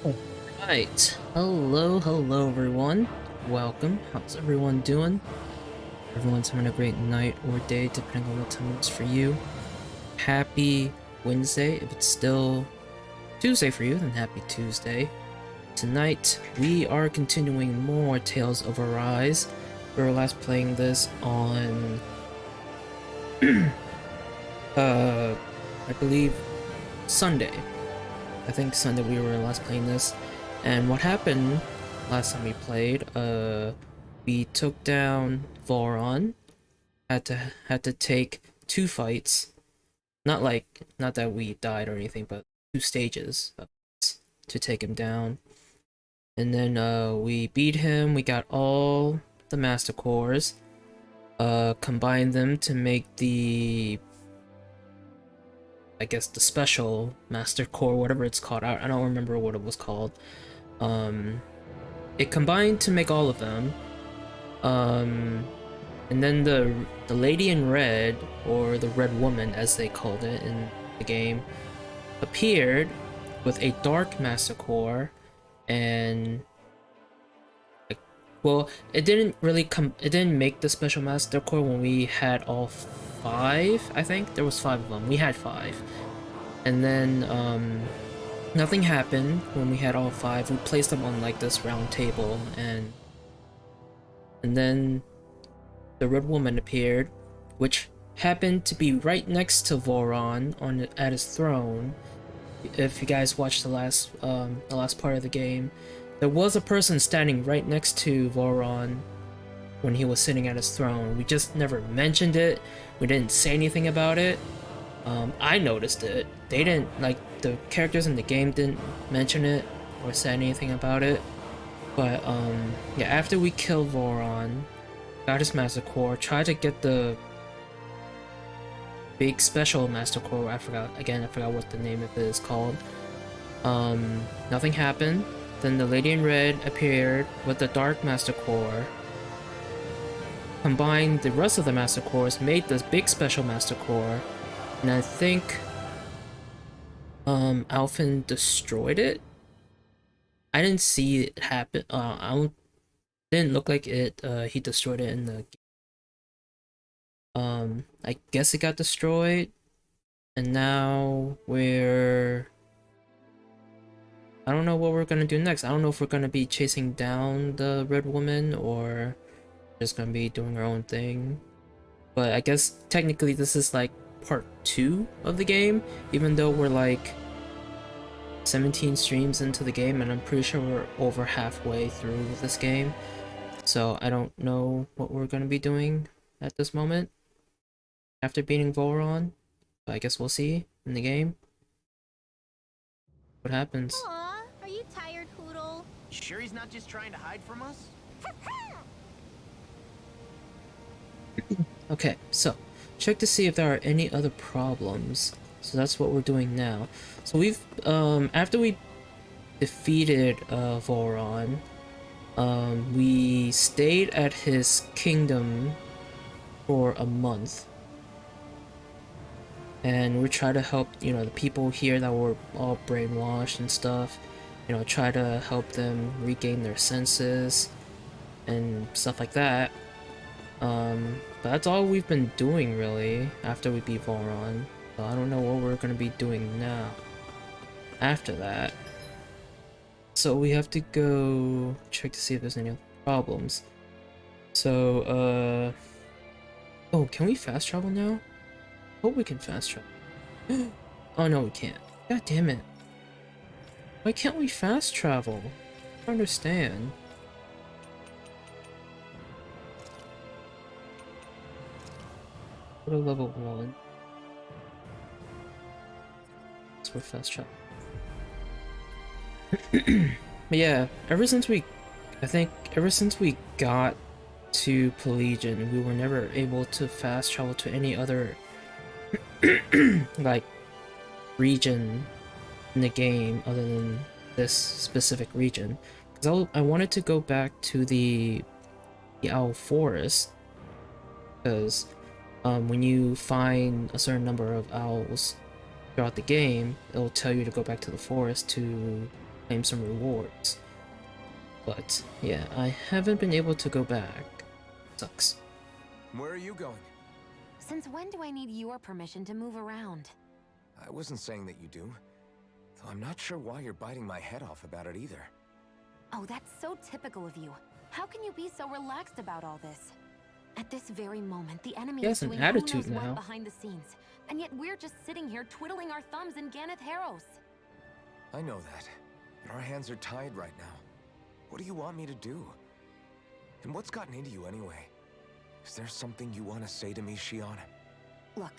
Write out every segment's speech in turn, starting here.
Alright, hello everyone. Welcome. How's everyone doing? Everyone's having a great night or day, depending on what time it is for you. Happy Wednesday. If it's still Tuesday for you, then happy Tuesday. Tonight, we are continuing more Tales of Arise. We were last playing this on, I believe, Sunday. I think Sunday we were last playing this. And what happened last time we played, we took down Voron, had to take two fights. Not that we died or anything, but two stages to take him down. And then we beat him, we got all the Master Cores, combined them to make I guess the special Master Core, whatever it's called. I don't remember what it was called. It combined to make all of them. And then the lady in red, or the red woman as they called it in the game, appeared with a dark Master Core, and well, it didn't make the special Master Core when we had all five. I think there was five of them. We had five, and then nothing happened when we had all five. We placed them on like this round table, and then the red woman appeared, which happened to be right next to Voron at his throne. If you guys watched the last part of the game, there was a person standing right next to Voron when he was sitting at his throne. We just never mentioned it. We didn't say anything about it. I noticed it. They didn't, like, the characters in the game didn't mention it or say anything about it. But yeah, after we killed Voron, got his Master Core, tried to get the big special Master Core. I forgot what the name of it is called. Nothing happened. Then the lady in red appeared with the dark Master Core, combined the rest of the Master Cores, made this big special Master Core, and I think Alphen destroyed it. I didn't see it happen. Didn't look like it. He destroyed it in the. I guess it got destroyed, and now I don't know what we're gonna do next. I don't know if we're gonna be chasing down the red woman or just gonna be doing our own thing. But I guess technically this is like part 2 of the game, even though we're like 17 streams into the game, and I'm pretty sure we're over halfway through this game. So I don't know what we're gonna be doing at this moment after beating Voron. But I guess we'll see in the game what happens. Aw, are you tired, Poodle? Sure he's not just trying to hide from us? Okay, so check to see if there are any other problems. So that's what we're doing now. So we've after we defeated Voron, we stayed at his kingdom for a month, and we try to help, you know, the people here that were all brainwashed and stuff, you know, try to help them regain their senses and stuff like that. But that's all we've been doing really after we beat Voron. So I don't know what we're gonna be doing now after that. So we have to go check to see if there's any other problems. So, oh, can we fast travel now? Hope we can fast travel. Oh no, we can't. God damn it. Why can't we fast travel? I don't understand. Go to level 1. That's where fast travel. But yeah, I think ever since we got to Pelagian, we were never able to fast travel to any other like region in the game other than this specific region. Because I wanted to go back to the Owl Forest, because when you find a certain number of owls throughout the game, it'll tell you to go back to the forest to claim some rewards. But yeah, I haven't been able to go back. Sucks. Where are you going? Since when do I need your permission to move around? I wasn't saying that you do. Though I'm not sure why you're biting my head off about it either. Oh, that's so typical of you. How can you be so relaxed about all this? At this very moment, the enemy He is has an doing attitude who knows now. what behind the scenes. And yet we're just sitting here twiddling our thumbs in Ganeth Harros. I know that. But our hands are tied right now. What do you want me to do? And what's gotten into you anyway? Is there something you want to say to me, Shion? Look,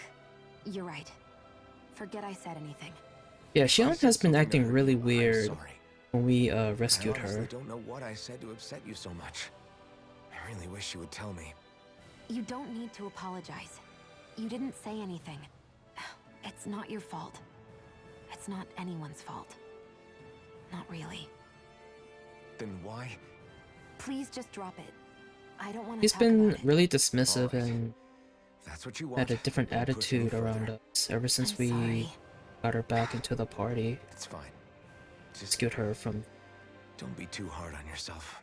you're right. Forget I said anything. Yeah, I Shion said has been something to acting hurt really you. I'm weird sorry. when we rescued I honestly her. don't know what I said to upset you so much. I really wish you would tell me. You don't need to apologize. You didn't say anything. It's not your fault. It's not anyone's fault. Not really. Then why? Please just drop it. I don't want to He's talk been about it. really dismissive Alright. and If that's what you want. had a different don't push any attitude around further. us ever since I'm we sorry. got her back into the party. It's fine. Just Rescued her from don't be too hard on yourself.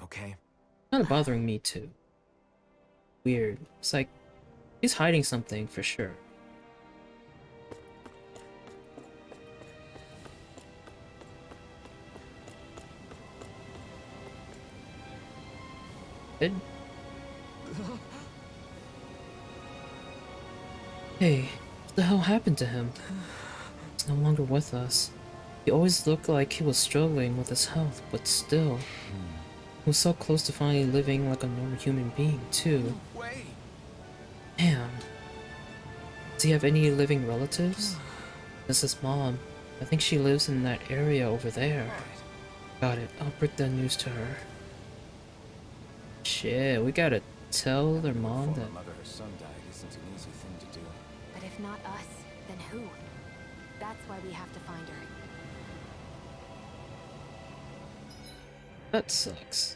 Okay? kind of bothering me too. Weird. It's like he's hiding something for sure. Good. Hey, what the hell happened to him? He's no longer with us. He always looked like he was struggling with his health, but still. He was so close to finally living like a normal human being, too. Wait. Damn. Does he have any living relatives? This is his mom. I think she lives in that area over there. Got it. I'll break that news to her. Shit, we gotta tell their mom that. Mother or son died isn't an easy thing to do. But if not us, then who? That's why we have to find her. That sucks.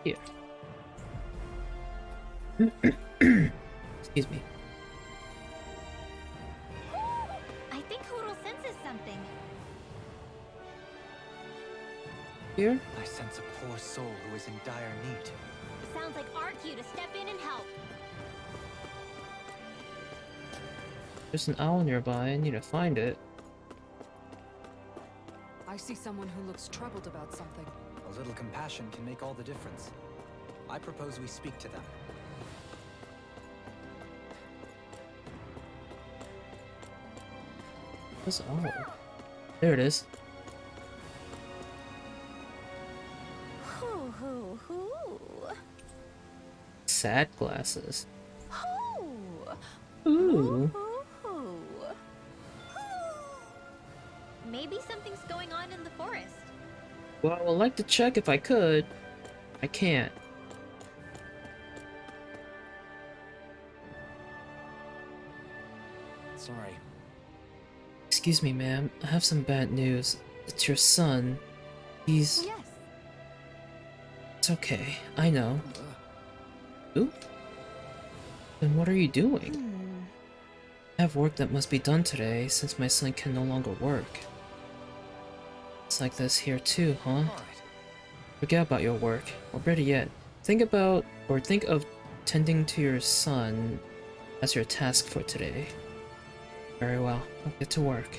Here. Excuse me. I think Hoodle senses something. Here? I sense a poor soul who is in dire need. Sounds like our cue to step in and help. There's an owl nearby. I need to find it. I see someone who looks troubled about something. A little compassion can make all the difference. I propose we speak to them. Where's the owl? There it is. Hoo hoo hoo. Sad glasses. Hoo. Ooh. Hoo hoo. Maybe something's going on in the forest. Well, I would like to check if I could. I can't. Sorry. Excuse me, ma'am. I have some bad news. It's your son. He's... Yes. It's okay. I know. Ooh? Then what are you doing? I have work that must be done today, since my son can no longer work. It's like this here too, huh? Alright. Forget about your work, or better yet, think of tending to your son as your task for today. Very well, I'll get to work.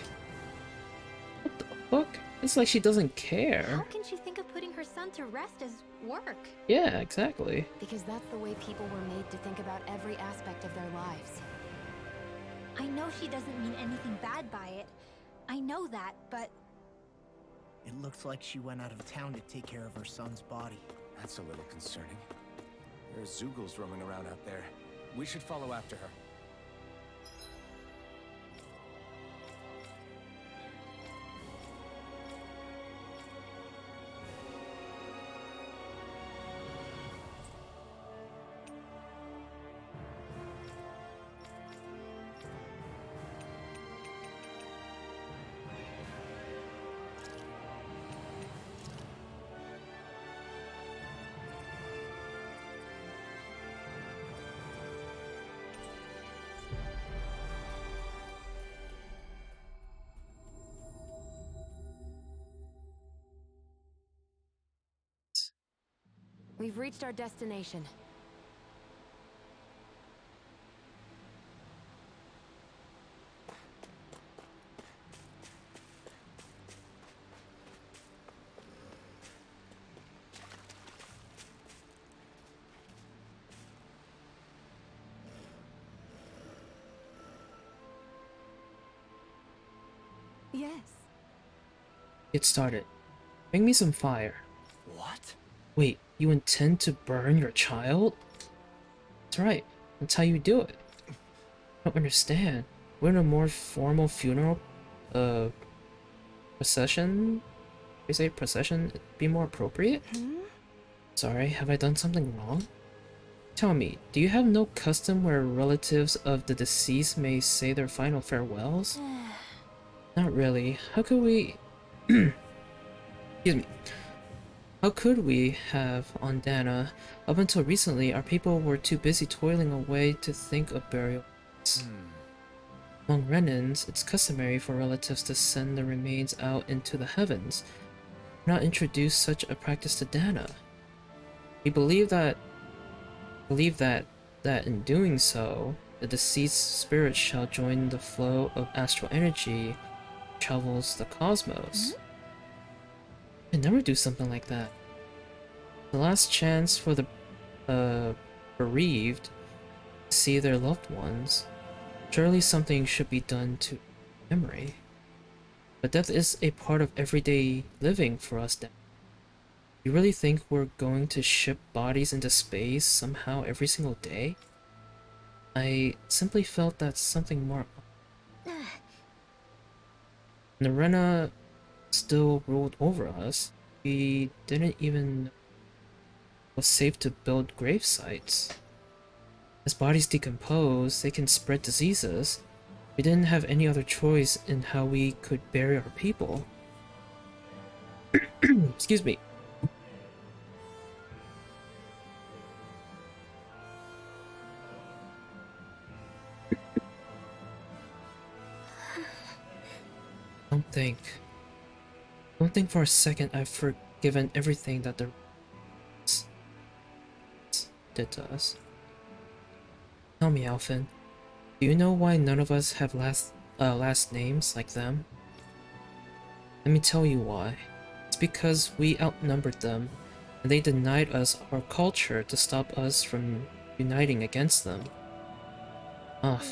What the fuck? It's like she doesn't How care. can she think of putting her son to rest as work? Yeah, exactly. Because that's the way people were made to think about every aspect of their lives. I know she doesn't mean anything bad by it. I know that, but It looks like she went out of town to take care of her son's body. That's a little concerning. There are Zoogles roaming around out there. We should follow after her. We've reached our destination. Yes. Get started. Bring me some fire. What? Wait, you intend to burn your child? That's right. That's how you do it. I don't understand. Wouldn't a more formal funeral, procession? We say procession be more appropriate? Sorry, have I done something wrong? Tell me, do you have no custom where relatives of the deceased may say their final farewells? Not really. How could we... Excuse me. How could we have on Dana? Up until recently, our people were too busy toiling away to think of burial. Among Renans, it's customary for relatives to send the remains out into the heavens. Do not introduce such a practice to Dana. We believe that in doing so, the deceased spirit shall join the flow of astral energy that travels the cosmos. I'd never do something like that. The last chance for the bereaved to see their loved ones. Surely something should be done to memory. But death is a part of everyday living for us now. You really think we're going to ship bodies into space somehow every single day? I simply felt that something more... Narena still ruled over us. We didn't even know it was safe to build grave sites. As bodies decompose, they can spread diseases. We didn't have any other choice in how we could bury our people. Excuse me. Don't think for a second I've forgiven everything that the did to us. Tell me, Alphen, do you know why none of us have last names like them? Let me tell you why. It's because we outnumbered them, and they denied us our culture to stop us from uniting against them. Ugh.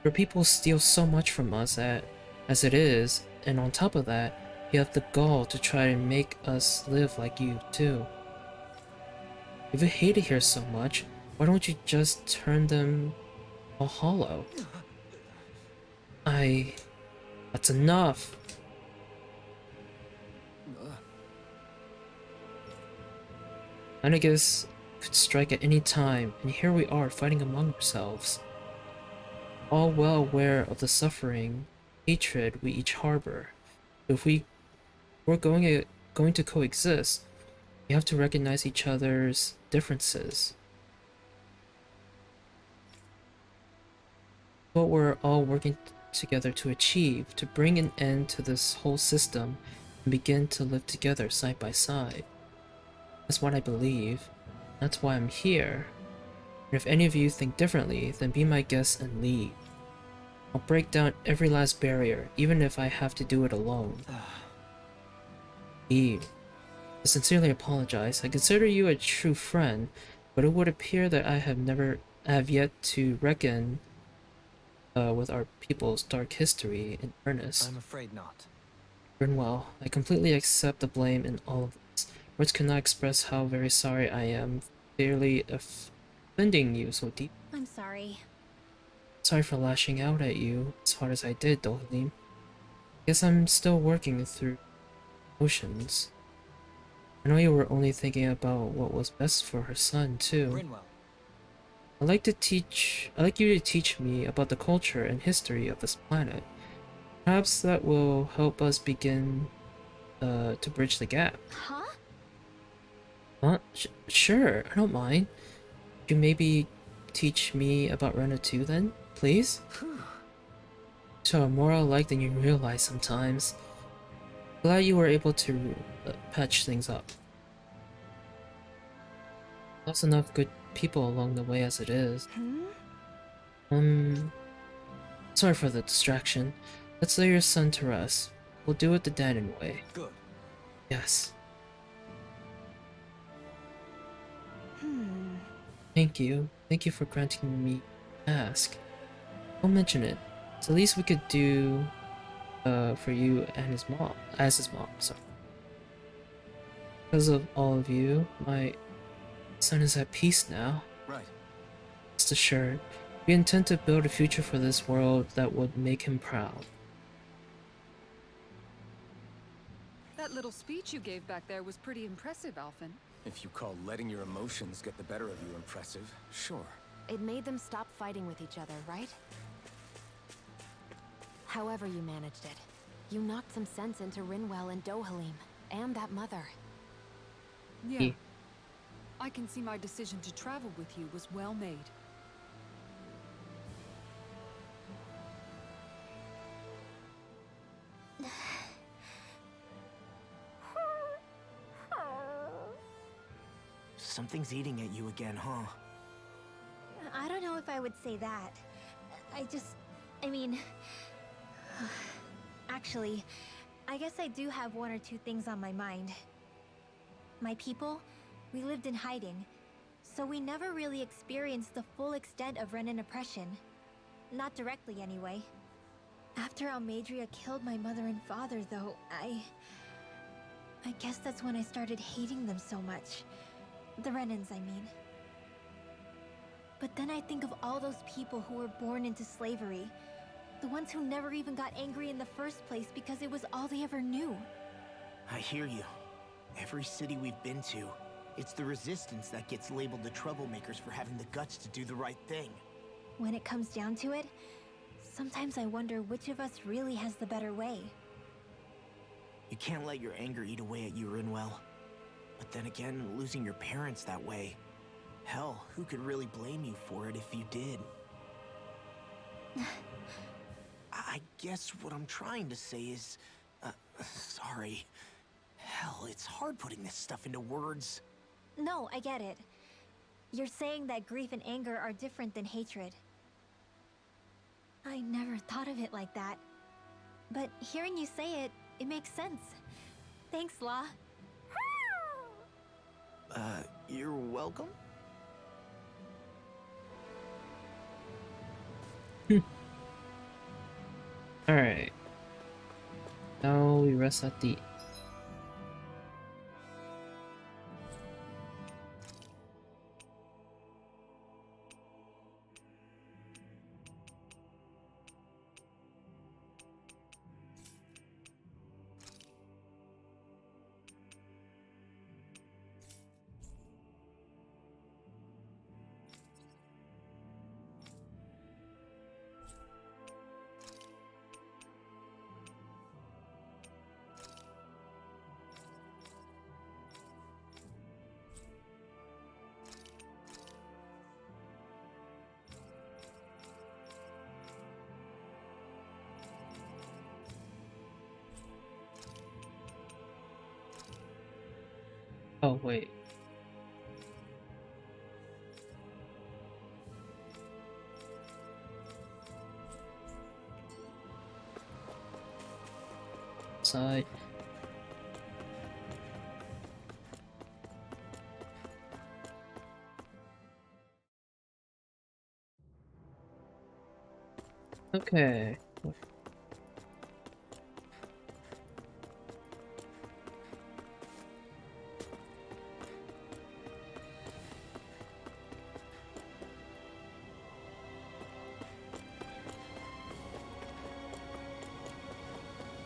Your people steal so much from us as it is, and on top of that, you have the gall to try to make us live like you too. If you hate it here so much, why don't you just turn them all hollow? That's enough! Anagus could strike at any time, and here we are fighting among ourselves. All well aware of the suffering, hatred we each harbor. If we're going to coexist, we have to recognize each other's differences. What we're all working together to achieve, to bring an end to this whole system and begin to live together side by side. That's what I believe. That's why I'm here. And if any of you think differently, then be my guest and leave. I'll break down every last barrier, even if I have to do it alone. Eve, I sincerely apologize. I consider you a true friend, but it would appear that I have yet to reckon with our people's dark history in earnest. I'm afraid not. Grinwell, I completely accept the blame in all of this. Words cannot express how very sorry I am for barely offending you so deep. I'm sorry. Sorry for lashing out at you as hard as I did, Dohalim. Guess I'm still working through emotions. I know you were only thinking about what was best for her son, too. Grinwell. I'd like you to teach me about the culture and history of this planet. Perhaps that will help us begin to bridge the gap. Huh? Huh? Sure, I don't mind. Could you maybe teach me about Rena too then, please? So more alike than you realize sometimes. Glad you were able to patch things up. lost enough good people along the way as it is. Sorry for the distraction. Let's lay your son to rest. We'll do it the Danon way. Good. Yes. Thank you. Thank you for granting me ask. Don't mention it. It's the least we could do for you and his mom. As his mom, sorry. Because of all of you, my son is at peace now. Right. Rest assured, we intend to build a future for this world that would make him proud. That little speech you gave back there was pretty impressive, Alphen. If you call letting your emotions get the better of you impressive, sure. It made them stop fighting with each other, right? However you managed it, you knocked some sense into Rinwell and Dohalim, and that mother. Yeah. Yeah. I can see my decision to travel with you was well made. Something's eating at you again, huh? I don't know if I would say that. I mean... Actually, I guess I do have one or two things on my mind. My people, we lived in hiding, so we never really experienced the full extent of Renan oppression. Not directly, anyway. After Almadria killed my mother and father, though, I guess that's when I started hating them so much. The Renans, I mean. But then I think of all those people who were born into slavery. The ones who never even got angry in the first place because it was all they ever knew. I hear you. Every city we've been to, it's the resistance that gets labeled the troublemakers for having the guts to do the right thing. When it comes down to it, sometimes I wonder which of us really has the better way. You can't let your anger eat away at you, Rinwell. But then again, losing your parents that way... Hell, who could really blame you for it if you did? I guess what I'm trying to say is... sorry. Hell, it's hard putting this stuff into words. No, I get it. You're saying that grief and anger are different than hatred. I never thought of it like that. But hearing you say it, it makes sense. Thanks, La. You're welcome? Alright. Now we rest at the... Oh, wait. Side. Okay.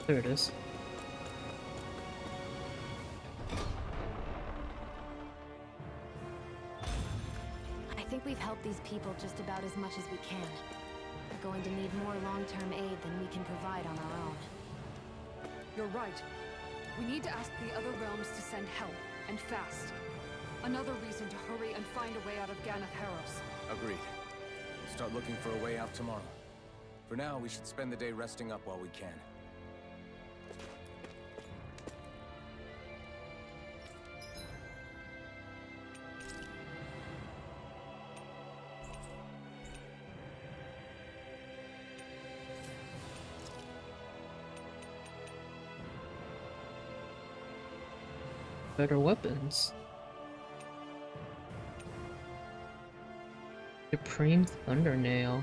There it is. I think we've helped these people just about as much as we can. We're going to need more long-term aid than we can provide on our own. You're right. We need to ask the other realms to send help, and fast. Another reason to hurry and find a way out of Ganath Haros. Agreed. We'll start looking for a way out tomorrow. For now, we should spend the day resting up while we can. better weapons. Supreme Thundernail.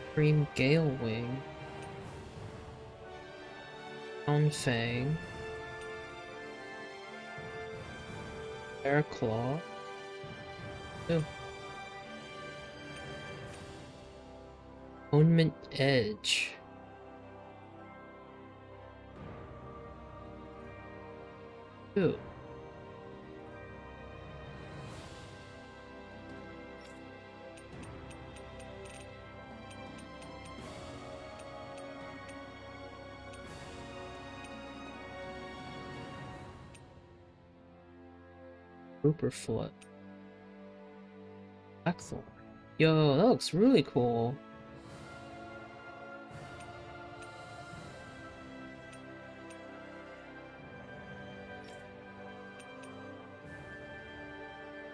Supreme Gale Wing. Crown Fang. Air Claw. Ew. Atonement Edge. Ew. Rooperfoot. Blackthorn. Yo, that looks really cool.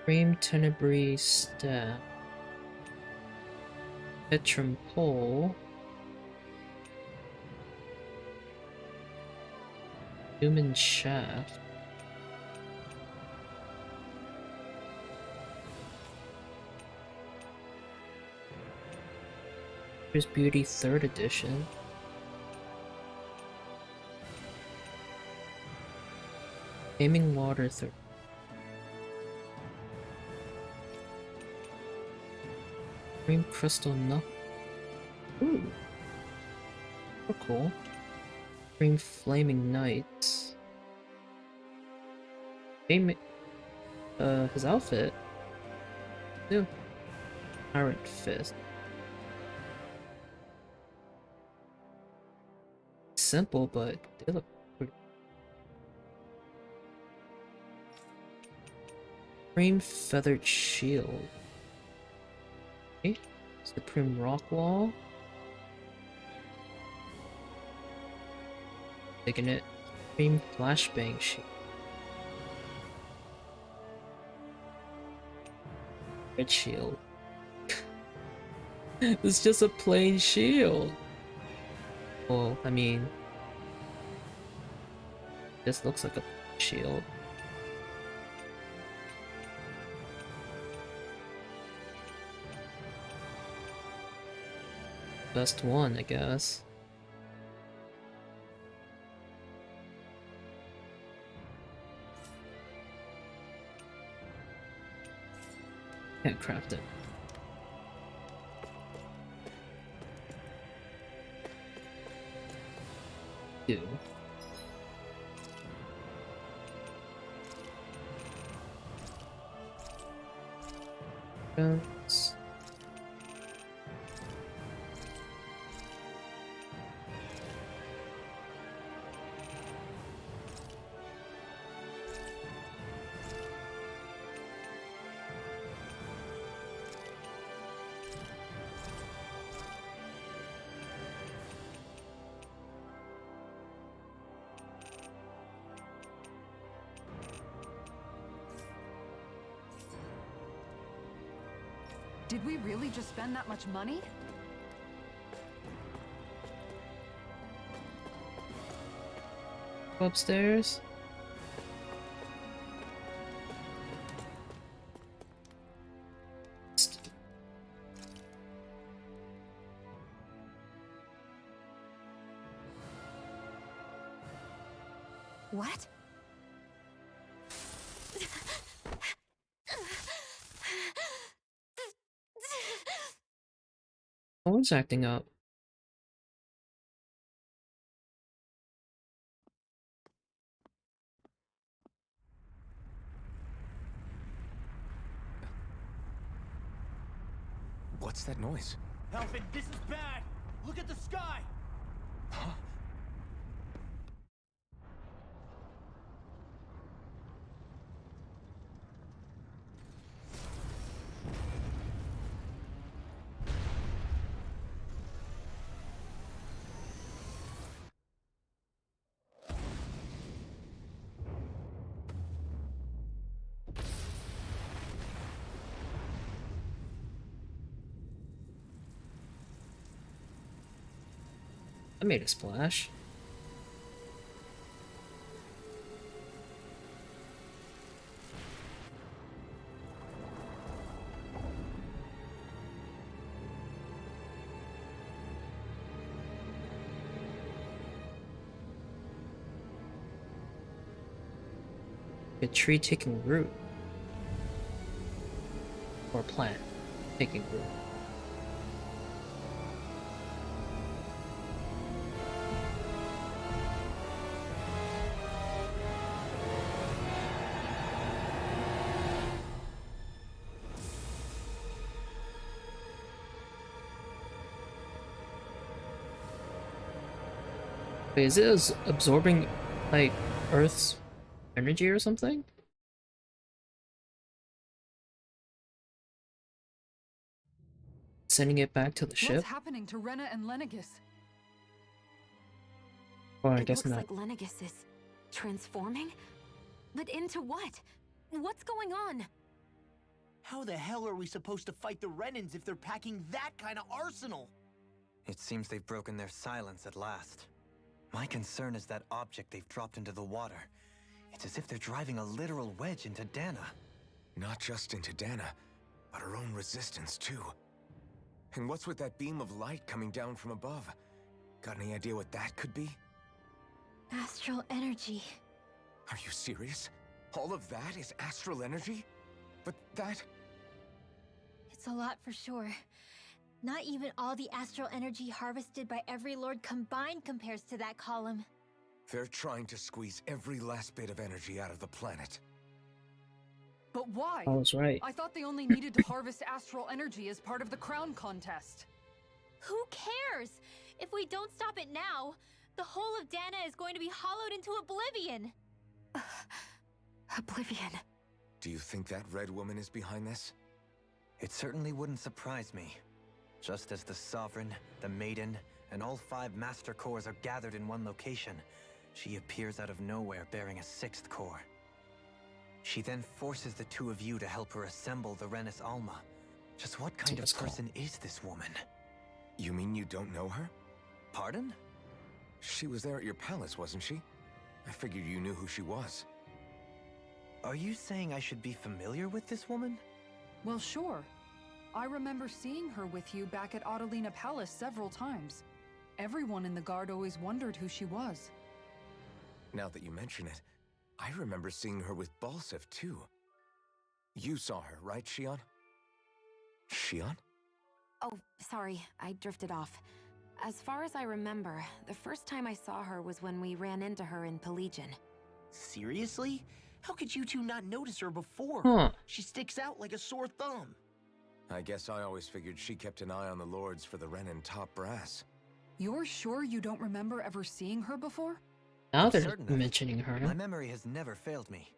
Supreme Tenebrae Staff. Petrum Pole. Human Shaft. Here's Beauty 3rd edition. Gaming Water 3rd. Green Crystal Knuckle. Ooh. So cool. Green Flaming Knight. His outfit. Ew. Tyrant Fist. Simple, but they look pretty. Supreme Feathered Shield. Okay. Supreme Rock Wall. Taking it. Supreme Flashbang Shield. Red Shield. It's just a plain shield. Well, I mean, this looks like a shield. Best one, I guess. Can't craft it. Do. Guns. Did we really just spend that much money? Go upstairs. What? Phone's acting up. What's that noise? Alfred, this is bad! Look at the sky! Huh? I made a splash. A tree taking root. Or a plant taking root. Wait, is it absorbing, like, Earth's energy or something? Sending it back to the ship? What's happening to Rena and Lenegis? Or I It guess looks not. like Lenegis is transforming? But into what? What's going on? How the hell are we supposed to fight the Renans if they're packing that kind of arsenal? It seems they've broken their silence at last. My concern is that object they've dropped into the water. It's as if they're driving a literal wedge into Dana. Not just into Dana, but her own resistance too. And what's with that beam of light coming down from above? Got any idea what that could be? Astral energy. Are you serious? All of that is astral energy? But that... It's a lot for sure. Not even all the astral energy harvested by every lord combined compares to that column. They're trying to squeeze every last bit of energy out of the planet. But why? I was right. I thought they only needed to harvest astral energy as part of the crown contest. Who cares? If we don't stop it now, the whole of Dana is going to be hollowed into oblivion. Oblivion. Do you think that red woman is behind this? It certainly wouldn't surprise me. Just as the Sovereign, the Maiden, and all 5 Master Cores are gathered in one location, she appears out of nowhere bearing a 6th core. She then forces the 2 of you to help her assemble the Renis Alma. Just what kind of person is this woman? You mean you don't know her? Pardon? She was there at your palace, wasn't she? I figured you knew who she was. Are you saying I should be familiar with this woman? Well, sure. I remember seeing her with you back at Adelina Palace several times. Everyone in the guard always wondered who she was. Now that you mention it, I remember seeing her with Balsif too. You saw her, right, Shion? Shion? Oh, sorry, I drifted off. As far as I remember, the first time I saw her was when we ran into her in Pelegion. Seriously? How could you two not notice her before? Huh. She sticks out like a sore thumb. I guess I always figured she kept an eye on the lords for the Renin top brass. You're sure you don't remember ever seeing her before? Now they're certain of it. mentioning her. My memory has never failed me.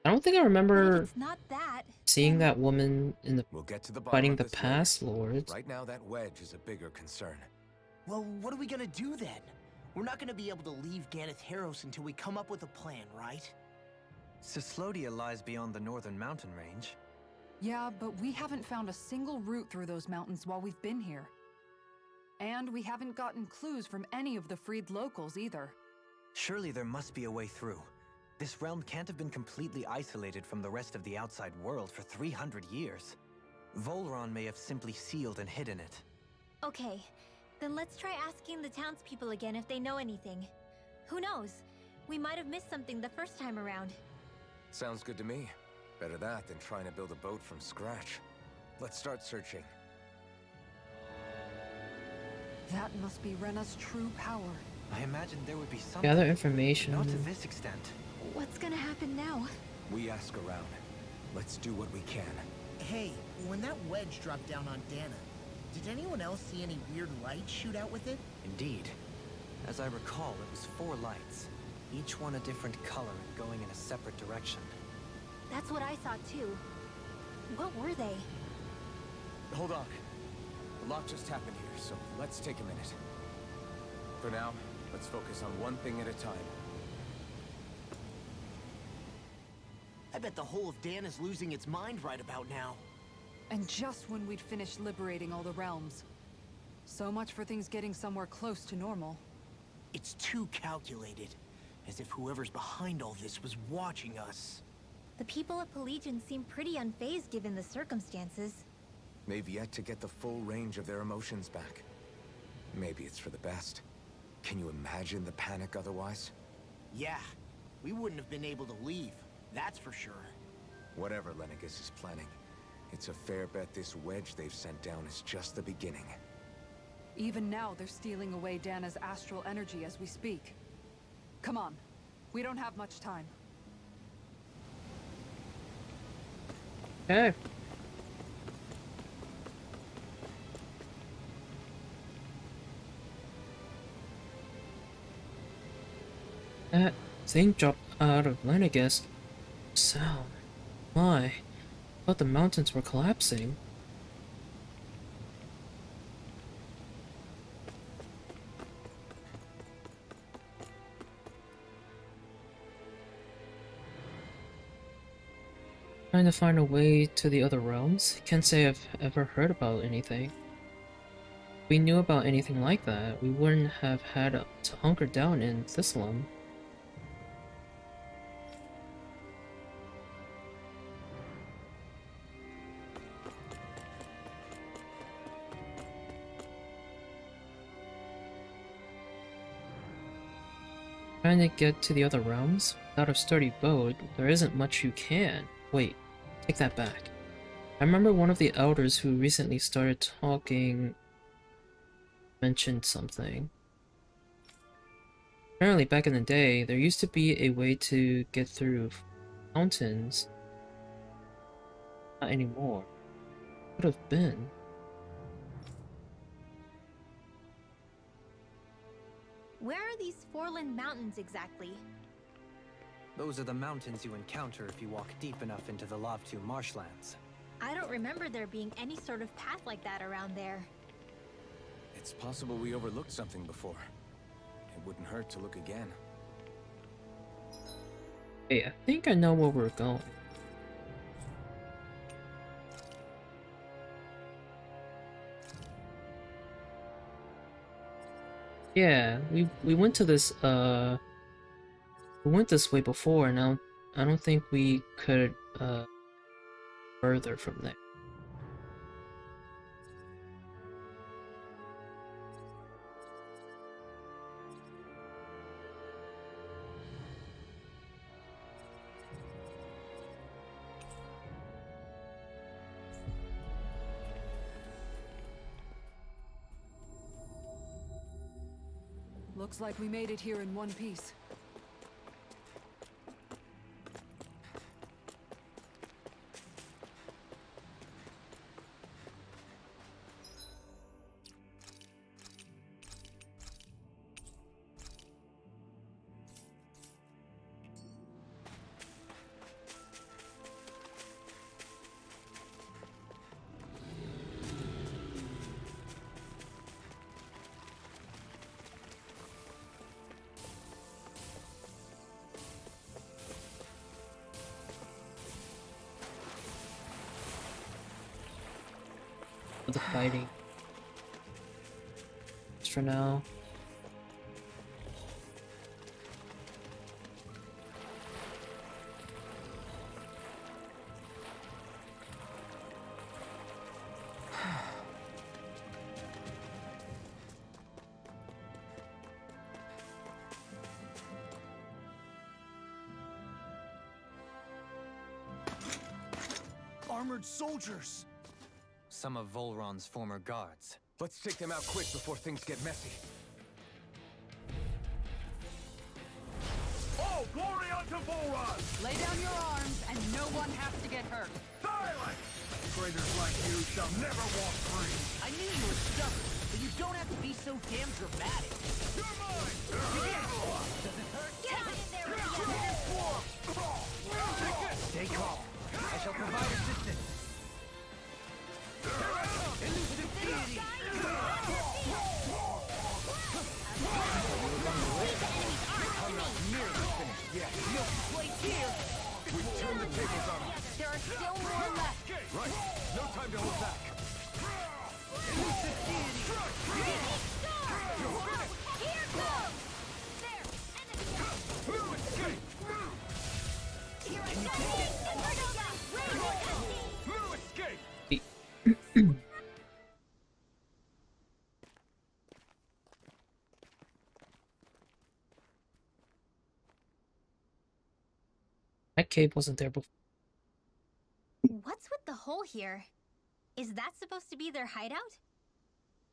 I don't think I But if remember it's not that, seeing that woman in the We'll get to the bottom fighting of the this later. past lords. Right now, that wedge is a bigger concern. Well, what are we gonna do then? We're not gonna be able to leave Ganath Haros until we come up with a plan, right? Cyslodia lies beyond the northern mountain range. Yeah, but we haven't found a single route through those mountains while we've been here. And we haven't gotten clues from any of the freed locals either. Surely there must be a way through. This realm can't have been completely isolated from the rest of the outside world for 300 years. Volron may have simply sealed and hidden it. okay, then let's try asking the townspeople again if they know anything. Who knows? We might have missed something the first time around. Sounds good to me. Better that than trying to build a boat from scratch. Let's start searching. That must be Rena's true power. I imagine there would be something. Gather information. Not to this extent. What's gonna happen now? We ask around. Let's do what we can. Hey, when that wedge dropped down on Dana, did anyone else see any weird lights shoot out with it? Indeed. As I recall, it was 4 lights, each one a different color and going in a separate direction. That's what I saw too. What were they? Hold on. A lot just happened here, so let's take a minute. For now, let's focus on one thing at a time. I bet the whole of Dana's losing its mind right about now. And just when we'd finished liberating all the realms. So much for things getting somewhere close to normal. It's too calculated. As if whoever's behind all this was watching us. The people of Pelegion seem pretty unfazed given the circumstances. They've yet to get the full range of their emotions back. Maybe it's for the best. Can you imagine the panic otherwise? Yeah, we wouldn't have been able to leave. that's for sure. Whatever Lenegis is planning, it's a fair bet this wedge they've sent down is just the beginning. Even now, they're stealing away Dana's astral energy as we speak. Come on. We don't have much time. Okay. That thing dropped out of Lenegis. Sound. My. I thought the mountains were collapsing. Trying to find a way to the other realms? Can't say I've ever heard about anything. If we knew about anything like that, we wouldn't have had to hunker down in Thistleum. Trying to get to the other realms? Without a sturdy boat, there isn't much you can. Wait, take that back. I remember one of the elders who recently started talking mentioned something. Apparently back in the day, there used to be a way to get through mountains. Not anymore. Could have been. Where are these Forland Mountains exactly? Those are the mountains you encounter if you walk deep enough into the Lavtu marshlands. I don't remember there being any sort of path like that around there. It's possible we overlooked something before. It wouldn't hurt to look again. Hey, I think I know where we're going. Yeah, we went to this we went this way before, and I don't think we could further from there. Looks like we made it here in one piece. The fighting. Just for now. Armored soldiers! Some of Volron's former guards. Let's take them out quick before things get messy. Oh, glory unto Volron! Lay down your arms, and no one has to get hurt. Silence! Traitors like you shall never walk free! I knew you were stubborn, but you don't have to be so damn dramatic. You're mine! Does it hurt? Get on in there with the Stay calm. I shall provide assistance. Elusive deity! No complaints here! We've turned the tables on them. There are still more left. Right. No time to hold back. Elusive deity! Here goes! There! Enemy! No escape! Here I go! And we're done! cave wasn't there before. What's with the hole here? Is that supposed to be their hideout?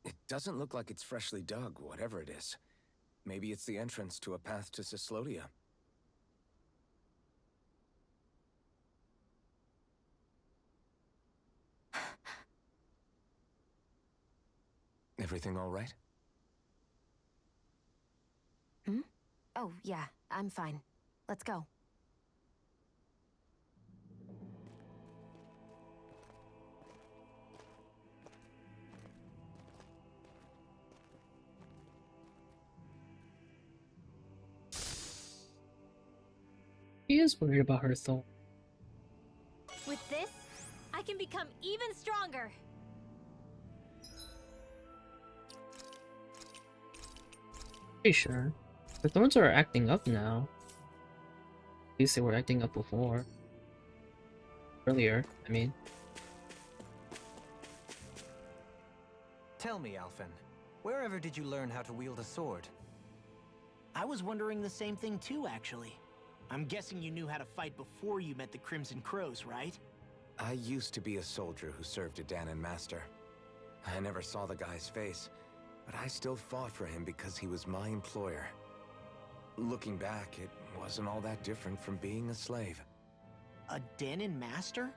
It doesn't look like it's freshly dug, whatever it is. Maybe it's the entrance to a path to Cyslodia. Everything all right? Hmm? Oh, yeah, I'm fine. Let's go. He is worried about her though. With this, I can become even stronger. Pretty sure. The thorns are acting up now. At least they were acting up before. Earlier, I mean. Tell me, Alphen, wherever did you learn how to wield a sword? I was wondering the same thing too, actually. I'm guessing you knew how to fight before you met the Crimson Crows, right? I used to be a soldier who served a Dahnan master. I never saw the guy's face, but I still fought for him because he was my employer. Looking back, it wasn't all that different from being a slave. A Dahnan master?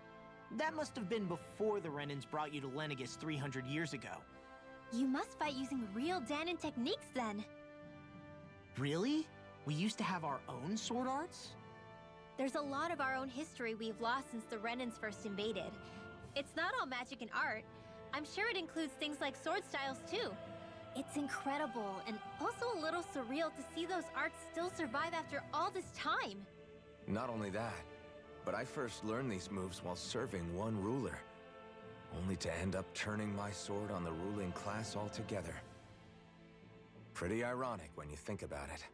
That must have been before the Renans brought you to Lenegis 300 years ago. You must fight using real Dahnan techniques then. Really? We used to have our own sword arts? There's a lot of our own history we've lost since the Renans first invaded. It's not all magic and art. I'm sure it includes things like sword styles too. It's incredible and also a little surreal to see those arts still survive after all this time. Not only that, but I first learned these moves while serving one ruler, only to end up turning my sword on the ruling class altogether. Pretty ironic when you think about it.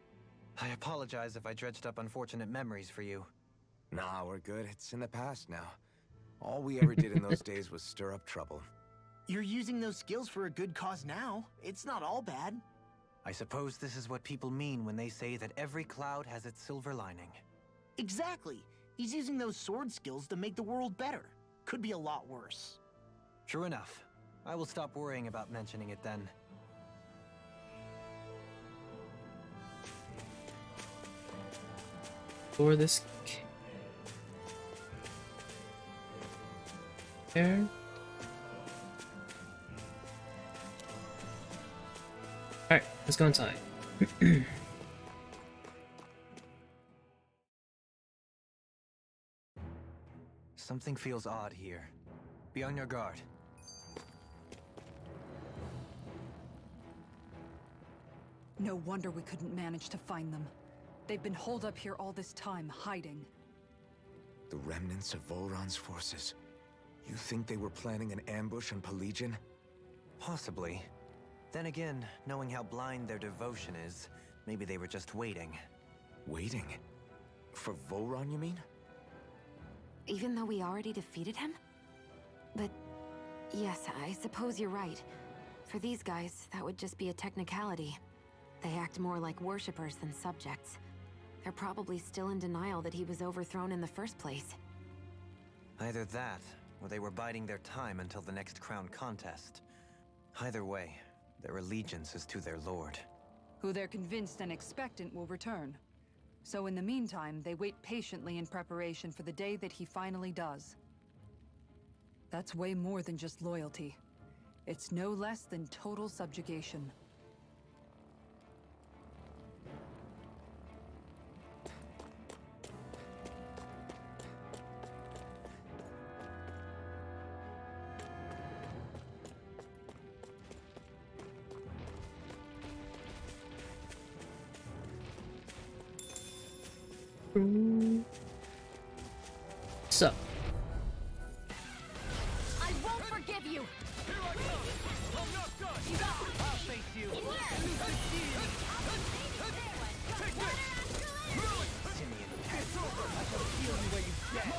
I apologize if I dredged up unfortunate memories for you. Nah, we're good. It's in the past now. All we ever did in those days was stir up trouble. You're using those skills for a good cause now. It's not all bad. I suppose this is what people mean when they say that every cloud has its silver lining. Exactly. He's using those sword skills to make the world better. Could be a lot worse. True enough. I will stop worrying about mentioning it then. For this there. Alright, let's go inside. Something feels odd here. Be on your guard. No wonder we couldn't manage to find them. They've been holed up here all this time, hiding. The remnants of Volron's forces. You think they were planning an ambush on Pelegion? Possibly. Then again, knowing how blind their devotion is, maybe they were just waiting. Waiting? For Volron, you mean? Even though we already defeated him? But yes, I suppose you're right. For these guys, that would just be a technicality. They act more like worshippers than subjects. They're probably still in denial that he was overthrown in the first place. Either that, or they were biding their time until the next crown contest. Either way, their allegiance is to their lord. Who they're convinced and expectant will return. So in the meantime, they wait patiently in preparation for the day that he finally does. That's way more than just loyalty. It's no less than total subjugation. So, I won't forgive you! I'll face you. Simeon, it's over. I shall feel you where you stand.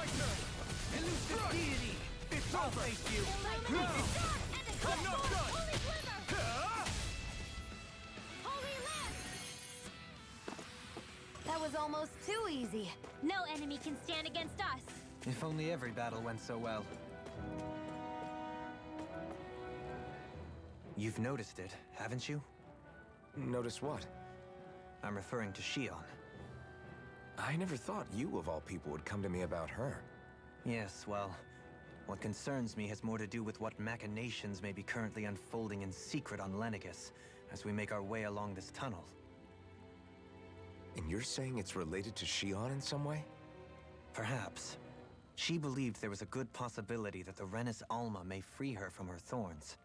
Elusive deity, I'll face you. I'm not done! That was almost too easy. No enemy can stand against us. If only every battle went so well. You've noticed it, haven't you? Notice what? I'm referring to Shion. I never thought you, of all people, would come to me about her. Yes, well, what concerns me has more to do with what machinations may be currently unfolding in secret on Lenegis as we make our way along this tunnel. And you're saying it's related to Shion in some way? Perhaps. She believed there was a good possibility that the Renis Alma may free her from her thorns.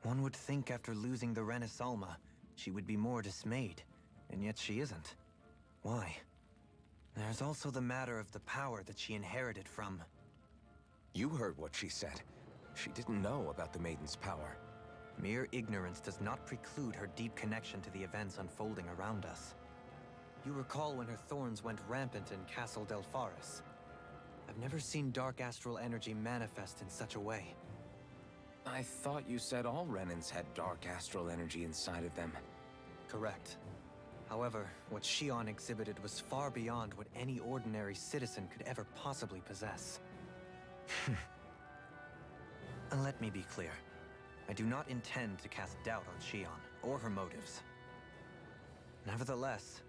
One would think after losing the Renis Alma, she would be more dismayed, and yet she isn't. Why? There's also the matter of the power that she inherited from... You heard what she said. She didn't know about the Maiden's power. Mere ignorance does not preclude her deep connection to the events unfolding around us. You recall when her thorns went rampant in Castle Delpharis. I've never seen dark astral energy manifest in such a way. I thought you said all Renins had dark astral energy inside of them. Correct. However, what Shion exhibited was far beyond what any ordinary citizen could ever possibly possess. And let me be clear. I do not intend to cast doubt on Shion, or her motives. Nevertheless,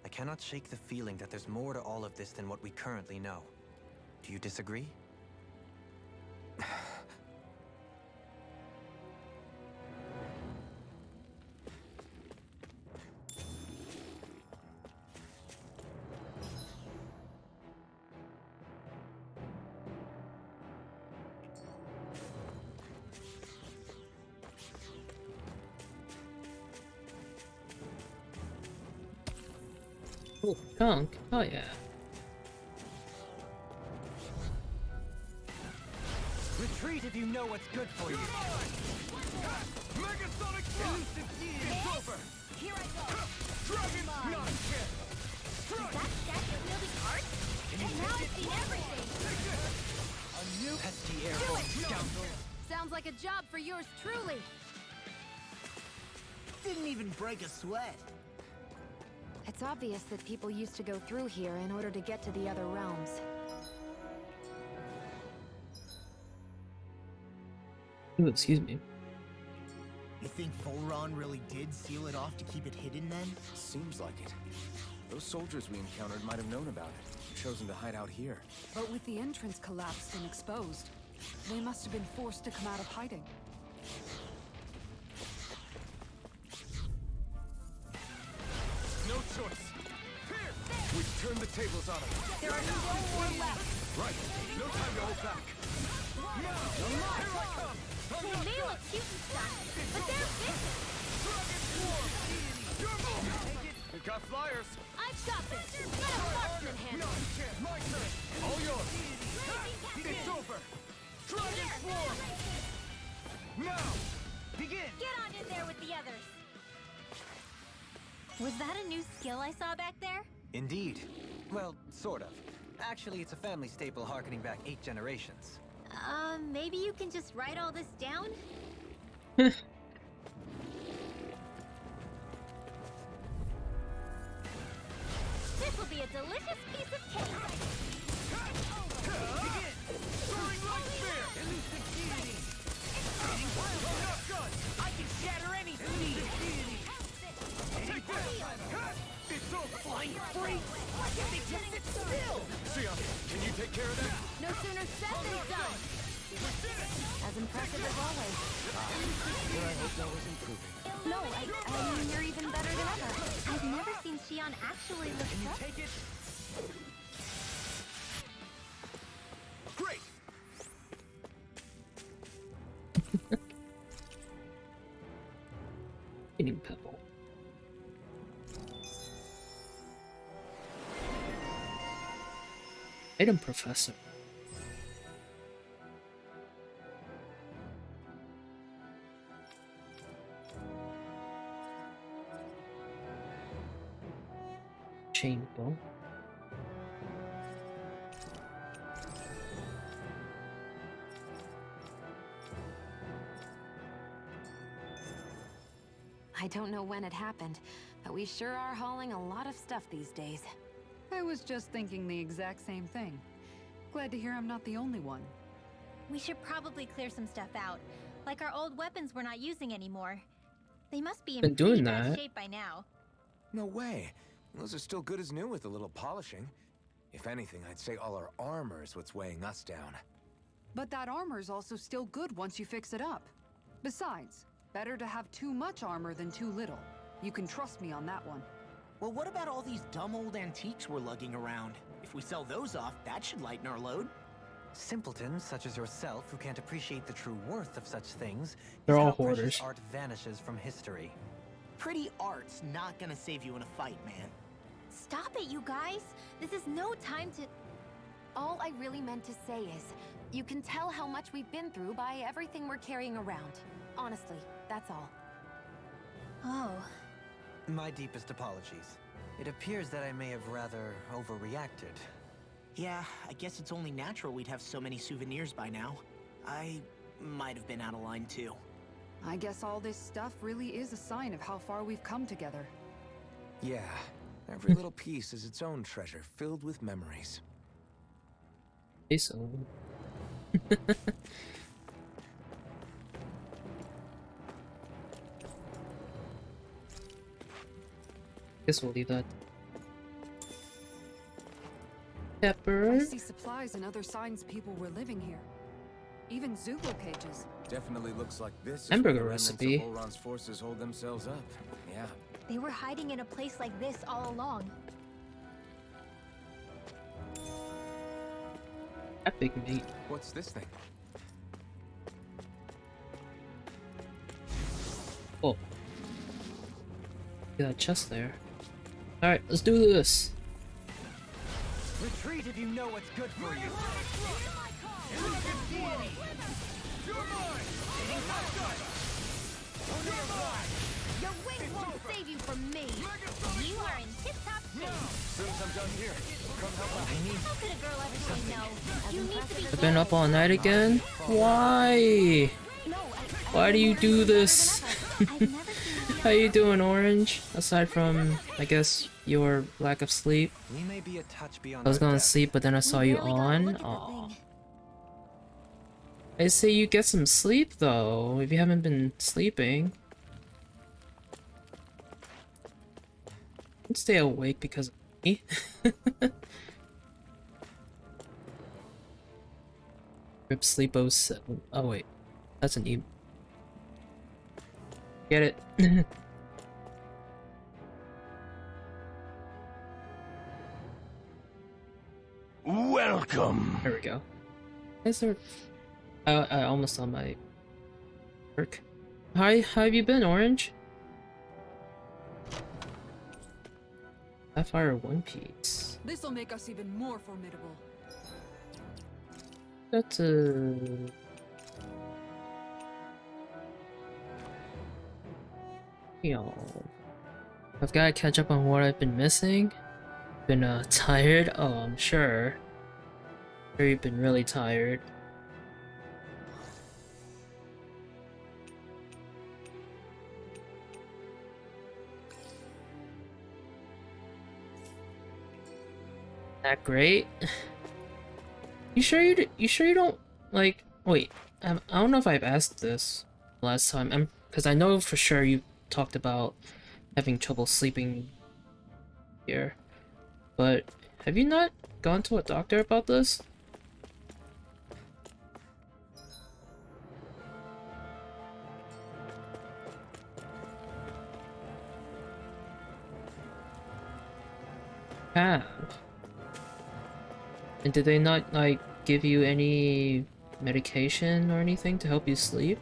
I cannot shake the feeling that there's more to all of this than what we currently know. Do you disagree? Oh, Conk. Oh yeah. Retreat if you know what's good for you. Megasonic Elusive deity. It's over! Here I go. Dragon not yet! Is that statue wielding art? And now I've seen everything. A new pesky airborne scoundrel. Sounds like a job for yours truly. Didn't even break a sweat. It's obvious that people used to go through here in order to get to the other realms. Ooh, excuse me. You think Volron really did seal it off to keep it hidden then? Seems like it. Those soldiers we encountered might have known about it, chosen to hide out here. But with the entrance collapsed and exposed, they must have been forced to come out of hiding. No choice. Here! We've turned the tables on them. There are no more left. Right. No time to hold back. Now! Here I come! They may look cute and stuff, but they're vicious. Dragon Swarm! Your move! We've got flyers. I've got this. Let a marksman No, handle you can't. My turn. All yours. It's over. Dragon Swarm! Now! Begin. Get on in there with the others. Was that a new skill I saw back there? Indeed. Well, sort of. Actually, it's a family staple harkening back 8 generations. Maybe you can just write all this down? This will be a delicious piece of cake. Begin! Soaring light spear! Elusive deity. Enough gun! I can shatter any speed. Take this! It's over! Flying freaks. Why can't they just sit still? Sion, can you take care of that? No sooner said than done. As impressive as always. No, I mean, you're even better than ever. I've never seen Shion actually look Can you up. take it? Great! Eating pebble. Item Professor. Chain bow. I don't know when it happened, but we sure are hauling a lot of stuff these days. I was just thinking the exact same thing. Glad to hear I'm not the only one. We should probably clear some stuff out. Like our old weapons we're not using anymore. They must be in Been pretty doing bad that. shape by now. No way. Those are still good as new with a little polishing. If anything, I'd say all our armor is what's weighing us down. But that armor's also still good once you fix it up. Besides, better to have too much armor than too little. You can trust me on that one. Well, what about all these dumb old antiques we're lugging around? If we sell those off, that should lighten our load. Simpletons such as yourself who can't appreciate the true worth of such things. They're is all how precious hoarders. art vanishes from history. Pretty art's not gonna save you in a fight, man. Stop it, you guys! This is no time to... All I really meant to say is, you can tell how much we've been through by everything we're carrying around. Honestly, that's all. Oh. My deepest apologies. It appears that I may have rather overreacted. Yeah, I guess it's only natural we'd have so many souvenirs by now. I might have been out of line too. I guess all this stuff really is a sign of how far we've come together. Yeah, every little piece is its own treasure filled with memories. Hey, so. Guess we'll leave that. Pepper. I see supplies and other signs people were living here. Even Zulu cages. Definitely looks like this is Hamburger where the remnants recipe. of Oron's forces hold themselves up. Yeah. They were hiding in a place like this all along. That big meat. What's this thing? Oh. Got a chest there. Alright, let's do this. Retreat if you know what's good for you. Your wings won't save you from me! You are in tip-top shape! Soon as I'm done here, come help out. How could a girl ever say no? You need to be... I've been up all night again? Why? Why do you do this? How you doing, Orange? Aside from, I guess, your lack of sleep. We may be a touch beyond I was our gonna depth. sleep, but then I saw you really gotta on. look at the Aw. thing. I say you get some sleep though, if you haven't been sleeping. Don't stay awake because of me. Rip Sleep 07. Oh wait, that's an E. Get it? Welcome. There we go. Is there? I almost saw my work. Hi, how have you been, Orange? Sapphire One Piece. This'll make us even more formidable. That's a. Yo, I've got to catch up on what I've been missing. Been tired. Oh, I'm sure. Sure, you've been really tired. That great? You sure you don't like? Wait, I don't know if I've asked this last time. Because I know for sure you talked about having trouble sleeping here, but have you not gone to a doctor about this? Have. And did they not, like, give you any medication or anything to help you sleep?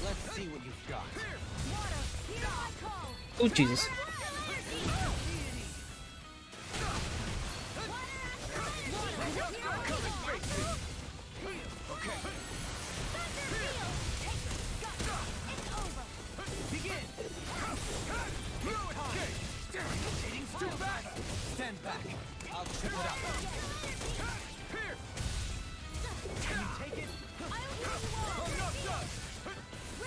Let's see what you've got. Oh, Jesus. Stand back. I'll trip it up. Can you take it? I'm not done!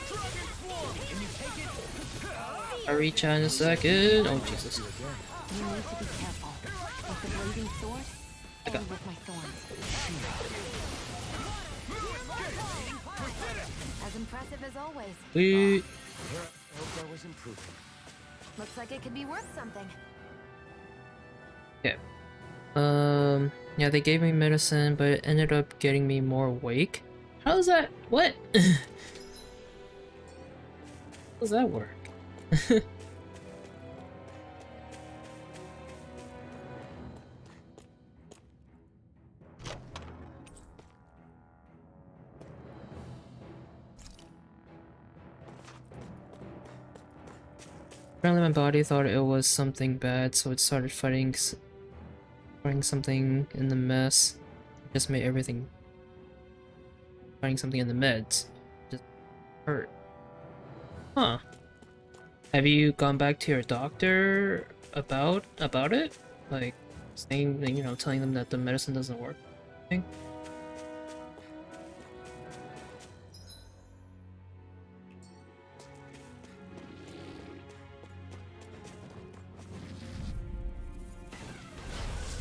Dragon Swarm! Can you take it? I'll reach out in a second. Oh Jesus. You need to be careful. With the blazing sword, and with my thorns. As impressive as always. We Hope I was improving. Looks like it could be worth something. okay. Yeah, they gave me medicine, but it ended up getting me more awake. How does that? What? How does that work? Apparently my body thought it was something bad, so it started fighting something in the mess. Just made everything fighting something in the meds. Just hurt. Huh. Have you gone back to your doctor about it? Like saying, you know, telling them that the medicine doesn't work?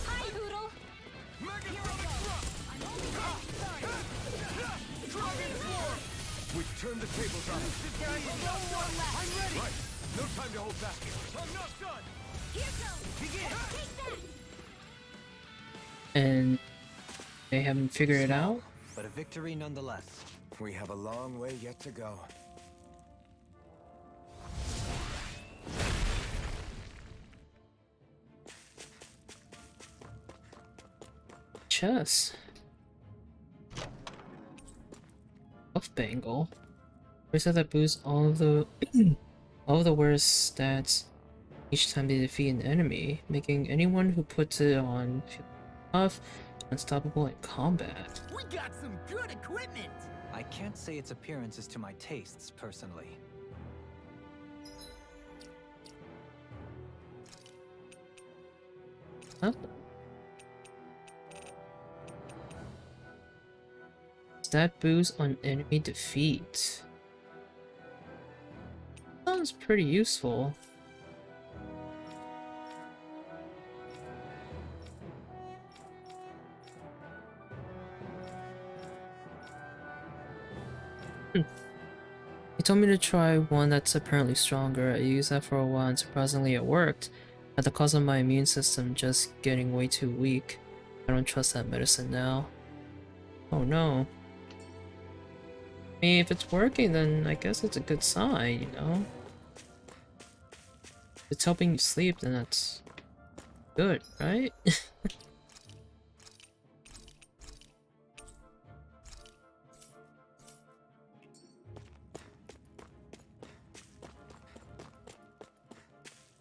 Hi, Hoodle! Megathronic Thrust! Dragon Swarm! We've turned the tables on him. I'm ready! Right. No time to hold back. I'm not done! Here goes! Begin! Take that! And they haven't figured it out? But a victory nonetheless. We have a long way yet to go. Chess. Buff Bangle. Reset that boosts all of the all of the worst stats each time they defeat an enemy, making anyone who puts it on feel tough, unstoppable in combat. We got some good equipment! I can't say its appearance is to my tastes, personally. Huh? Stat boost on enemy defeat. Sounds pretty useful. He told me to try one that's apparently stronger. I used that for a while and surprisingly it worked. At the cost of my immune system just getting way too weak. I don't trust that medicine now. Oh no. I mean, if it's working, then I guess it's a good sign, you know? If it's helping you sleep, then that's good, right?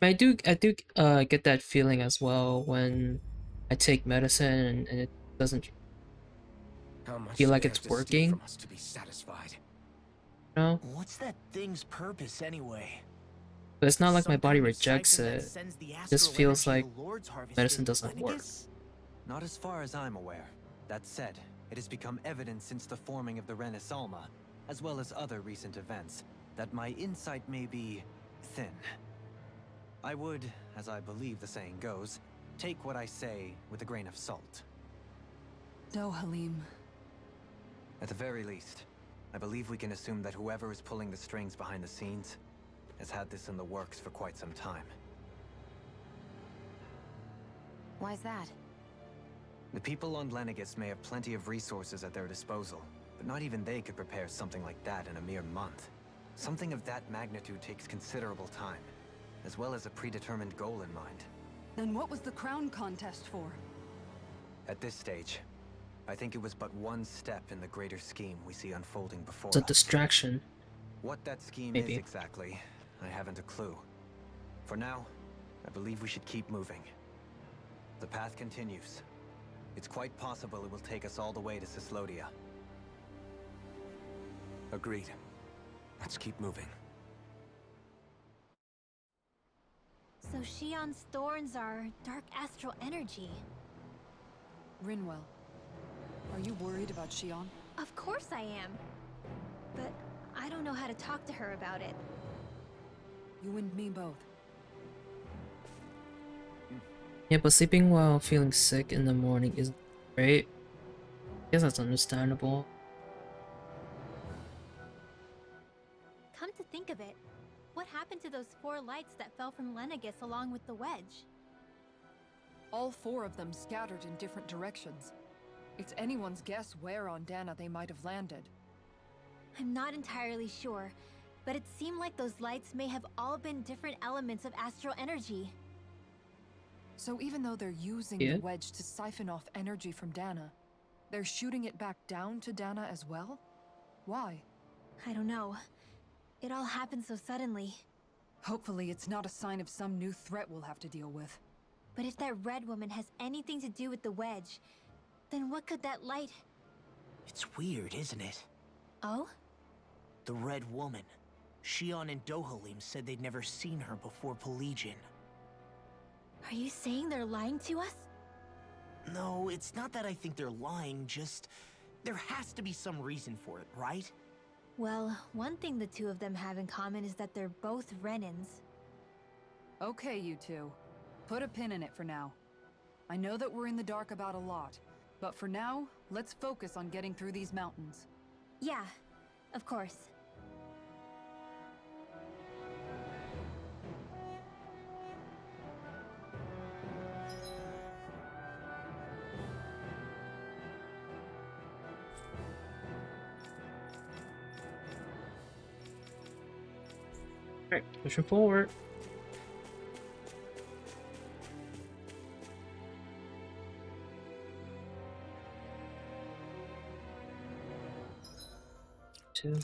I do get that feeling as well when I take medicine and it doesn't How much feel do like they it's have to steal working. from us to be satisfied? You know? What's that thing's purpose anyway? But it's not like my Some body kind of rejects siphon that it. sends the It just astral feels energy like the Lords harvested medicine in doesn't work. Lenegus? Not as far as I'm aware. That said, it has become evident since the forming of the Renaissalma, as well as other recent events, that my insight may be thin. I would, as I believe the saying goes, take what I say with a grain of salt. No, Halim. At the very least, I believe we can assume that whoever is pulling the strings behind the scenes has had this in the works for quite some time. Why's that? The people on Lenegus may have plenty of resources at their disposal, but not even they could prepare something like that in a mere month. Something of that magnitude takes considerable time, as well as a predetermined goal in mind. Then what was the crown contest for? At this stage, I think it was but one step in the greater scheme we see unfolding before It's a us. distraction. What that scheme Maybe. is exactly, I haven't a clue. For now, I believe we should keep moving. The path continues. It's quite possible it will take us all the way to Cyslodia. Agreed. Let's keep moving. So Shion's thorns are dark astral energy. Rinwell. Are you worried about Shion? Of course I am. But I don't know how to talk to her about it. You and me both. Yeah, but sleeping while feeling sick in the morning isn't great. I guess that's understandable. Come to think of it, what happened to those 4 lights that fell from Lenegus along with the wedge? All 4 of them scattered in different directions. It's anyone's guess where on Dana they might have landed. I'm not entirely sure, but it seemed like those lights may have all been different elements of astral energy. So even though they're using Yeah. the wedge to siphon off energy from Dana, they're shooting it back down to Dana as well? Why? I don't know. It all happened so suddenly. Hopefully it's not a sign of some new threat we'll have to deal with. But if that red woman has anything to do with the wedge, then what could that light... It's weird, isn't it? Oh? The Red Woman. Shion and Dohalim said they'd never seen her before Pelegion. Are you saying they're lying to us? No, it's not that I think they're lying, just... there has to be some reason for it, right? Well, one thing the 2 of them have in common is that they're both Renans. Okay, you two. Put a pin in it for now. I know that we're in the dark about a lot, but for now, let's focus on getting through these mountains. Yeah, of course. Alright, pushing forward. Two.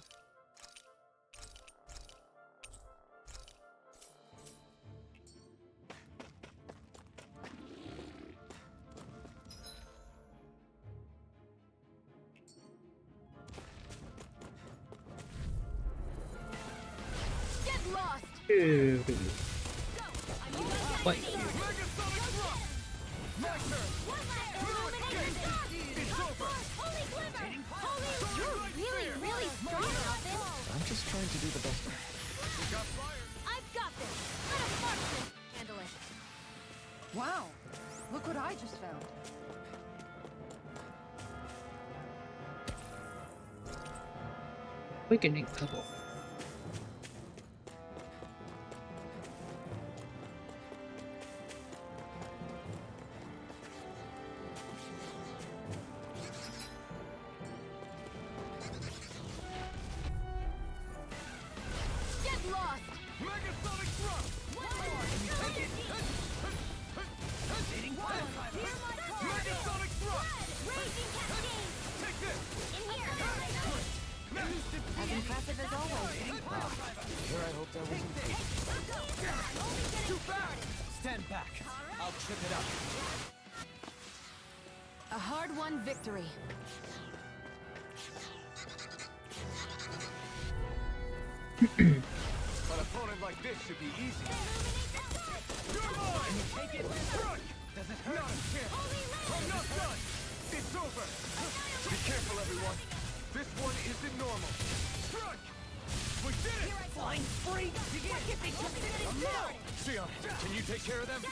Get lost! Two. What? Really strong about this. I'm just trying to do the best. I've got this. Let a marksman handle it. Wow! Look what I just found. Weakening couple. Get lost! Megasonic thrust! Megasonic thrust! Take this! As impressive as always. Sure, I hoped I wasn't. Too fast! Stand back. I'll trip it up. A hard-won victory. An opponent like this should be easy. You're mine! Take it. Strike! Does it hurt? Not a chance! I'm not done! It's over! Be careful, everyone! This one isn't normal! Strike! We did it! Flying free. Sion, can you take care of them?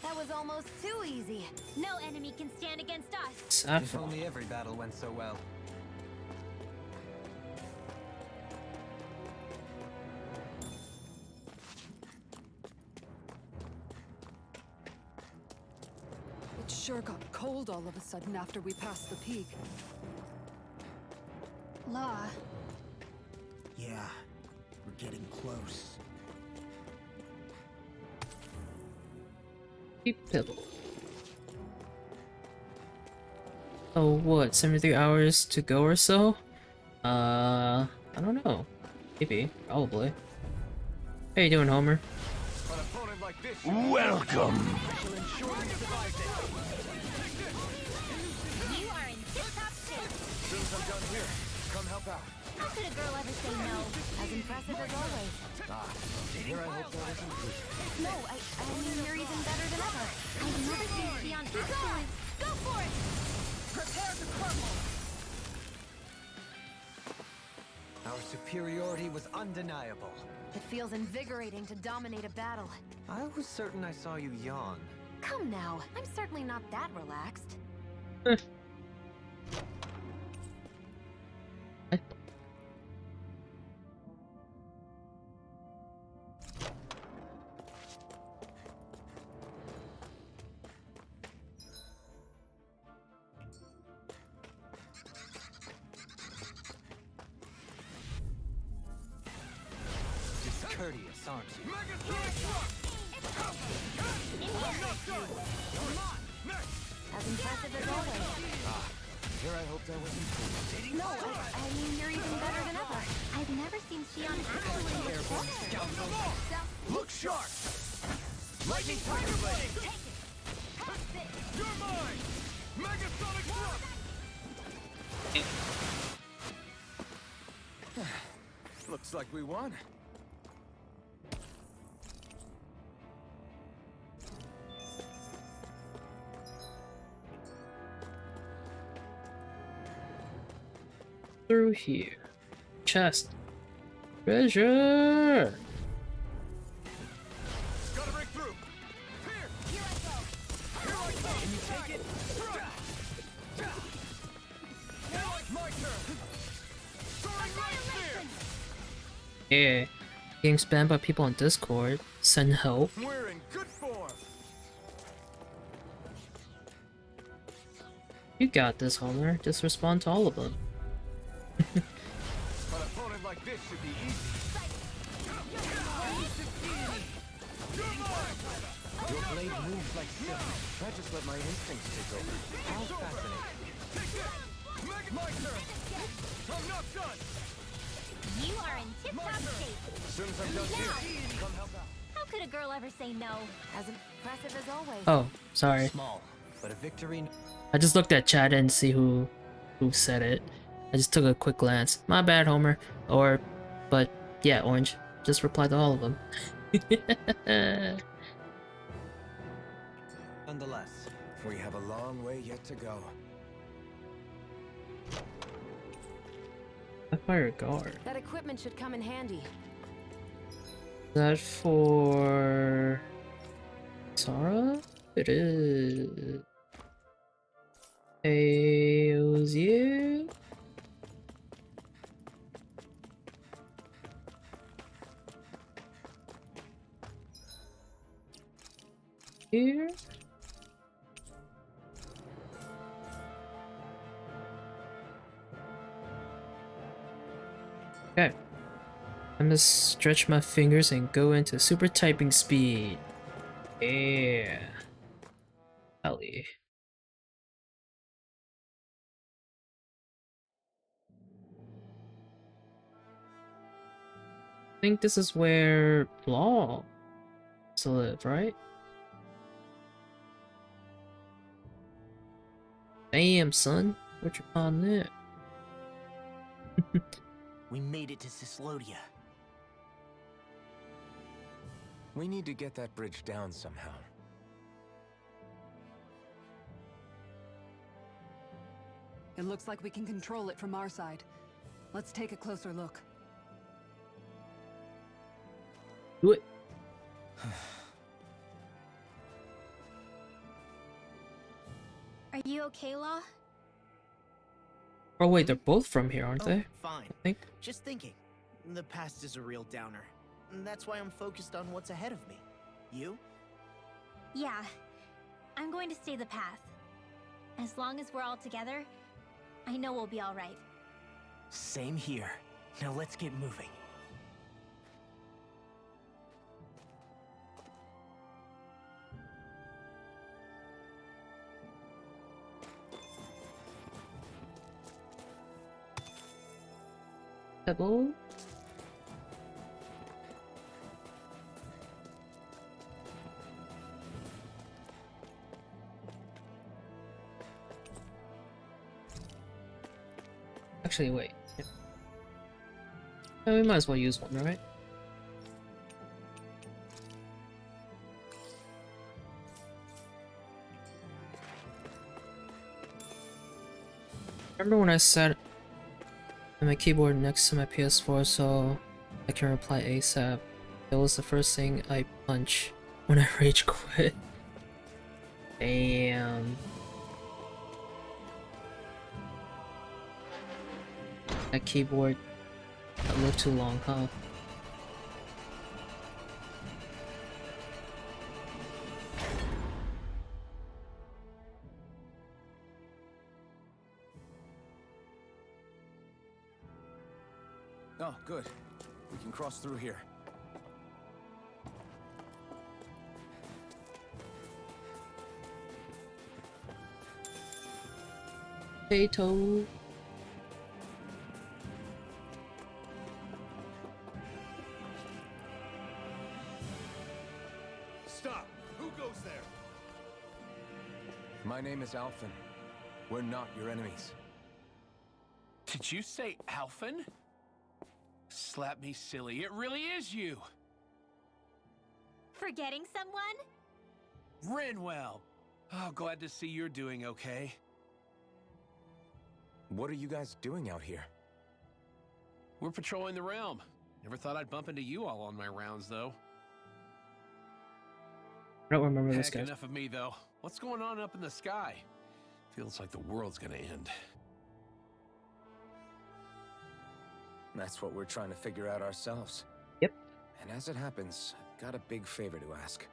That was almost too easy. No enemy can stand against us. If Saffron. only every battle went so well. It sure got cold all of a sudden after we passed the peak. Law, Yeah, we're getting close. Keep pebble. Oh, what? 73 hours to go or so? I don't know. Maybe. Probably. How you doing, Homer? An opponent like this. Welcome. you are in tip-top shape. As soon as I'm done here, come help out. How could a girl ever say no? As impressive as always. Here, I hope that wasn't. No, I mean, you're even better than ever. I Excellent! Go for it! Prepare to crumble! Our superiority was undeniable. It feels invigorating to dominate a battle. I was certain I saw you yawn. Come now, I'm certainly not that relaxed. Discourteous, aren't you? As impressive as always. Here I hoped I wasn't fooled. No, I mean, you're even better than ever. I've never seen Shion actually look better. Look sharp! Lightning Tiger Blade! You're mine! Megasonic Thrust! Looks like we won. Through here. Chest. Treasure! Gotta break through! Here I go! Can you take it? Now it's my turn! Soaring Light Sphere! Yeah. Getting spammed by people on Discord. Send help. We're in good form! You got this, Homer. Just respond to all of them. An opponent like this should be easy. Your blade moves like silk. I just let my instincts take over. How fascinating. Take this! My turn! I'm not done! You are in tip-top shape. As soon as I'm done here, come help out. How could a girl ever say no? As impressive as always. Oh, sorry. Small, but a victory. I just looked at chat and see who said it. I just took a quick glance. My bad, Homer. But yeah, Orange. Just reply to all of them. Nonetheless, We have a long way yet to go. I fire guard. That equipment should come in handy. Is that for Sara? It is. Hey, Ozier? Here? Okay. I'm gonna stretch my fingers and go into super typing speed. Yeah. Ellie. I think this is where Law used to live, right? Damn, son. What you on there? We made it to Cyslodia. We need to get that bridge down somehow. It looks like we can control it from our side. Let's take a closer look. Do it. Are you okay, Law? Oh wait, they're both from here, aren't they? Fine. I think. Just thinking. The past is a real downer. And that's why I'm focused on what's ahead of me. You? Yeah. I'm going to stay the path. As long as we're all together, I know we'll be alright. Same here. Now let's get moving. Double. Actually, wait. Yeah, we might as well use one, right? Remember when I sat on my keyboard next to my PS4 so I can reply ASAP? That was the first thing I punch when I rage quit. Damn. That keyboard that lived too long, huh? Oh, good. We can cross through here. Potato. Stop! Who goes there? My name is Alphen. We're not your enemies. Did you say Alphen? Slap me silly, it really is you! Forgetting someone? Rinwell! Oh, glad to see you're doing okay. What are you guys doing out here? We're patrolling the realm. Never thought I'd bump into you all on my rounds, though. I don't remember this Heck, guy. enough of me, though. What's going on up in the sky? Feels like the world's gonna end. That's what we're trying to figure out ourselves. Yep. And as it happens, I've got a big favor to ask.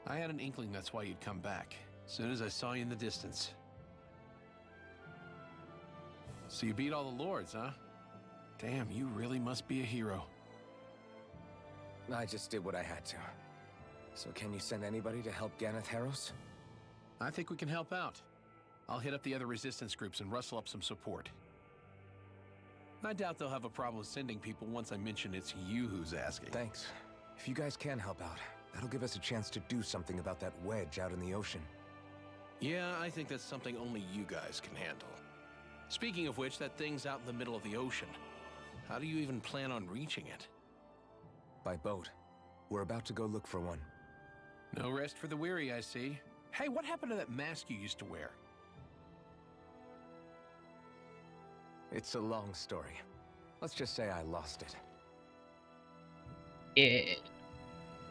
I had an inkling that's why you'd come back, as soon as I saw you in the distance. So you beat all the lords, huh? Damn, you really must be a hero. I just did what I had to. So can you send anybody to help Ganeth Heros? I think we can help out. I'll hit up the other resistance groups and rustle up some support. I doubt they'll have a problem sending people once I mention it's you who's asking. Thanks. If you guys can help out, that'll give us a chance to do something about that wedge out in the ocean. Yeah, I think that's something only you guys can handle. Speaking of which, that thing's out in the middle of the ocean. How do you even plan on reaching it? By boat. We're about to go look for one. No rest for the weary, I see. Hey, what happened to that mask you used to wear? It's a long story. Let's just say I lost it. Yeah.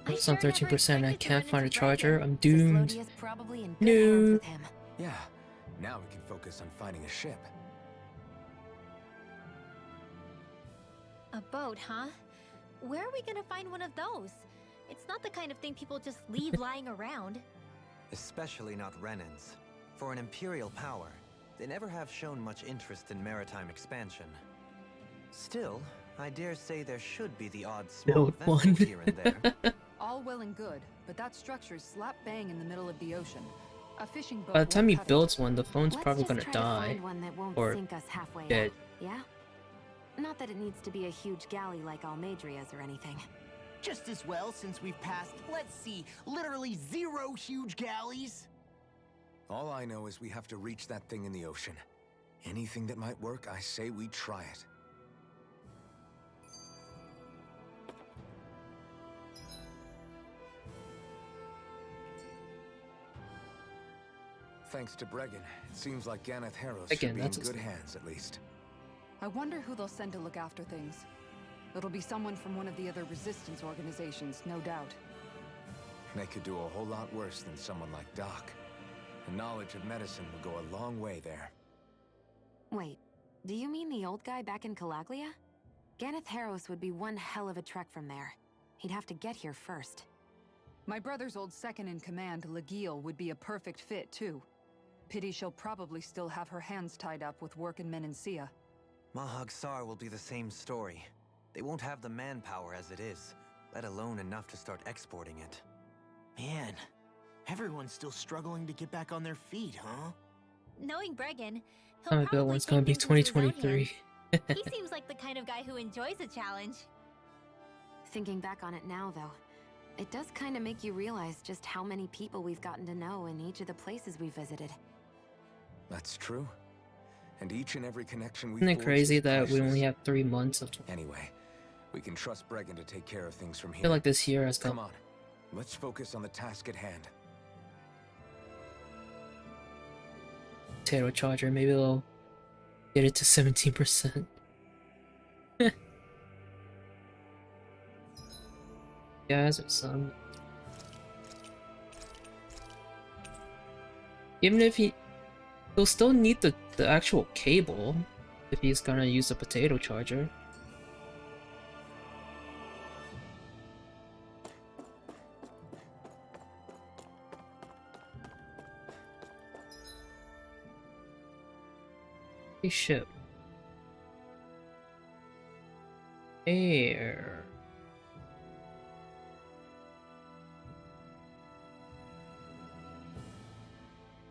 I It's on sure never 13% and I expected to can't run find a into charger. Brecken. I'm doomed. This Lodia's probably in good No. hands with him. Yeah. Now we can focus on finding a ship. A boat, huh? Where are we gonna find one of those? It's not the kind of thing people just leave lying around. Especially not Renans. For an Imperial power, they never have shown much interest in maritime expansion. Still, I dare say there should be the odd small Build vessel one. here and there. All well and good, but that structure's slap bang in the middle of the ocean. A fishing boat By the time won't he cut it. builds one, the phone's Let's probably just gonna try to die. find one that won't or sink us halfway dead. up, yeah? Not that it needs to be a huge galley like Almadria's or anything. Just as well, since we've passed, let's see, literally 0 huge galleys. All I know is we have to reach that thing in the ocean. Anything that might work, I say we try it. Thanks to Brecken, it seems like Ganeth Heros Again, should be in that's his good name. hands at least. I wonder who they'll send to look after things. It'll be someone from one of the other resistance organizations, no doubt. They could do a whole lot worse than someone like Doc. The knowledge of medicine will go a long way there. Wait, do you mean the old guy back in Calaglia? Ganeth Heros would be one hell of a trek from there. He'd have to get here first. My brother's old second-in-command, Legil, would be a perfect fit, too. Pity she'll probably still have her hands tied up with work in Menancia. Mahag Sar will be the same story. They won't have the manpower as it is, let alone enough to start exporting it. Man, everyone's still struggling to get back on their feet, huh? Knowing Brecken, he'll Oh, good probably one's take gonna be things into his own 2023. hands. He seems like the kind of guy who enjoys a challenge. Thinking back on it now, though, it does kind of make you realize just how many people we've gotten to know in each of the places we visited. That's true. And each and every connection we Isn't it forge crazy is that we priceless. only have 3 months of... Anyway, we can trust Brecken to take care of things from I here. feel like this year has Come gone... on, let's focus on the task at hand. potato charger. Maybe they'll get it to 17%. Guys, or some. Even if he'll still need the actual cable if he's gonna use a potato charger. Hey, ship. Air.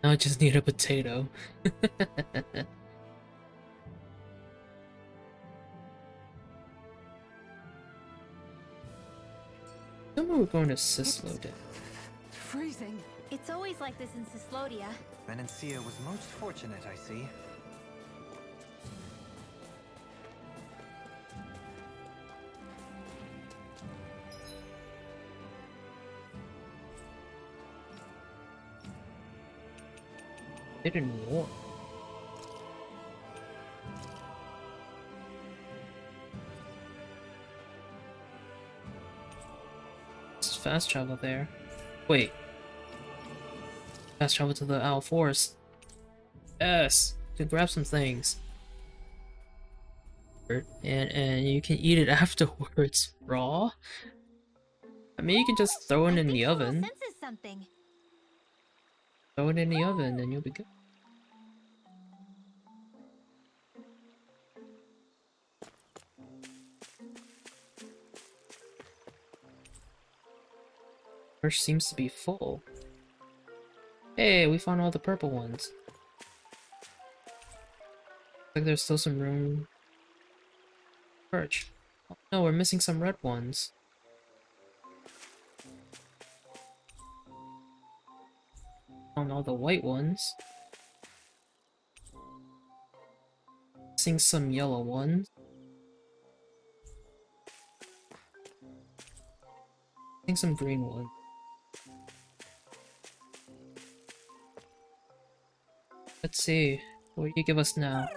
Now I just need a potato. Somewhere we're going to Cisloden. Freezing. It's always like this in Cislodia. Menencia was most fortunate, I see. Hidden war. Let's fast travel there. Wait. Fast travel to the Owl Forest. Yes! To grab some things. And you can eat it afterwards. Raw? I mean, you can just throw it in the oven. Senses something. Throw it in the oven and you'll be good. First seems to be full. Hey, we found all the purple ones. Looks like there's still some room. Perch. Oh, no, we're missing some red ones. Found all the white ones. Missing some yellow ones. Missing some green ones. Let's see. What do you give us now?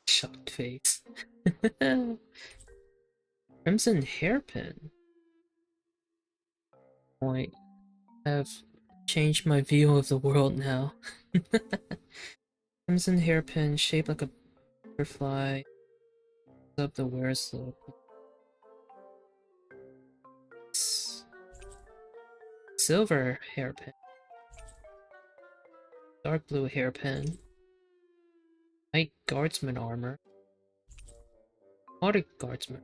Shocked face. Crimson hairpin. Point. I've changed my view of the world now. Crimson hairpin shaped like a butterfly. Up the wear slope. Silver hairpin. Dark blue hairpin. White guardsman armor. Arctic guardsman.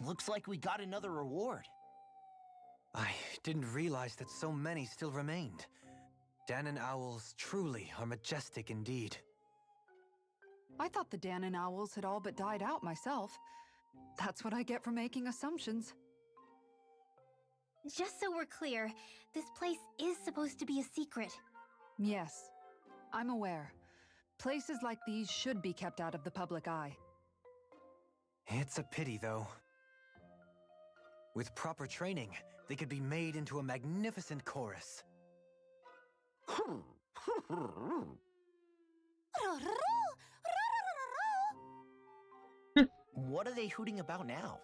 Looks like we got another reward. I didn't realize that so many still remained. Danon owls truly are majestic indeed. I thought the Danon owls had all but died out myself. That's what I get for making assumptions. Just so we're clear, this place is supposed to be a secret. Yes, I'm aware. Places like these should be kept out of the public eye. It's a pity, though. With proper training, they could be made into a magnificent chorus. What are they hooting about now?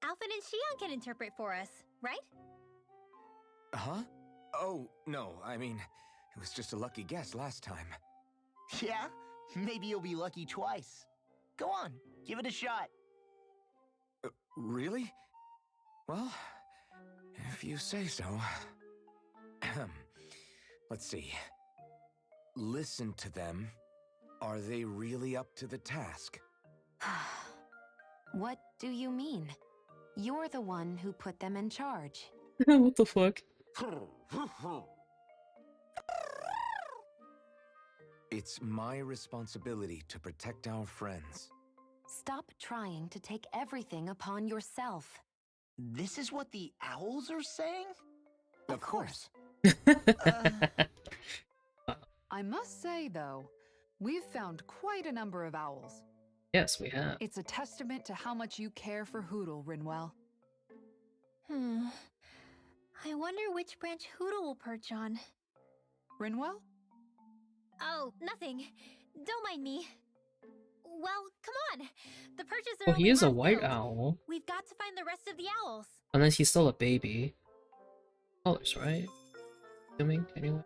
Alfred and Shion can interpret for us, right? Huh? Oh, no, I mean, it was just a lucky guess last time. Yeah? Maybe you'll be lucky twice. Go on, give it a shot. Really? Well, if you say so. Let's see. Listen to them. Are they really up to the task? What do you mean? You're the one who put them in charge. What the fuck? It's my responsibility to protect our friends. Stop trying to take everything upon yourself. This is what the owls are saying? Of course. I must say, though, we've found quite a number of owls. Yes, we have. It's a testament to how much you care for Hootle, Rinwell. I wonder which branch Hootle will perch on. Rinwell? Oh, nothing. Don't mind me. Well, come on. The perches are Well, he only is a half white filled. owl. We've got to find the rest of the owls. Unless he's still a baby. Colors, right? Assuming, anyway.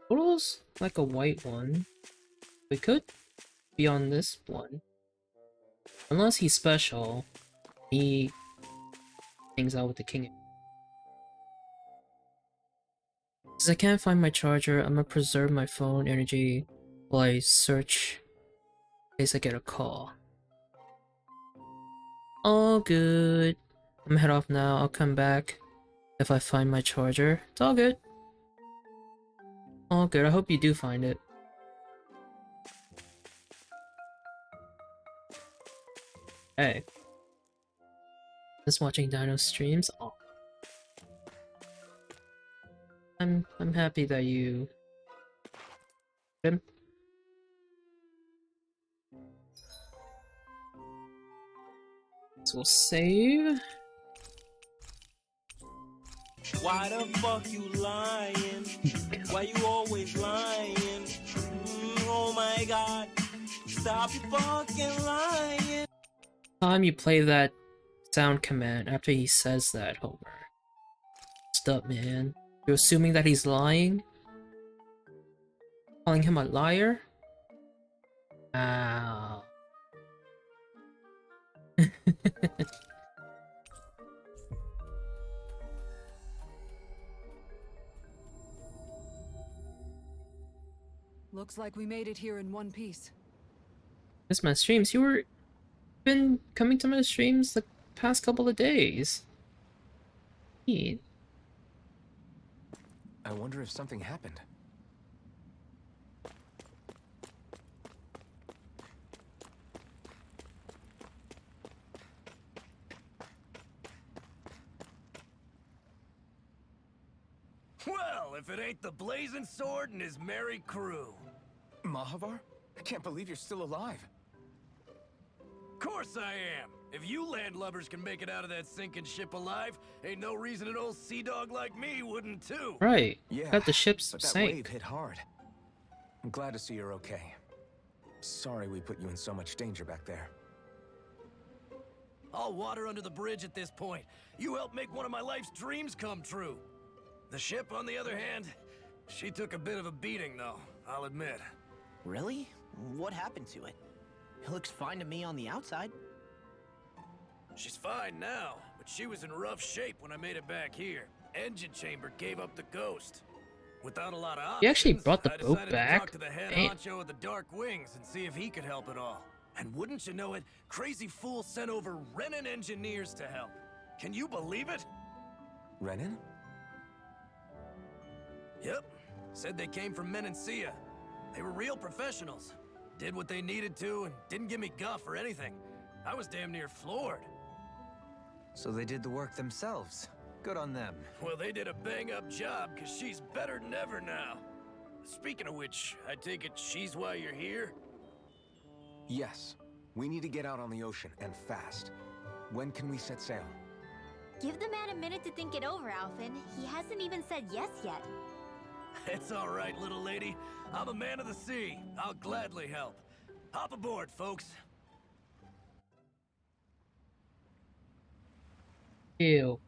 Total's like a white one. We could be on this one. Unless he's special. He hangs out with the king. Since I can't find my charger, I'm gonna preserve my phone energy while I search in case I get a call. All good. I'm gonna head off now. I'll come back if I find my charger. It's all good. All good. I hope you do find it. Hey. Just watching Dino streams. Oh. I'm happy that you him. So we'll save. Why the fuck you lying? Why you always lying? Oh my god. Stop you fucking lying. Time you play that sound command after he says that, Homer. Stop, man. You're assuming that he's lying? Calling him a liar? Ow. Looks like we made it here in one piece. Miss my streams. You were been coming to my streams the past couple of days. Neat. I wonder if something happened. Well, if it ain't the Blazing Sword and his merry crew. Mahavar? I can't believe you're still alive. Course I am. If you landlubbers can make it out of that sinking ship alive, ain't no reason an old sea dog like me wouldn't too. Right. Yeah, Got the ships but that sank. wave hit hard. I'm glad to see you're okay. Sorry we put you in so much danger back there. All water under the bridge at this point. You helped make one of my life's dreams come true. The ship, on the other hand, she took a bit of a beating, though, I'll admit. Really? What happened to it? It looks fine to me on the outside. She's fine now, but she was in rough shape when I made it back here. Engine chamber gave up the ghost. Without a lot of options, He actually brought the I boat decided to back? talk to the head Damn. honcho of the Dark Wings and see if he could help at all. And wouldn't you know it, Crazy Fool sent over Renan engineers to help. Can you believe it? Renan? Yep. Said they came from Menancia. They were real professionals. Did what they needed to and didn't give me guff or anything. I was damn near floored. So they did the work themselves. Good on them. Well, they did a bang-up job, because she's better than ever now. Speaking of which, I take it she's why you're here? Yes. We need to get out on the ocean, and fast. When can we set sail? Give the man a minute to think it over, Alphen. He hasn't even said yes yet. It's all right, little lady. I'm a man of the sea. I'll gladly help. Hop aboard, folks. Ew.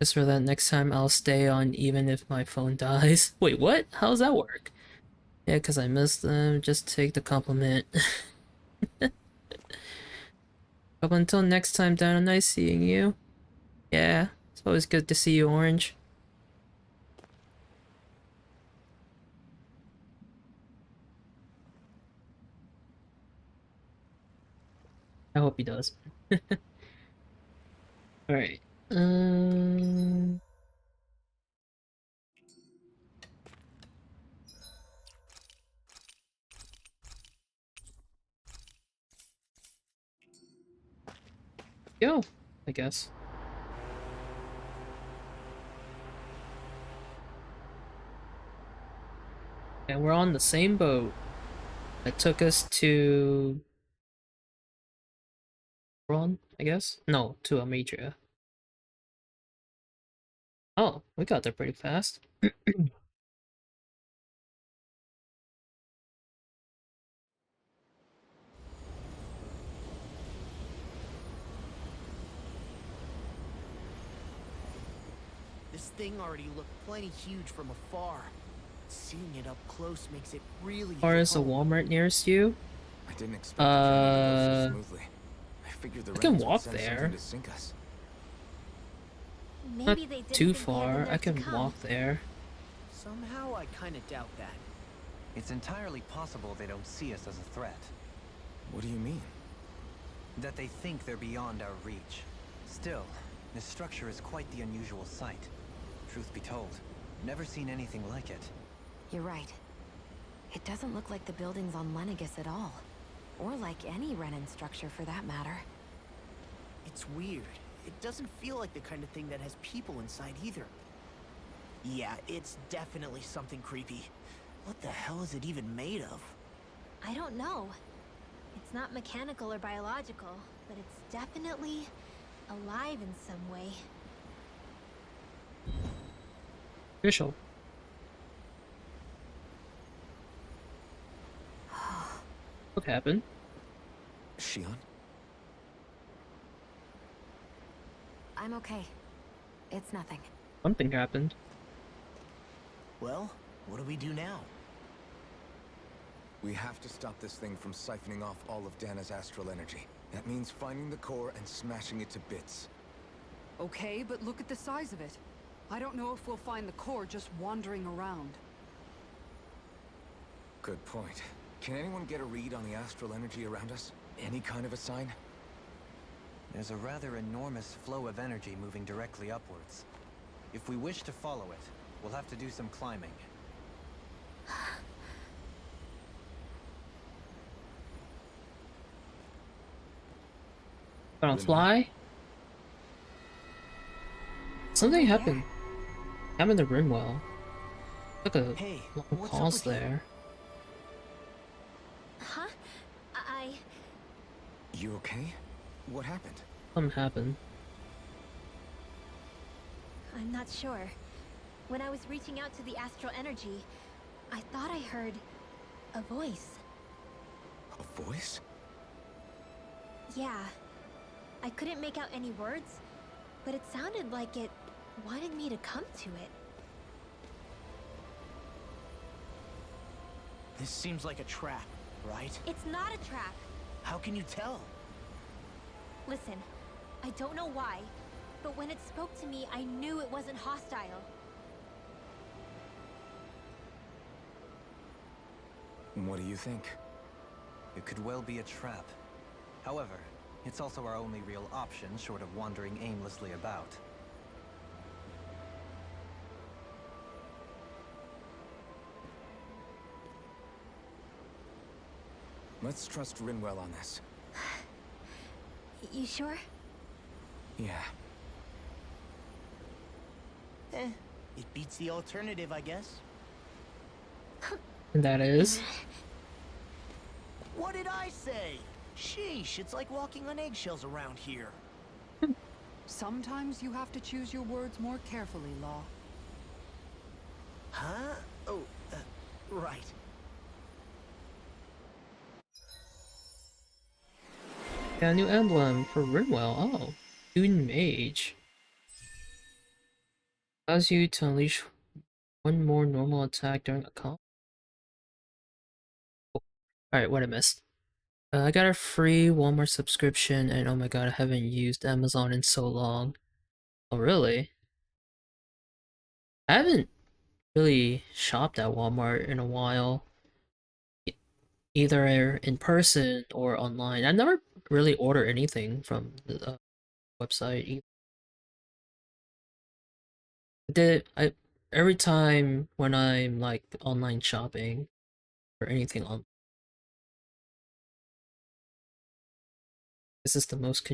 Just for that, next time I'll stay on even if my phone dies. Wait, what? How does that work? Yeah, because I missed them. Just take the compliment. Up until next time, Dino, nice seeing you. Yeah, it's always good to see you, Orange. I hope he does. Alright. Go, I guess. And we're on the same boat that took us to Ron, I guess? No, to Amadria. Oh, we got there pretty fast. This thing already looked plenty huge from afar. Seeing it up close makes it really Or hit is a home. Walmart nearest you? I didn't expect the journey to go so smoothly. I figured the I can rains would walk send there. something to sink us. Maybe Not they didn't too think we had the far. nerve I to can come. walk there. Somehow I kind of doubt that. It's entirely possible they don't see us as a threat. What do you mean? That they think they're beyond our reach. Still, this structure is quite the unusual sight. Truth be told, never seen anything like it. You're right. It doesn't look like the buildings on Lenegis at all. Or like any Renan structure for that matter. It's weird. It doesn't feel like the kind of thing that has people inside either. Yeah, it's definitely something creepy. What the hell is it even made of? I don't know. It's not mechanical or biological, but it's definitely alive in some way. Official. What happened? Shion? I'm okay. It's nothing. Something happened. Well, what do we do now? We have to stop this thing from siphoning off all of Dana's astral energy. That means finding the core and smashing it to bits. Okay, but look at the size of it. I don't know if we'll find the core just wandering around. Good point. Can anyone get a read on the astral energy around us? Any kind of a sign? There's a rather enormous flow of energy moving directly upwards. If we wish to follow it, we'll have to do some climbing. Gonna fly? Something happened. Happened to Rinwell. Took a Hey, long what's up pause with you? there. Huh? You okay? What happened? Something happened. I'm not sure. When I was reaching out to the astral energy, I thought I heard a voice. A voice? Yeah. I couldn't make out any words, but it sounded like it wanted me to come to it. This seems like a trap, right? It's not a trap. How can you tell? Listen, I don't know why, but when it spoke to me, I knew it wasn't hostile. What do you think? It could well be a trap. However, it's also our only real option short of wandering aimlessly about. Let's trust Rinwell on this. You sure? Yeah. It beats the alternative, I guess. And that is. What did I say? Sheesh, it's like walking on eggshells around here. Sometimes you have to choose your words more carefully, Law. Huh? Oh, right. Got a new emblem for Rinwell. Oh. Student Mage. Allows you to unleash one more normal attack during a combat. Oh. Alright, what I missed. I got a free Walmart subscription, and oh my god, I haven't used Amazon in so long. Oh, really? I haven't really shopped at Walmart in a while. Either in person or online. I never really order anything from the website either. Every time when I'm like online shopping or anything on, this is the most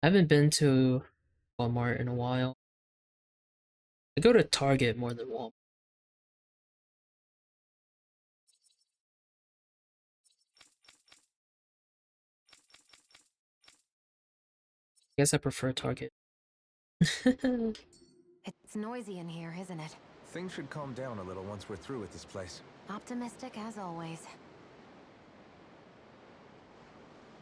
I haven't been to Walmart in a while. I go to Target more than Walmart. I guess I prefer Target. It's noisy in here, isn't it? Things should calm down a little once we're through with this place. Optimistic as always.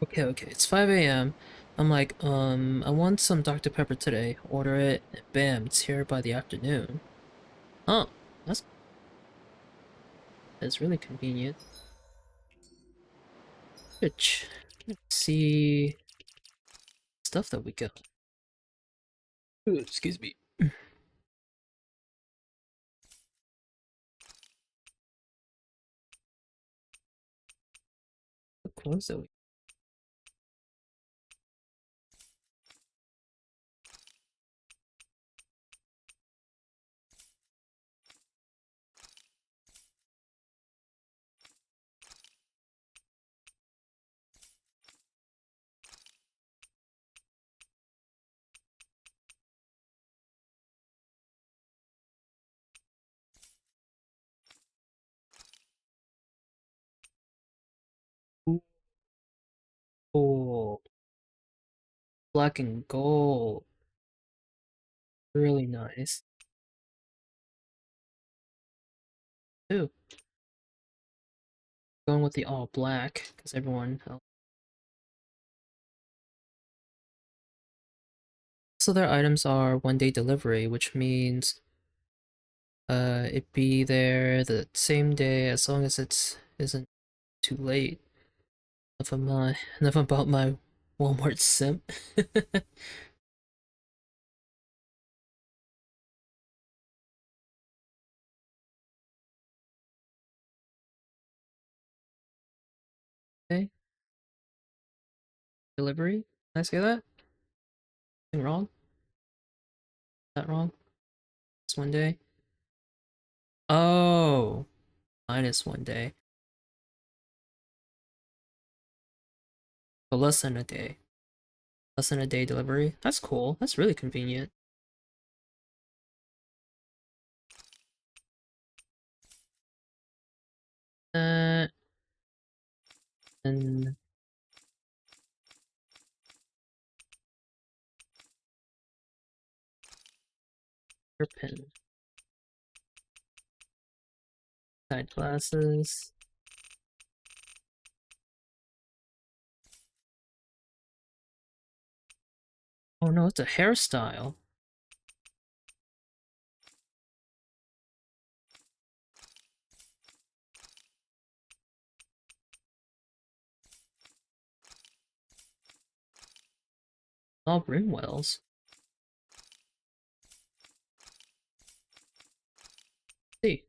Okay, it's 5 a.m. I'm like, I want some Dr. Pepper today. Order it, and bam, it's here by the afternoon. Oh, that's really convenient. Let's see stuff that we got. Ooh, excuse me. The clothes that we Oh, black and gold. Really nice. Ooh. Going with the all black, because everyone else. So their items are 1-day delivery, which means it'd be there the same day as long as it isn't too late. Enough about my Walmart simp. Okay. Delivery? Did I say that? Anything wrong? Is that wrong? It's 1 day? Oh! Minus 1 day. So less than a day. Less than a day delivery? That's cool. That's really convenient. And your pen. Side glasses. Oh no, it's a hairstyle. All Brimwells. See.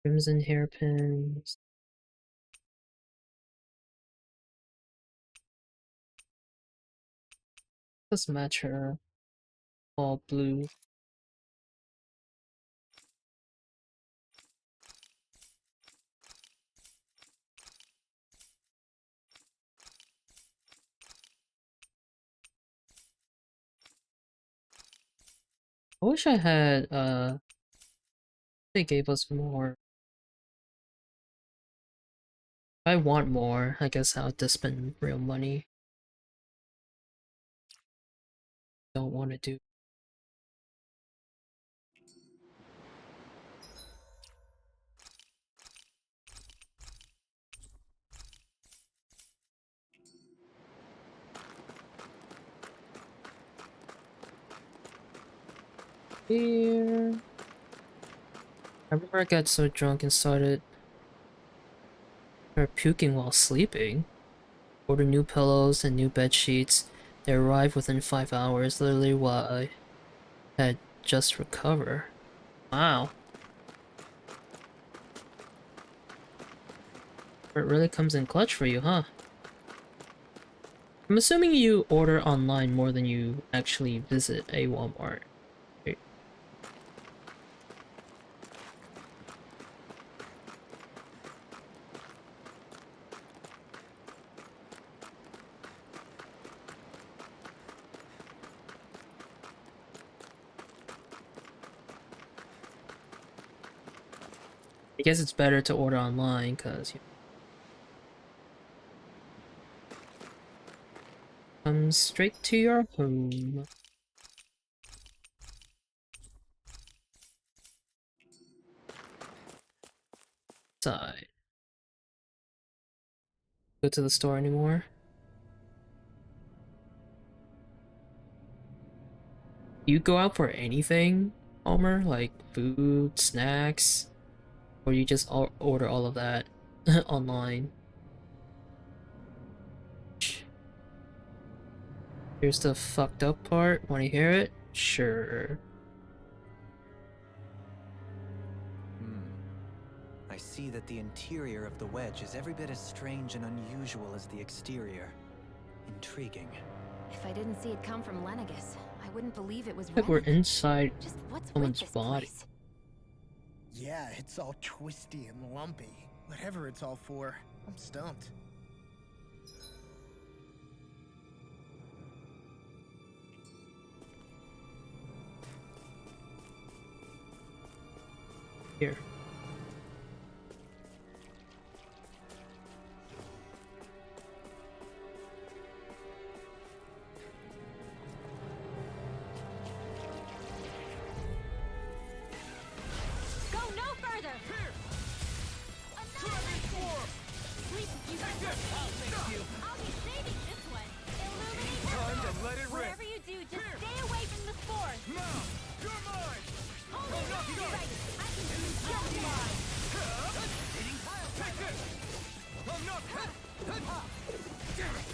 Crimson hairpins. Let's match her. All blue. I wish I had, they gave us more. If I want more, I guess I'll have to spend real money. Don't want to do. Here. I remember I got so drunk and started puking while sleeping. Ordered new pillows and new bed sheets. They arrived within 5 hours, literally while I had just recovered. Wow. It really comes in clutch for you, huh? I'm assuming you order online more than you actually visit a Walmart. Right? I guess it's better to order online because comes straight to your home. Side. Go to the store anymore? You go out for anything, Homer? Like food, snacks? Or you just order all of that online? Here's the fucked up part. Wanna hear it? Sure. I see that the interior of the wedge is every bit as strange and unusual as the exterior. Intriguing. If I didn't see it come from Lenegus, I wouldn't believe it was Like we're Renan. inside Just what's with someone's this body. place? Yeah, it's all twisty and lumpy. Whatever it's all for, I'm stumped. Here. Go no further! I'll be saving this one. Illuminate whatever you do, just stay away from the spores. You're mine! Hold it right. I can use all mine. Take this! I'm not... Damn it!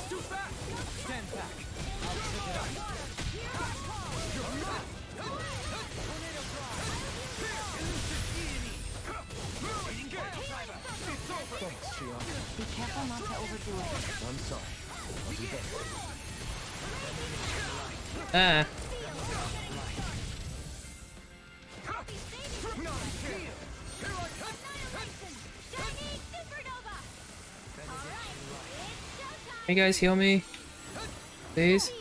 Too fast! Stand back! I'll pick it up. You're not... Tornado drive! Here! Eating good! It's over! Thanks, Shio. Be careful not to overdo it. I'm sorry. I'll do better. Ah. Hey guys, heal me. Please.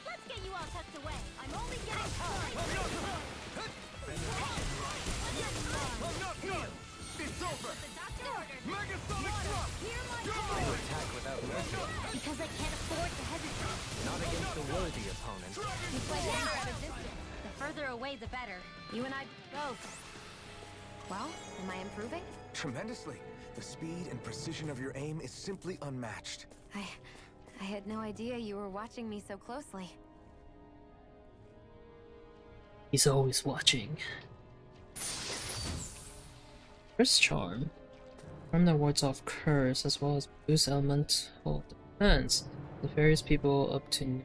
Let's get you all tucked away. I'm only getting started. I'm not done! It's over! The doctor ordered. Megasonic drop! Hear my No call. attack without mercy. Because I can't afford to hesitate. Not against a worthy opponent. You play better at a distance. The further away, the better. You and I both. Well, am I improving? Tremendously. The speed and precision of your aim is simply unmatched. I had no idea you were watching me so closely. He's always watching. First charm. Charm that wards off curse as well as boosts elemental defense. The various people up to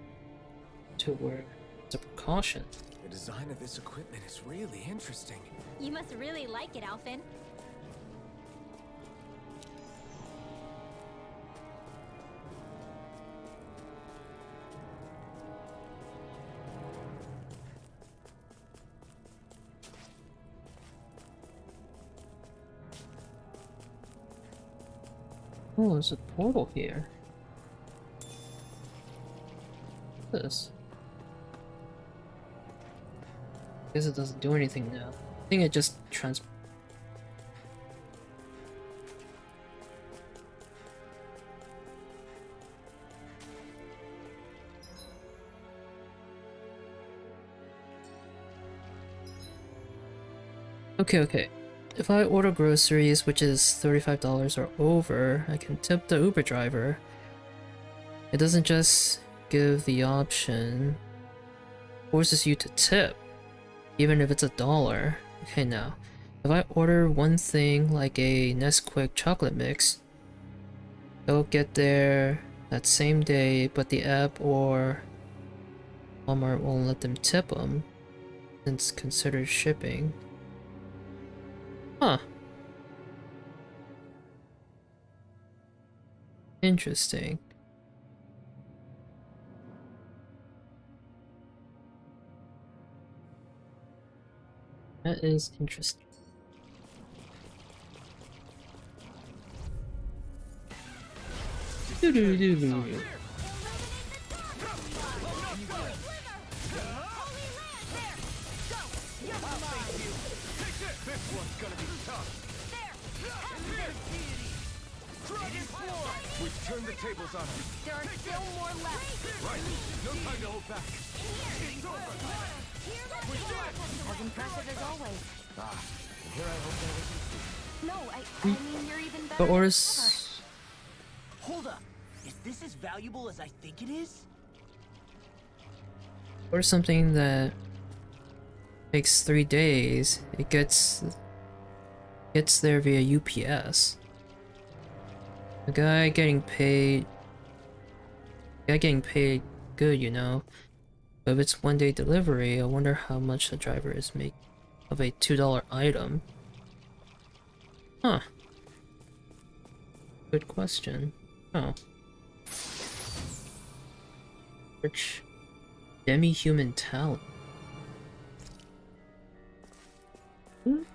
wear as a precaution. The design of this equipment is really interesting. You must really like it, Alphen. Oh, there's a portal here. What's this? Guess it doesn't do anything now. I think it just Okay. If I order groceries, which is $35 or over, I can tip the Uber driver. It doesn't just give the option, it forces you to tip, even if it's $1. Okay, now, if I order one thing like a Nesquik chocolate mix, it'll get there that same day, but the app or Walmart won't let them tip them, since it's considered shipping. Huh. Interesting. That is interesting. Doo-doo-doo-doo. This one's gonna be We've turned the tables on him. There are still more left. Right. No time to hold back. It's over. As impressive as always. Ah, and here I hope there isn't. No, I mean you're even better But than Oris, Hold up. Is this as valuable as I think it is? or something that takes 3 days, it gets there via UPS. The guy getting paid good, you know. But if it's 1-day delivery, I wonder how much the driver is making of a $2 item. Huh. Good question. Oh. Search demi-human talent. Look.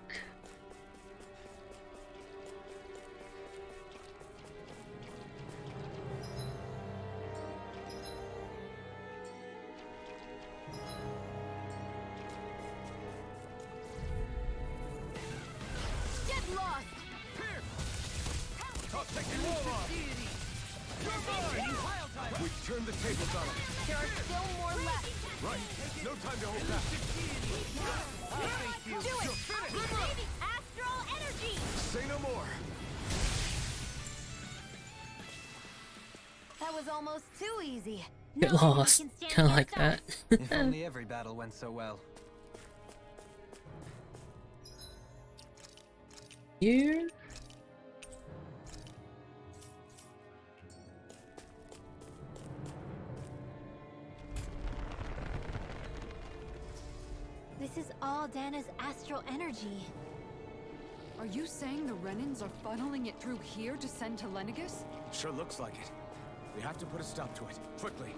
Get lost! We've turned the tables on him. There are still more left. Right. No time to hold back. Do it! Baby astral energy! Say no more. That was almost too easy. Get lost. Kinda like that. If only every battle went so well. Here? This is all Dana's astral energy. Are you saying the Renans are funneling it through here to send to Lenegus? Sure looks like it. We have to put a stop to it. Quickly.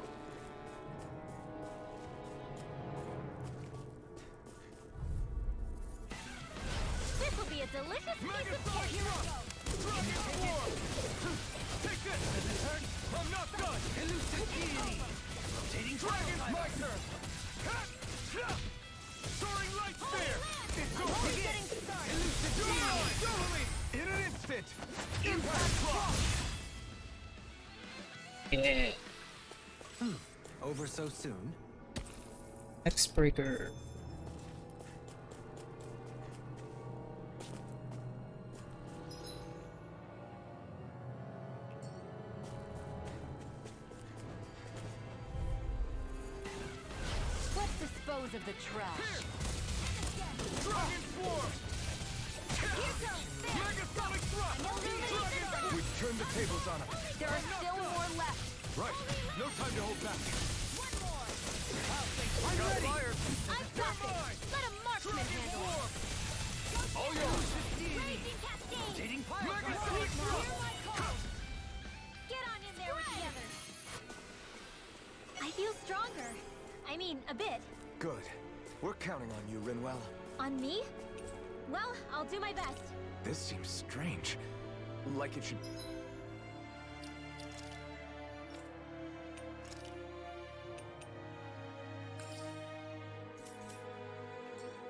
This will be a delicious piece of cake. Take this! I'm not done! Elusive deity! Rotating dragon! My turn! Soaring light spear! It's over! Elusive deity! In an instant! Impact block! Yeah. Over so soon? X-Breaker. Let's dispose of the trash. Dragon Swarm! Megasonic thrust! We've turned the tables on him. There are still more left. Right. No time to hold back. I'm ready. I've got this. Let a marksman handle it. All yours. Raging cascade. Megasonic thrust! Get on in there with the others. I feel stronger. I mean, a bit. Good. We're counting on you, Rinwell. On me? Well, I'll do my best. This seems strange. Like it should...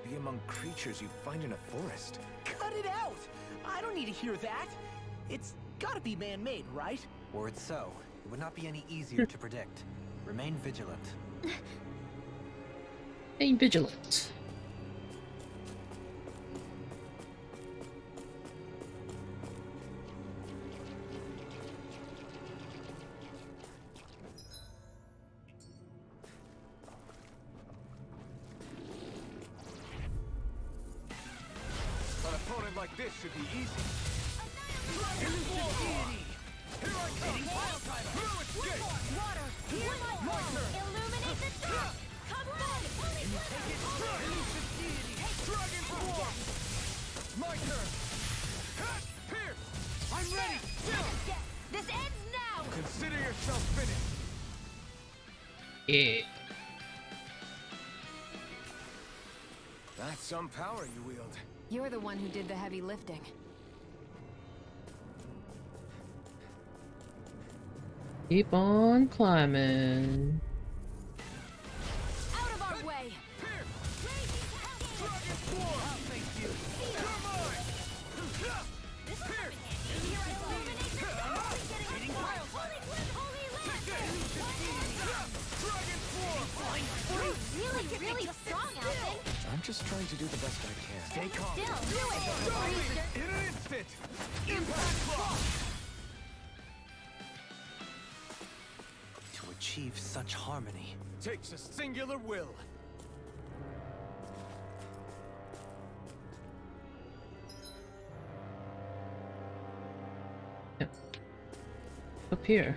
be among creatures you find in a forest. Cut it out! I don't need to hear that. It's gotta be man-made, right? Were it so, it would not be any easier to predict. Remain vigilant. Stay vigilant. An opponent like this should be easy. Water, hear my call. Illuminate the dark. Come back. Dragon Swarm! My turn! Pierce! I'm ready! This ends now. Consider yourself finished! Yeah. That's some power you wield. You're the one who did the heavy lifting. Keep on climbing. Out of our way. Dragon Swarm! I'll thank you. You're mine! This is coming in. Here I illuminate the dark. Getting just trying to do the best I can. Stay calm. Still, do it! In an instant! Impact block! To achieve such harmony Takes a singular will. Up here.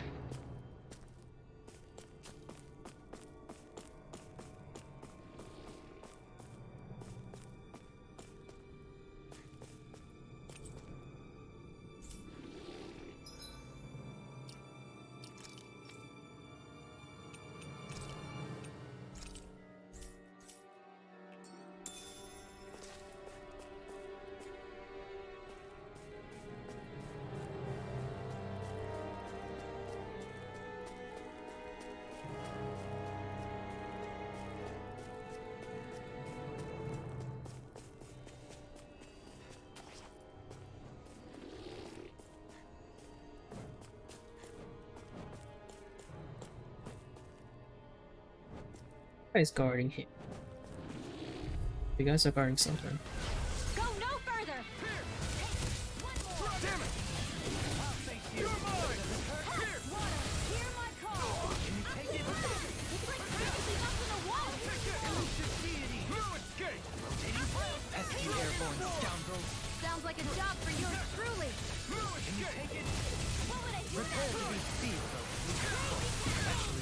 Guys guarding here. You guys are guarding something. Go no further! Damn it! You're mine! Here! Hear my call! Can you take it? It's like practicing up in a wall! Elusive deity! No escape! Pesky airborne scoundrels! Sounds like a job for yours truly! No escape! Take it! What would I do Prepare to without be you? seized,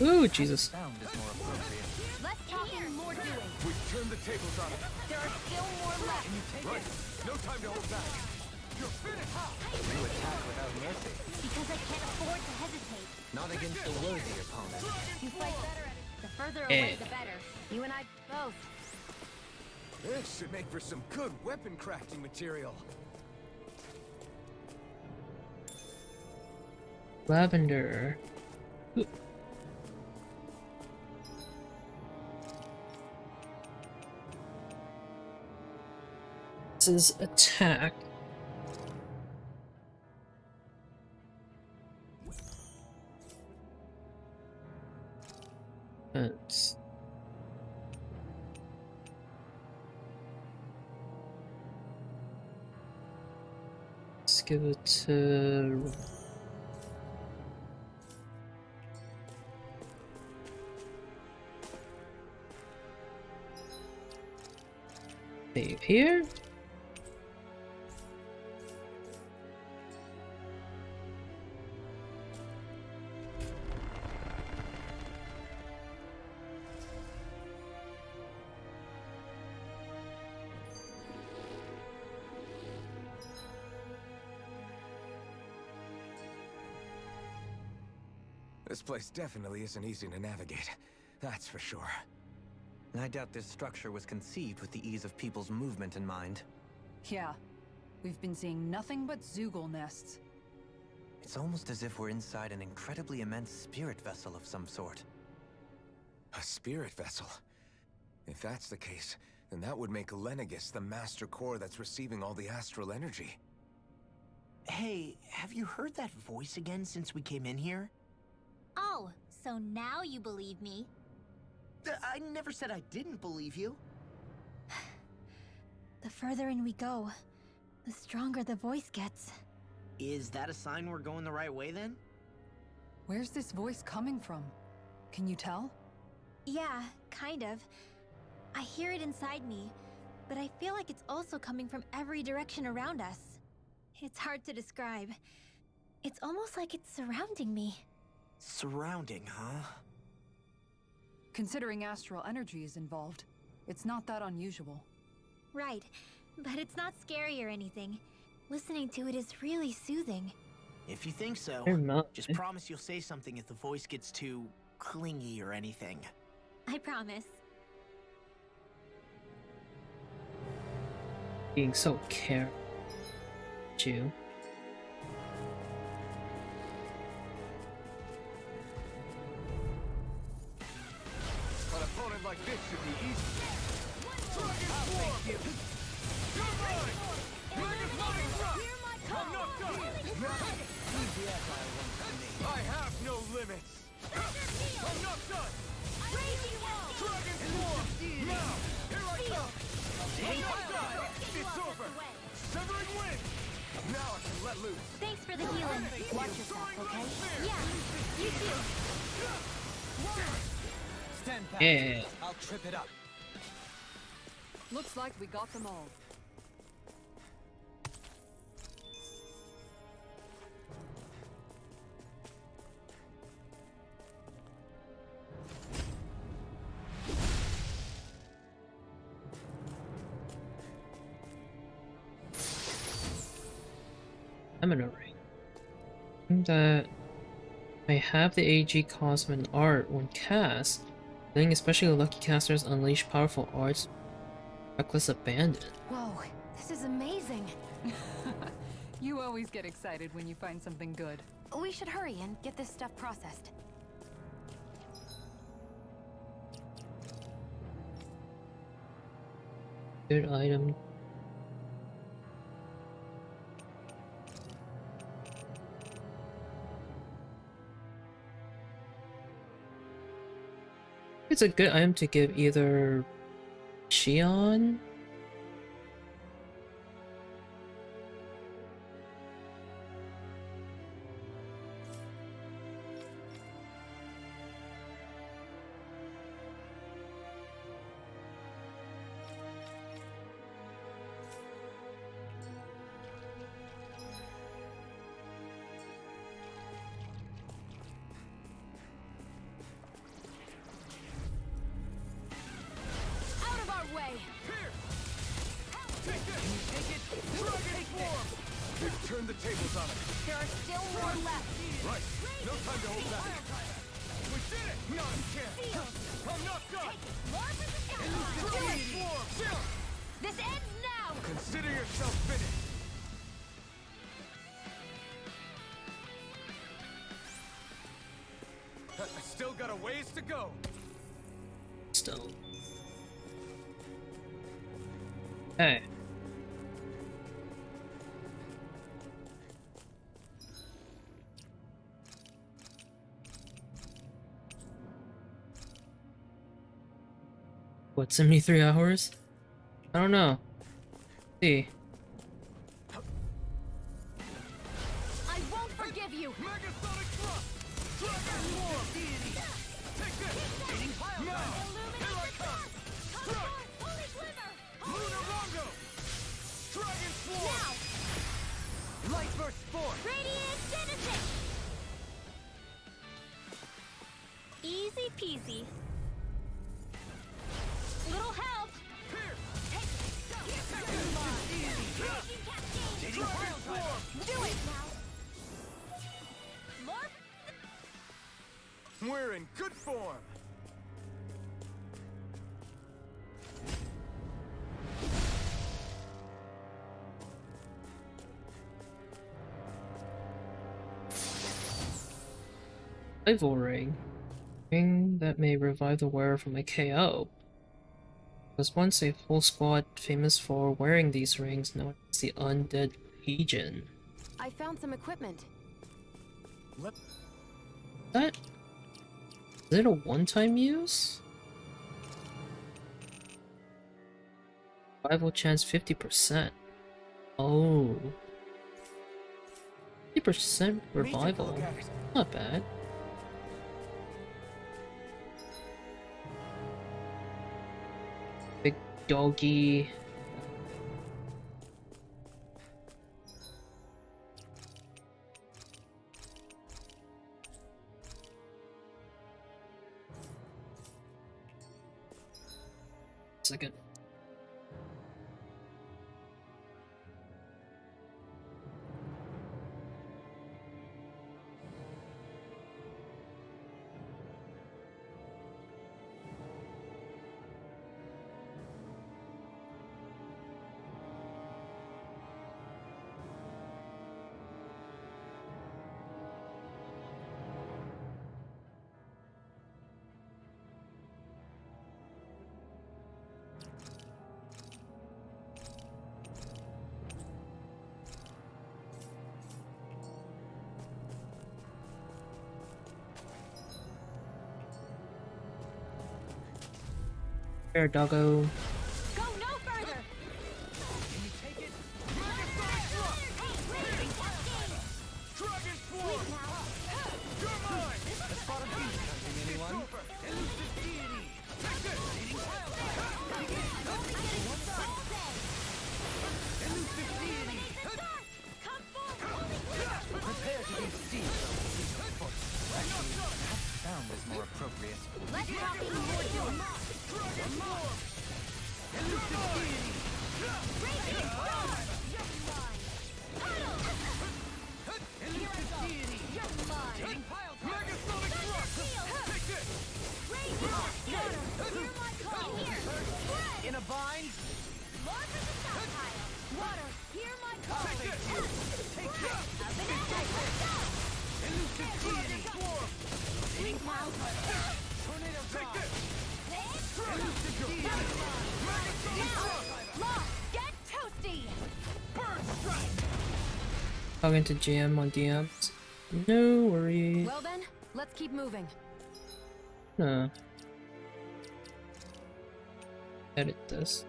Ooh, Jesus. Sound is more appropriate. Less talking, more doing. We've turned the tables on it. There are still more left. Right. No time to hold back. You're finished! You attack without mercy. Because I can't afford to hesitate. Not against a worthy opponent. You fight better at it. The further away, the better. You and I both. This should make for some good weapon crafting material. Lavender. Ooh. This is attack. Let's give it to save here. This place definitely isn't easy to navigate. That's for sure. I doubt this structure was conceived with the ease of people's movement in mind. Yeah. We've been seeing nothing but Zoogle nests. It's almost as if we're inside an incredibly immense spirit vessel of some sort. A spirit vessel? If that's the case, then that would make Lenegis the master core that's receiving all the astral energy. Hey, have you heard that voice again since we came in here? Oh, so now you believe me. I never said I didn't believe you. The further in we go, the stronger the voice gets. Is that a sign we're going the right way then? Where's this voice coming from? Can you tell? Yeah, kind of. I hear it inside me, but I feel like it's also coming from every direction around us. It's hard to describe. It's almost like it's surrounding me. Surrounding, huh? Considering astral energy is involved, it's not that unusual. Right, but it's not scary or anything. Listening to it is really soothing. If you think so, They're not. just promise you'll say something if the voice gets too clingy or anything. I promise. Being so careful. You. An opponent like this should be easy. I'm not done! I have no limits. I'm not done! Raging Wall! Dragon Swarm! Now! Here I come! Severing wind! Now I can let loose. Thanks for the healing. Watch yourself, okay? Yeah, you too. Stand back. Yeah. I'll trip it up. Looks like we got them all. Stamina ring. That may have the AG Cosmin art when cast, letting especially lucky casters unleash powerful arts. Reckless abandon. Whoa, this is amazing. You always get excited when you find something good. We should hurry and get this stuff processed. Good item. It's a good item to give either Shion Out of our way! They've turned the tables on us. There are still more left. Right. No time to hold back. We did it! Not a chance. I'm not done. Do it! This ends now! Consider yourself finished. I still got a ways to go. stone. Hey. What, 73 hours? I don't know. Let's see. I won't forgive you! Megasonic thrust! Dragon Swarm! Take this! Now! Here I come! Strike! Lunar Rongo! Dragon Swarm! Light burst forth. Radiant Genesis! Easy peasy. Little help! Dragon Swarm! Do it now! We're in good form! Rival ring. Ring that may revive the wearer from a KO. Was once a whole squad famous for wearing these rings, known as the Undead Legion. I found some equipment. That is it a one-time use? Revival chance 50%. Oh. 50% revival. Not bad. Big doggy. Second. Here, doggo. Go no further! Can you take it? In a bind? More for the stockpile. Water, hear my call. Take this! Take this! A banana, let's go! Elusive deity! Blink now. Tornado Take this! Elusive deity! Law, get toasty! Bird strike! Talking to GM on DMs. No worries. Well then, let's keep moving. No. Edit this.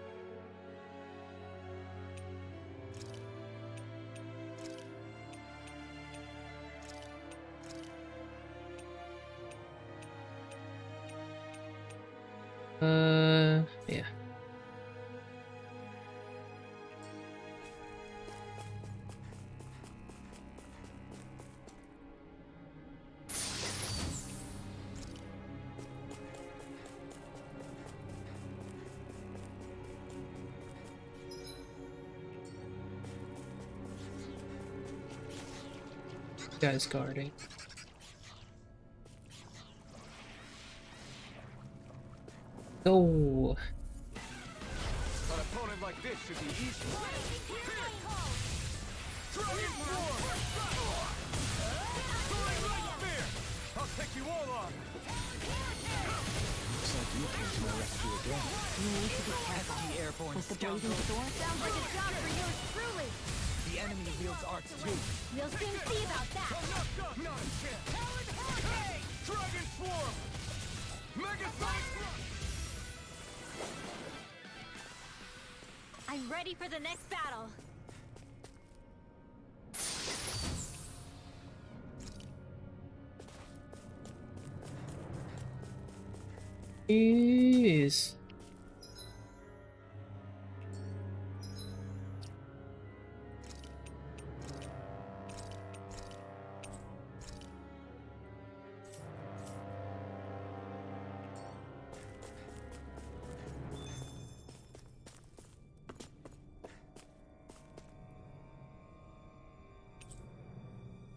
Yeah. Guys guarding. Oh, An opponent like this should be easy. Dragon Swarm! Soaring Light Spear! I'll take you all on! Looks like you came to my rescue again. You need to be careful. The airborne With the blazing sword? Sounds like a job for yours truly. The enemy wields arts too. We'll soon see about that. Not a chance! Talon Hurricane! Dragon Swarm! Mega Sonic! I'm ready for the next battle. jeez.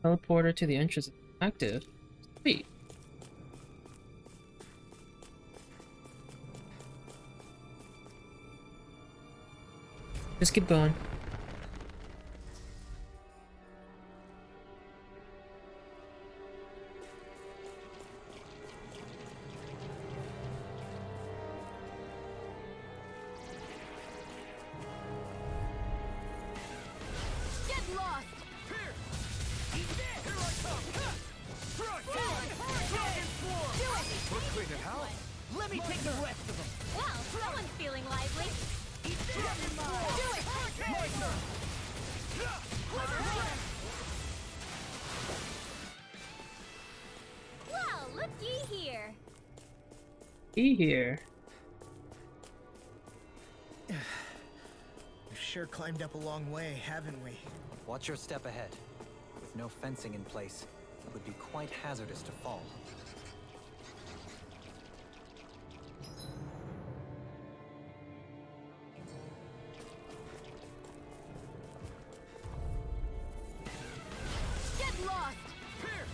Teleporter to the entrance is active. Sweet. Just keep going. Get lost! Here! Eat this! Here I come! Strike! Dragon Swarm! Do it! We're clean at how? Let me take the rest of them! Well, someone's feeling lively. Eat this! Dragon Ball! Do it! My turn! Well, looky here. Be here. We've sure climbed up a long way, haven't we? Watch your step ahead. With no fencing in place, it would be quite hazardous to fall. Get lost! Here!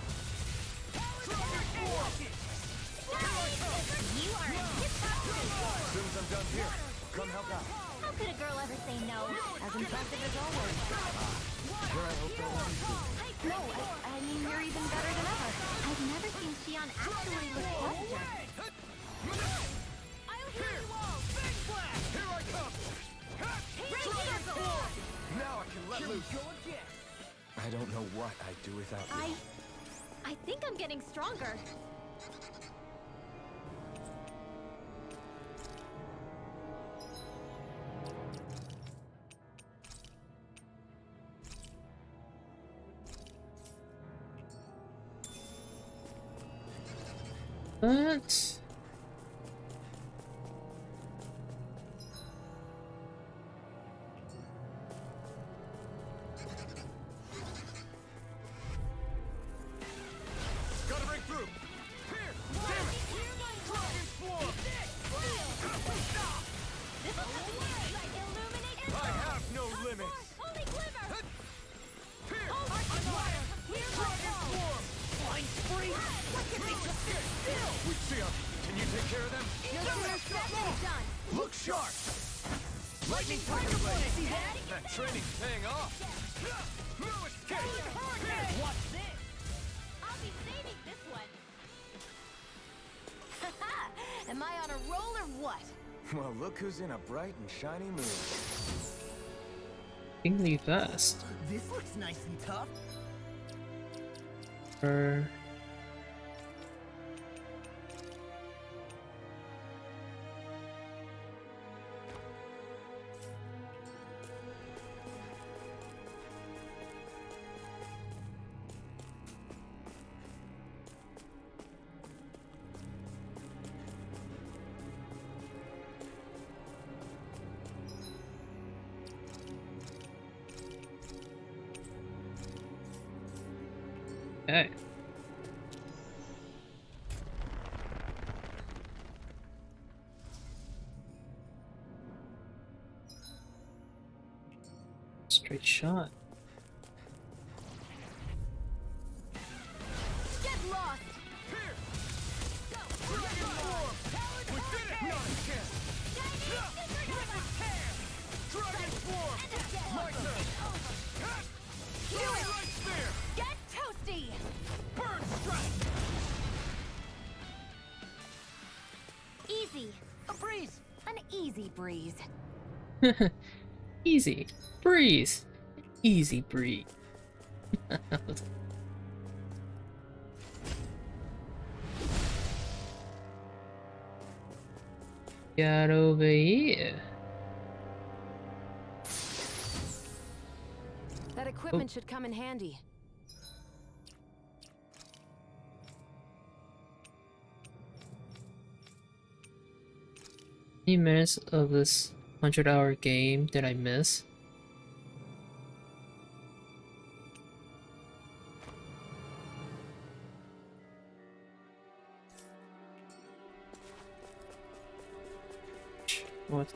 You are in tip-top shape. As soon as I'm done here, come help out. How could a girl ever say no? As impressive as always. Sure, I hope that won't be No, I mean, you're even better than ever. I've never seen Shion actually look flustered. I'll heal you all! Big blast! Here I come! Great circle! Now I can let loose. Go again! I don't know what I'd do without you. I think I'm getting stronger. What? Gotta break through! Here! Damn it! Dragon Swarm! I have no limits! Only glimmer! Here! I'm fire! Dragon Swarm! Flying spree! What can they just sit still? Lucia, can you take care of them? You're done. Look sharp! Lightning Tiger Blade! See that? That training's paying off! No escape! Watch this! I'll be saving this one. Am I on a roll or what? Well, look who's in a bright and shiny mood. Kingly Vest. This looks nice and tough. Okay. Straight shot. Get lost! Get toasty! Burn strike! Easy. A breeze. An easy breeze. Easy breeze. Easy breeze. Get over here. That equipment should come in handy. How many minutes of this 100-hour game did I miss? What?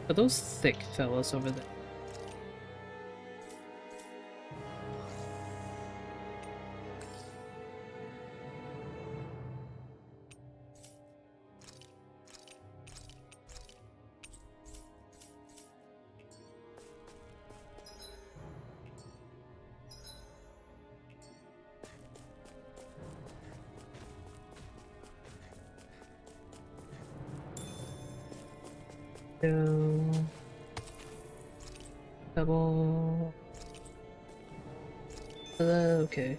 Are those thick fellas over there? Double. Okay.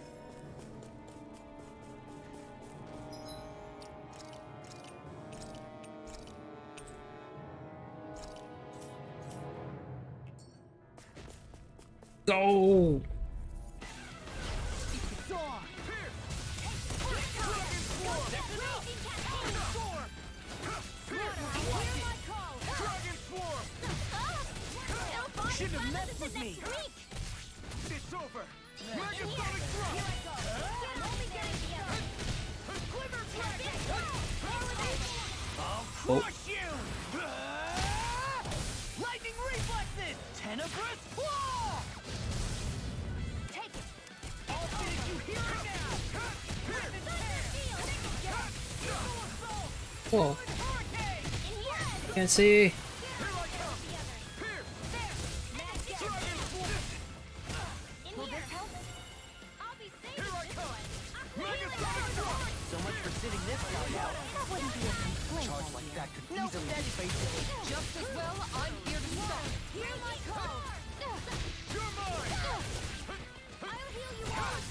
Go! Shouldn't have messed with me. It's over! Megasonic thrust! I'll crush you! Lightning reflexes! Tenebrous claw! Take it! I'll finish you here and now! Whoa. Can't see. So much for sitting this guy out. That wouldn't be a complaint. Charge like that could No, easily that's face it. Just as well, I'm here to stop. Hear my call! You're mine! I'll heal you all!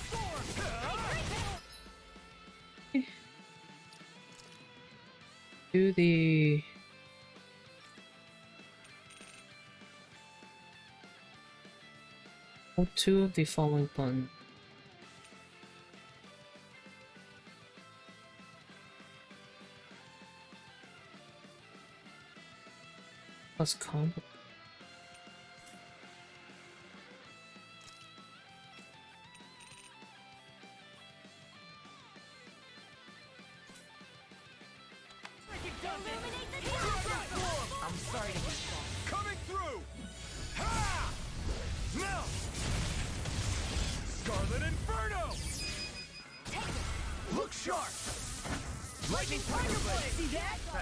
Do the two of the following pun. Plus combo. I'm sorry to be Coming through! Ha! Now! Scarlet Inferno! Look sharp! Lightning Tiger Blade! See that?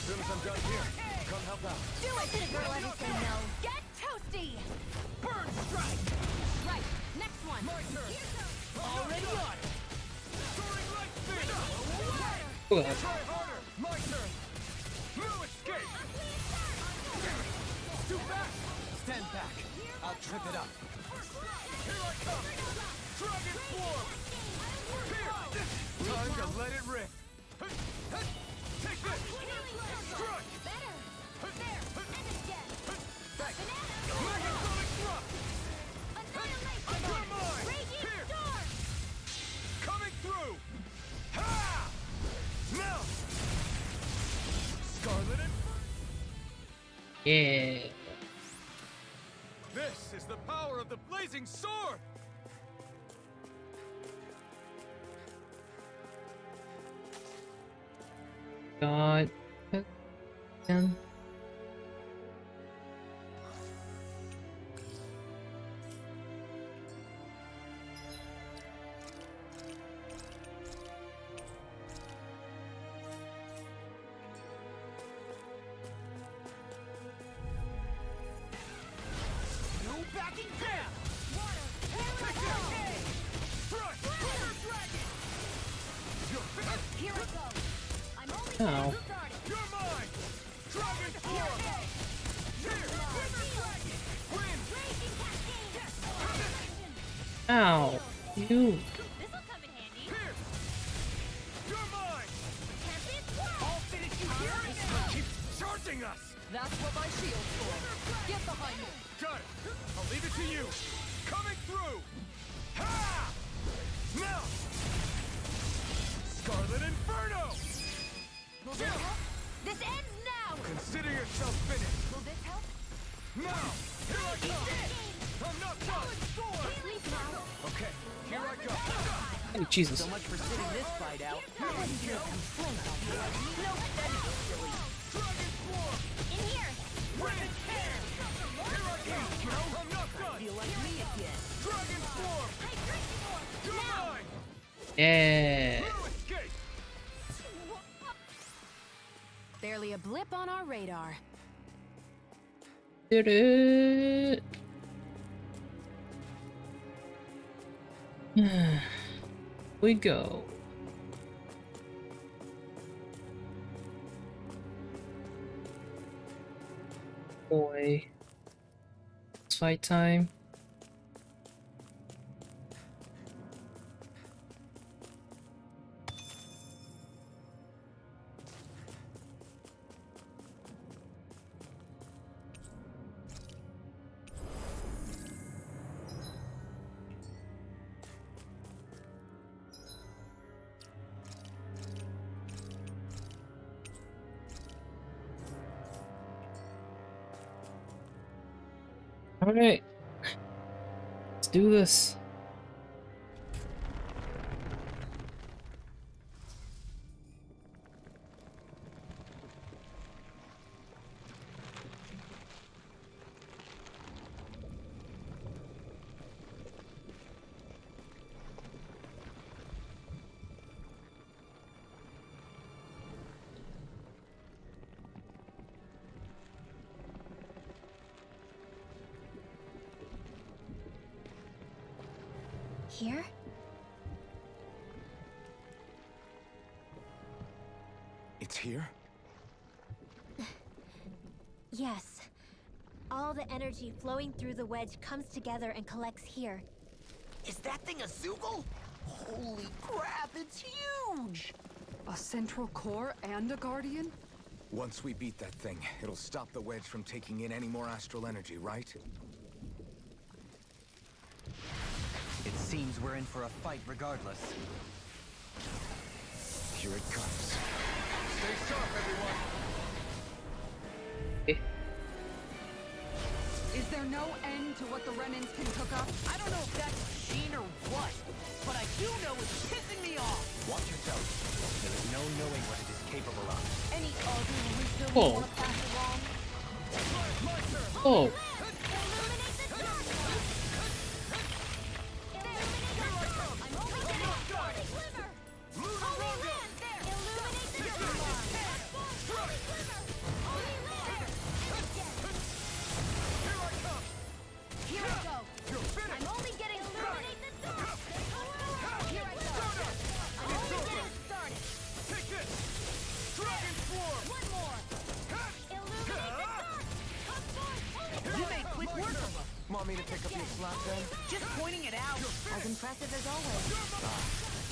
soon as I'm done here, come help out. Do it! Could a girl ever say no? Get toasty! Burn strike! Right, next one. My turn! Already on it! Soaring light speed! Ugh. Try harder! My turn! No escape! Too fast! Stand back. I'll trip it up. Here I come! Dragon Swarm! Here! Time to let it rip! Take this! Strike! Back! Megasonic thrust! You're mine! Here! Coming through! Ha! Now! Scarlet and... Yeah. This is the power of the blazing sword! God. Again. No backing down! Water! Take it! Thrust! Dragon! Here I go. I'm only Ow. started. You're mine! Dragon Swarm! Here! Wither Dragon! Win! Raging cascade. Ow. You. This'll come in handy. Here! You're mine! Tempest swirl. I'll finish you here! Keep charging us! That's what my shield's for. Get behind me. Got it! I'll leave it to you! Coming through! Ha! Now! Scarlet Inferno! This ends now. Consider yourself finished! Will this help? Now! Here I come! I'm not done! Sleep now. Okay, here I go! Oh, Jesus. So much for sitting this fight out. Dragon Swarm! In here. Win! Here I come! I'm not done! Feel like me again. Dragon Swarm! You're mine! Yeah. No escape! Barely a blip on our radar. Did it. We go. Boy. It's fight time. Alright. Let's do this. Here? It's here? Yes. All the energy flowing through the wedge comes together and collects here. Is that thing a Zoogle? Holy crap, it's huge! A central core and a guardian? Once we beat that thing, it'll stop the wedge from taking in any more astral energy, right? It seems we're in for a fight regardless. Here it comes. Stay sharp, everyone! Is there no end to what the Renans can cook up? I don't know if that's Sheen or what, but I do know it's pissing me off! Watch yourself. There is no knowing what it is capable of. Any other wisdom Oh. you want to pass along? Oh. Illuminate the darkness! I'm only getting started! Holy land there! Illuminate the darkness! Holy glimmer! want me to pick up your slack then? Just pointing it out. As impressive as always.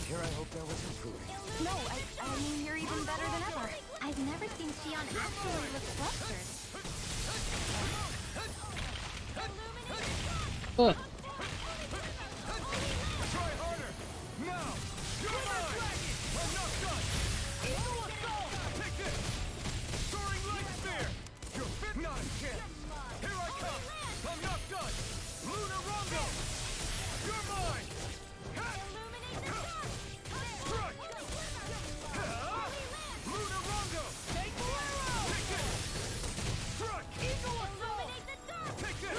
Here I hope that was improving. No, I mean, you're even better than ever. I've never seen Shion actually look flustered. Ugh. Try harder! Now! You're mine! I'm not done! Eagle Assault! Take this! Soaring Light Spear! You're fit! Not a chance! Here I come! I'm not done! Luna Rongo! You're mine! Strike! Luna Rongo! Take it! Strike! Eagle Assault! Take it!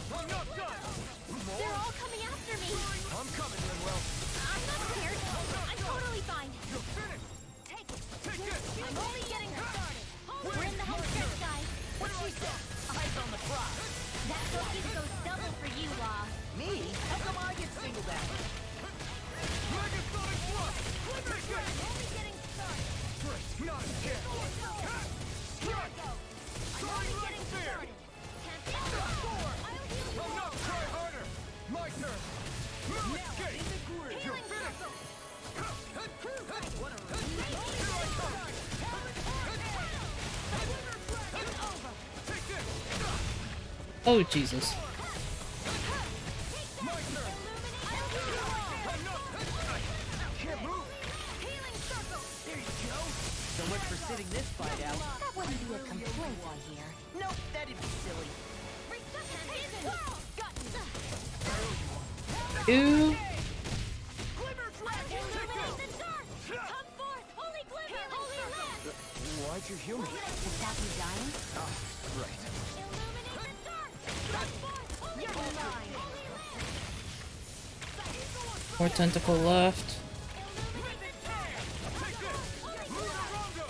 I'm not done! They're More? all coming after me. I'm coming, Linwell. I'm not scared. I'm totally fine. You're finished! Take it. Take this! I'm only getting started. We're in the home stretch, guys. What she said? Eyes on the prize. That focus goes double for you, Law. Me? How come I get singled out? Megasonic Thrust! Take it! Only getting started. Straight! Not a chance! Strike! Soaring Light Spear! I'm not try harder! My turn! No escape! You're finished! Here I come! Take this! Oh, Jesus. My turn! I'm not... Can't move! There you go. So much for sitting this fight out. That wouldn't be a complaint, I hear. Nope, that'd be silly. Ew. Why'd you heal me? To stop you dying? Right. You're mine. More tentacle left. Take this! Luna Rongo!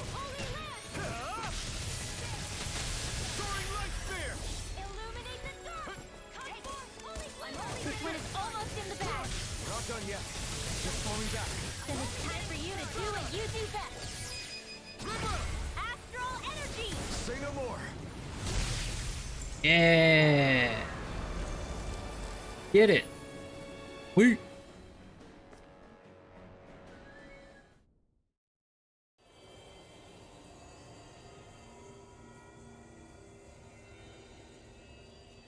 Soaring Light Spear! This one is almost in the bag. We're not done yet. Just falling back. Then it's time for you to do what you do best. Astral energy. Say no more. Yeah. Get it. Wait.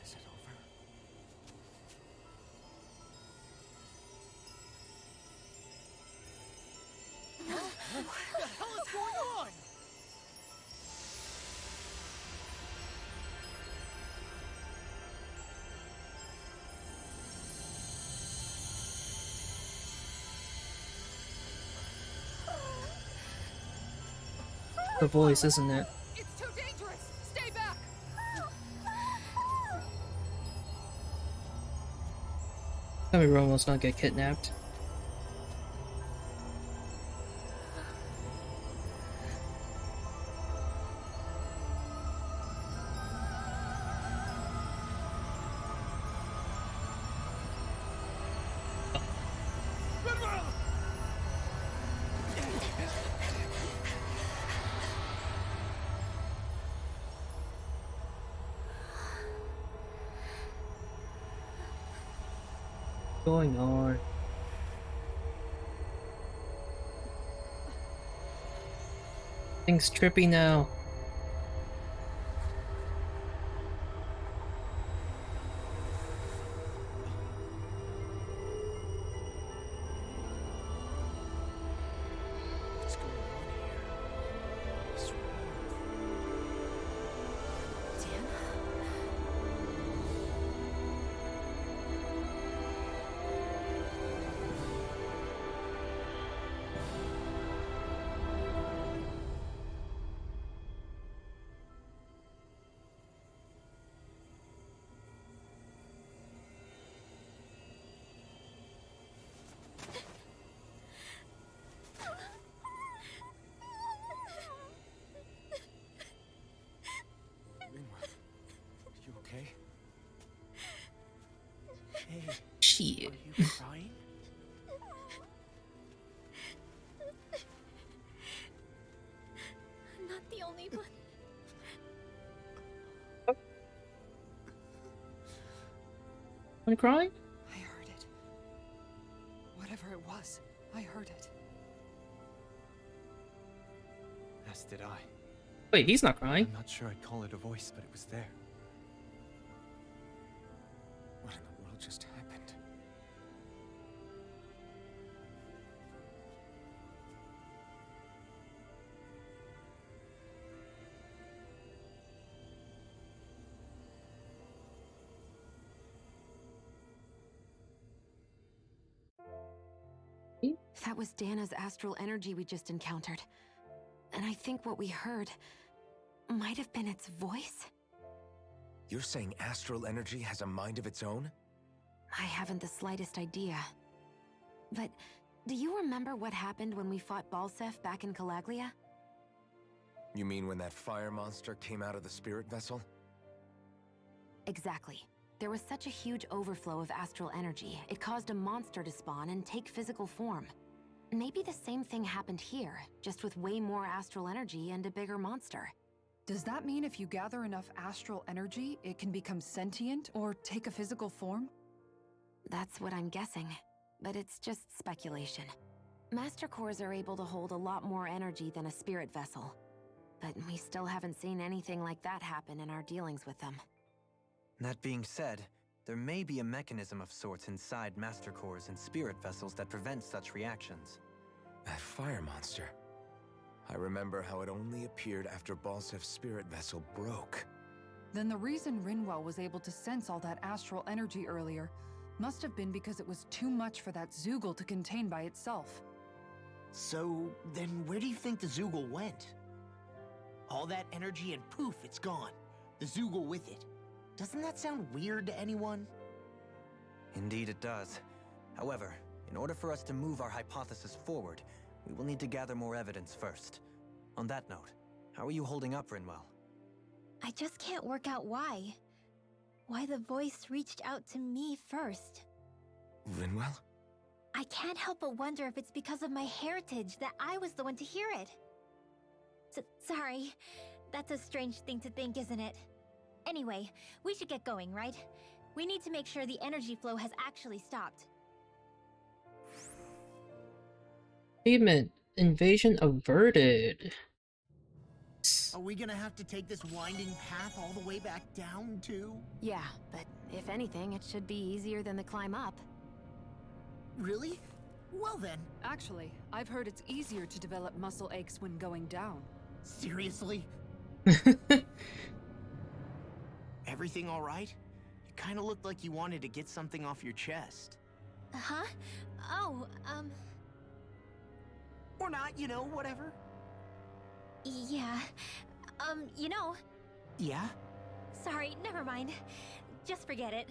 Is it over? What the hell is going on? The voice, isn't it? It's too dangerous! Stay back! Tell me Romo's gonna get kidnapped. What's going on? Things trippy now. What's going on here? What's you okay? Hey, Shit. are you crying? I'm not the only one. I'm crying? I heard it. Whatever it was, I heard it. As did I. Wait, he's not crying. I'm not sure I'd call it a voice, but it was there. What in the world just happened? That was Dana's astral energy we just encountered. And I think what we heard might have been its voice? You're saying astral energy has a mind of its own? I haven't the slightest idea. But do you remember what happened when we fought Balseph back in Calaglia? You mean when that fire monster came out of the spirit vessel? Exactly. There was such a huge overflow of astral energy, it caused a monster to spawn and take physical form. Maybe the same thing happened here, just with way more astral energy and a bigger monster. Does that mean if you gather enough astral energy, it can become sentient or take a physical form? That's what I'm guessing, but it's just speculation. Master Cores are able to hold a lot more energy than a spirit vessel, but we still haven't seen anything like that happen in our dealings with them. That being said, there may be a mechanism of sorts inside Master Cores and spirit vessels that prevents such reactions. That fire monster. I remember how it only appeared after Balseph's spirit vessel broke. Then the reason Rinwell was able to sense all that astral energy earlier must have been because it was too much for that Zoogle to contain by itself. So, then where do you think the Zoogle went? All that energy and poof, it's gone. The Zoogle with it. Doesn't that sound weird to anyone? Indeed it does. However, in order for us to move our hypothesis forward, we will need to gather more evidence first. On that note, how are you holding up, Rinwell? I just can't work out why. Why the voice reached out to me first. Rinwell? I can't help but wonder if it's because of my heritage that I was the one to hear it. Sorry. That's a strange thing to think, isn't it? Anyway, we should get going, right? We need to make sure the energy flow has actually stopped. Achievement. Invasion averted. Are we gonna have to take this winding path all the way back down, too? Yeah, but if anything, it should be easier than the climb up. Really? Well then. Actually, I've heard it's easier to develop muscle aches when going down. Seriously? Everything all right? You kind of looked like you wanted to get something off your chest. Huh? Oh, Or not, you know, whatever. Yeah. You know... Yeah? Sorry, never mind. Just forget it.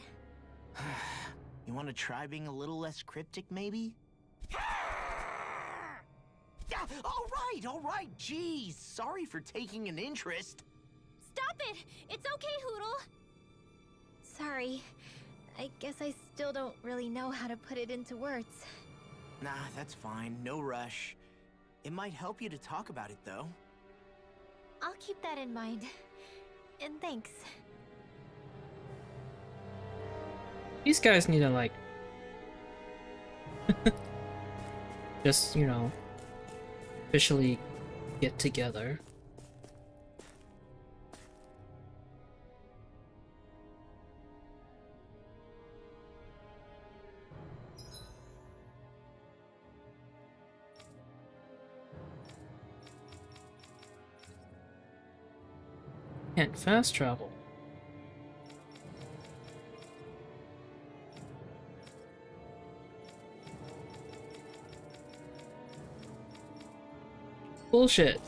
You want to try being a little less cryptic, maybe? All right, jeez. Sorry for taking an interest. Stop it! It's okay, Hootle! Sorry. I guess I still don't really know how to put it into words. Nah, that's fine. No rush. It might help you to talk about it, though. I'll keep that in mind. And thanks. These guys need to, like... just, you know... officially get together. Can't fast travel. Bullshit.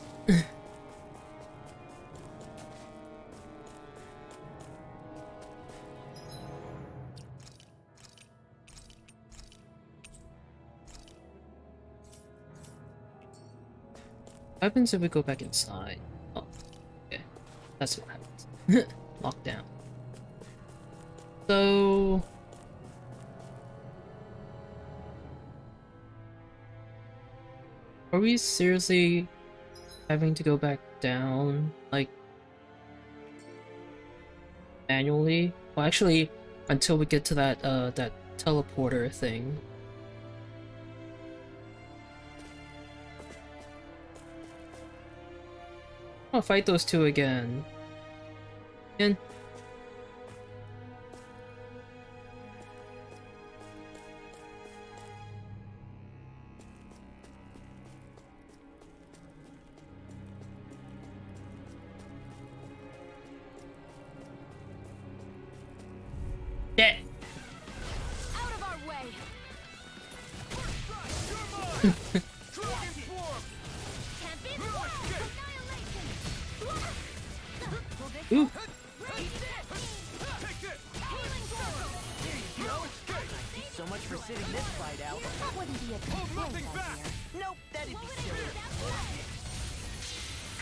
What happens if we go back inside? Oh, okay. That's what happens. Lockdown. So... are we seriously having to go back down, like, manually? Well, actually, until we get to that teleporter thing. I'll fight those two again. And yeah. Out of our way! Can't be annihilation! Ooh. So much for sitting this fight out. That wouldn't be a good nothing point, back. I fear. Nope, that'd be silly.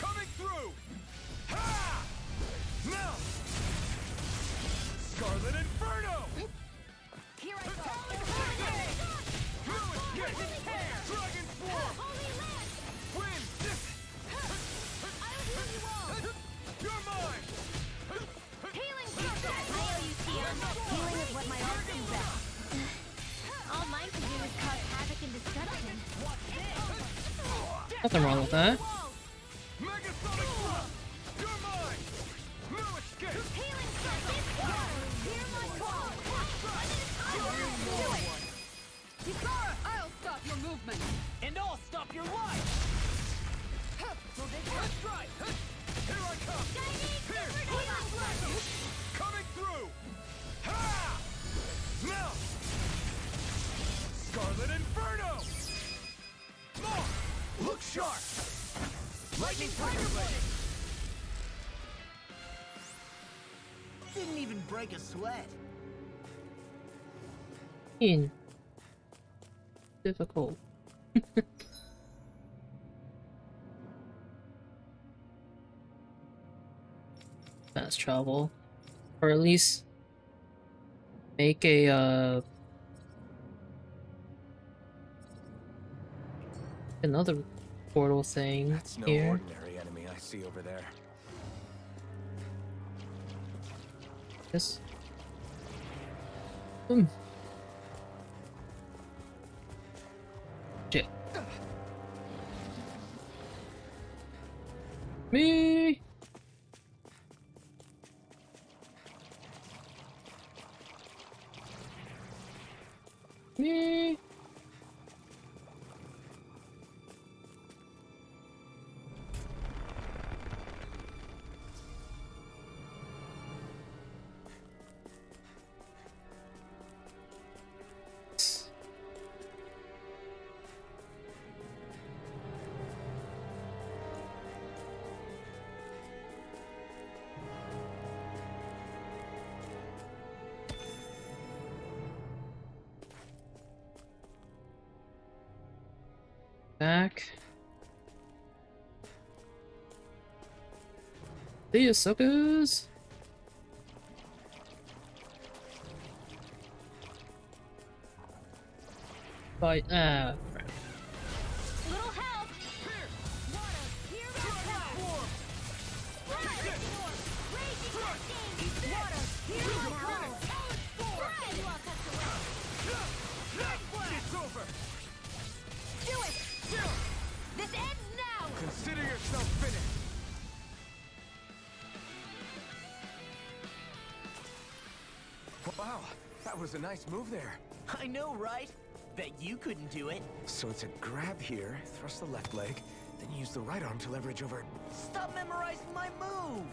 Coming through! Ha! Now! Scarlet Inferno! Here I go! No escape! Dragon Form! Win! I'll heal you all! You're mine! Healing circle! I owe you, Tion. Healing is what my art do best. All mine can do is cause havoc and destruction. Nothing wrong with that. Megasonic Blast! You're mine! No escape! Healing circle! Hear my call! Do it! Kisara, I'll stop your movement. And I'll stop your life! That's right! Here I come! Coming through! Ha! Now! Scarlet Inferno! More! Look sharp! Lightning Tiger Blade! Didn't even break a sweat. Difficult. Fast travel, or at least make a another portal thing That's no here. ordinary enemy I see over there. This. Hmm. Shit. Me. Me. Back. See you, suckers. Bye. Ah. Little help! Water, here I come! Fire! Raging Cascade! Water, here I come! Fire! You all cut away! It's over! Do it! This ends now! Consider yourself finished! Wow, that was a nice move there. I know, right? Bet you couldn't do it. So it's a grab here, thrust the left leg, then use the right arm to leverage over. Stop memorizing my move!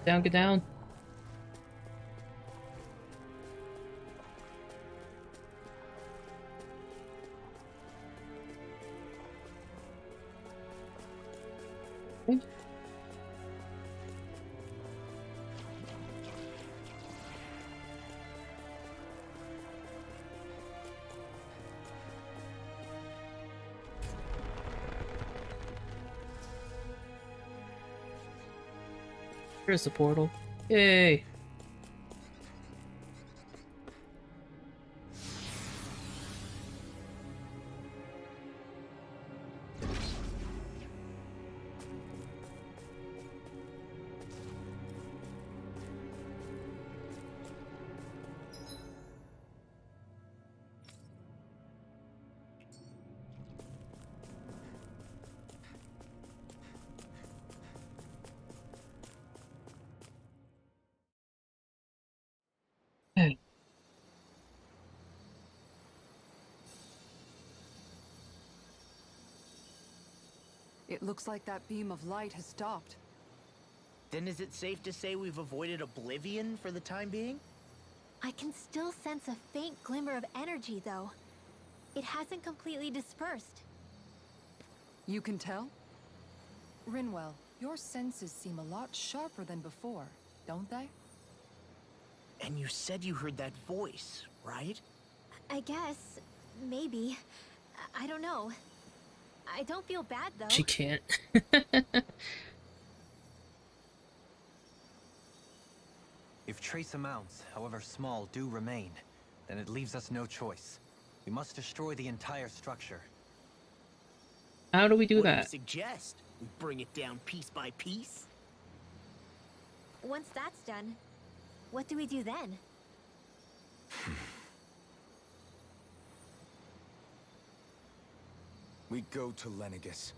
Down, get down. Okay. Here's the portal. Yay! It looks like that beam of light has stopped. Then is it safe to say we've avoided oblivion for the time being? I can still sense a faint glimmer of energy, though. It hasn't completely dispersed. You can tell? Rinwell, your senses seem a lot sharper than before, don't they? And you said you heard that voice, right? I guess. Maybe. I don't know. I don't feel bad, though. She can't. If trace amounts, however small, do remain, then it leaves us no choice. We must destroy the entire structure. How do we do What that? do you suggest? We bring it down piece by piece? Once that's done, what do we do then? We go to Lenegis.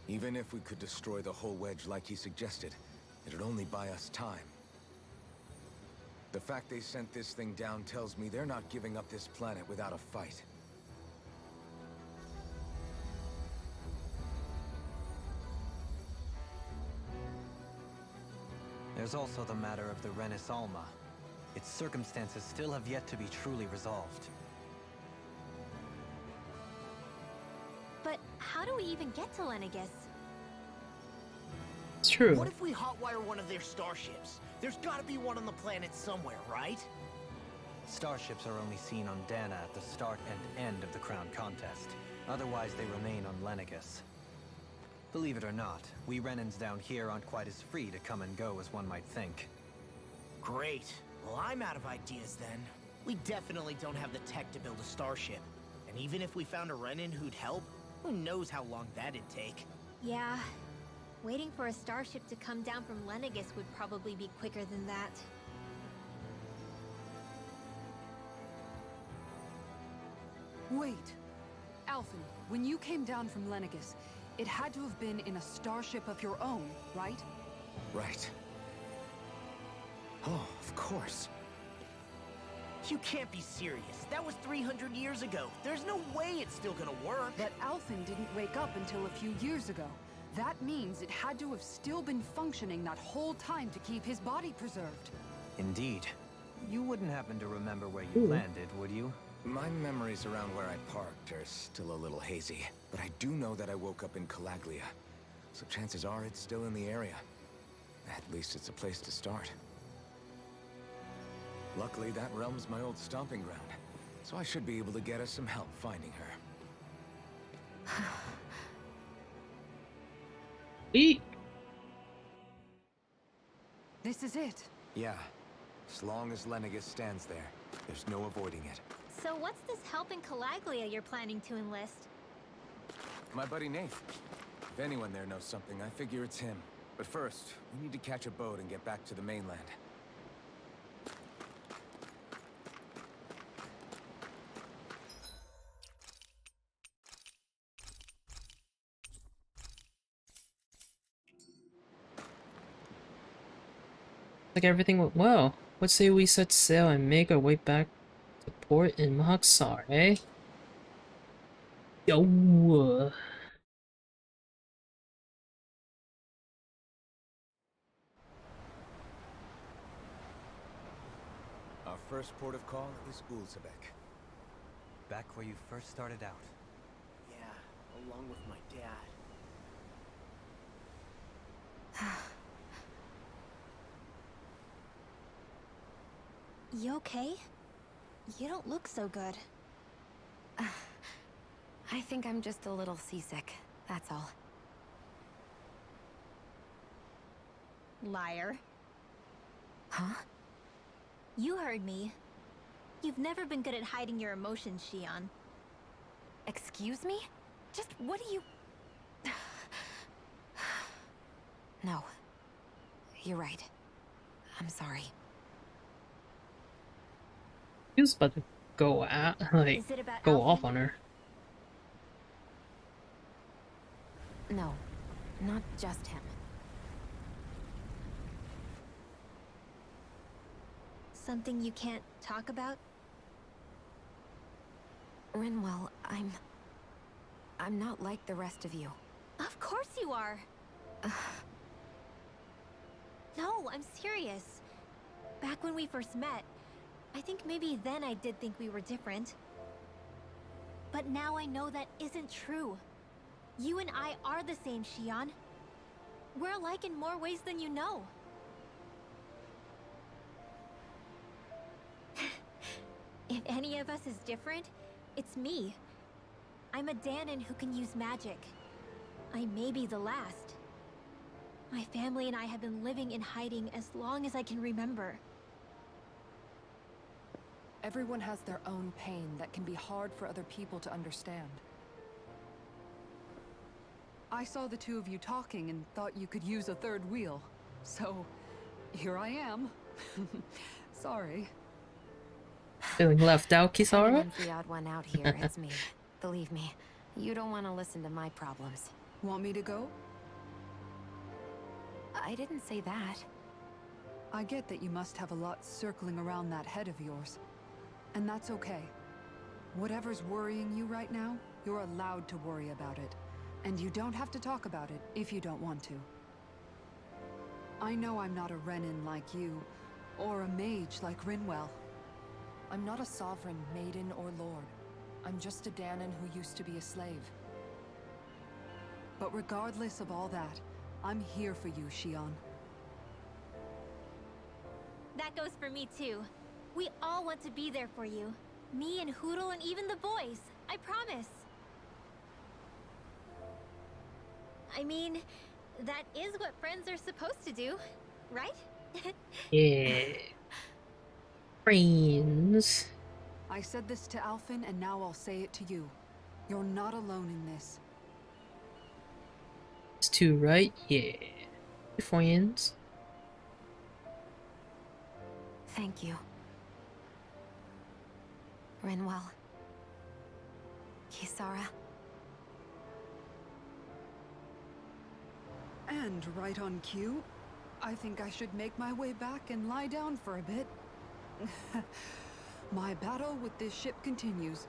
Even if we could destroy the whole wedge like he suggested, it'd only buy us time. The fact they sent this thing down tells me they're not giving up this planet without a fight. There's also the matter of the Renis Alma. Its circumstances still have yet to be truly resolved. But how do we even get to Lenegis? It's true. What if we hotwire one of their starships? There's gotta be one on the planet somewhere, right? Starships are only seen on Dana at the start and end of the Crown Contest. Otherwise, they remain on Lenegis. Believe it or not, we Renans down here aren't quite as free to come and go as one might think. Great. Well, I'm out of ideas then. We definitely don't have the tech to build a starship. And even if we found a Renin who'd help, who knows how long that'd take. Yeah. Waiting for a starship to come down from Lenegis would probably be quicker than that. Wait. Alphen, when you came down from Lenegis, it had to have been in a starship of your own, right? Right. Oh, of course. You can't be serious. That was 300 years ago. There's no way it's still gonna work. But Alphen didn't wake up until a few years ago. That means it had to have still been functioning that whole time to keep his body preserved. Indeed. You wouldn't happen to remember where you landed, would you? My memories around where I parked are still a little hazy, but I do know that I woke up in Calaglia, so chances are it's still in the area. At least it's a place to start. Luckily, that realm's my old stomping ground, so I should be able to get us some help finding her. Eat. This is it. Yeah, as long as Lenegis stands there, there's no avoiding it. So what's this help in Calaglia you're planning to enlist? My buddy Nath. If anyone there knows something, I figure it's him. But first, we need to catch a boat and get back to the mainland. Like everything went well. What say we set sail and make our way back to port in Mahaksar, eh? Yo. Our first port of call is Ulzebek. Back where you first started out. Yeah, along with my dad. You okay? You don't look so good. I think I'm just a little seasick, that's all. Liar. Huh? You heard me. You've never been good at hiding your emotions, Shion. Excuse me? Just what do you... No. You're right. I'm sorry. He was about to go out, like, Is it about go off Alphen? on her. No. Not just him. Something you can't talk about? Rinwell, I'm not like the rest of you. Of course you are! No, I'm serious. Back when we first met, I think maybe then I did think we were different. But now I know that isn't true. You and I are the same, Shion. We're alike in more ways than you know. If any of us is different, it's me. I'm a Danon who can use magic. I may be the last. My family and I have been living in hiding as long as I can remember. Everyone has their own pain that can be hard for other people to understand. I saw the two of you talking and thought you could use a third wheel. So, here I am. Sorry. Feeling left out, Kisara? Anyone's the odd one out here, it's me. Believe me, you don't want to listen to my problems. Want me to go? I didn't say that. I get that you must have a lot circling around that head of yours. And that's okay. Whatever's worrying you right now, you're allowed to worry about it. And you don't have to talk about it if you don't want to. I know I'm not a Renin like you, or a mage like Rinwell. I'm not a sovereign, maiden, or lord. I'm just a Danon who used to be a slave. But regardless of all that, I'm here for you, Shion. That goes for me too. We all want to be there for you. Me and Hootle and even the boys. I promise. I mean, that is what friends are supposed to do, right? Yeah. Friends. I said this to Alphen, and now I'll say it to you. You're not alone in this. It's two, right? Yeah. Friends. Thank you. Rinwell. Kisara. And right on cue, I think I should make my way back and lie down for a bit. My battle with this ship continues.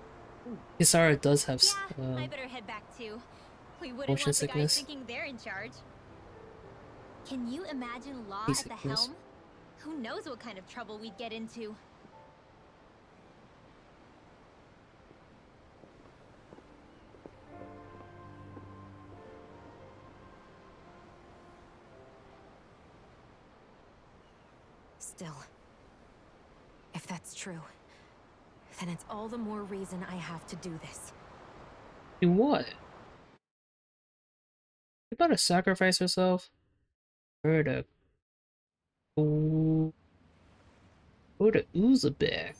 Kisara does have Yeah, I better head back too. We wouldn't motion want the guys sickness. thinking they're in charge. Can you imagine Law at the Seasickness. helm? Who knows what kind of trouble we'd get into? Still, if that's true, then it's all the more reason I have to do this. Do what? You about to sacrifice herself? Or to go to Uzbek.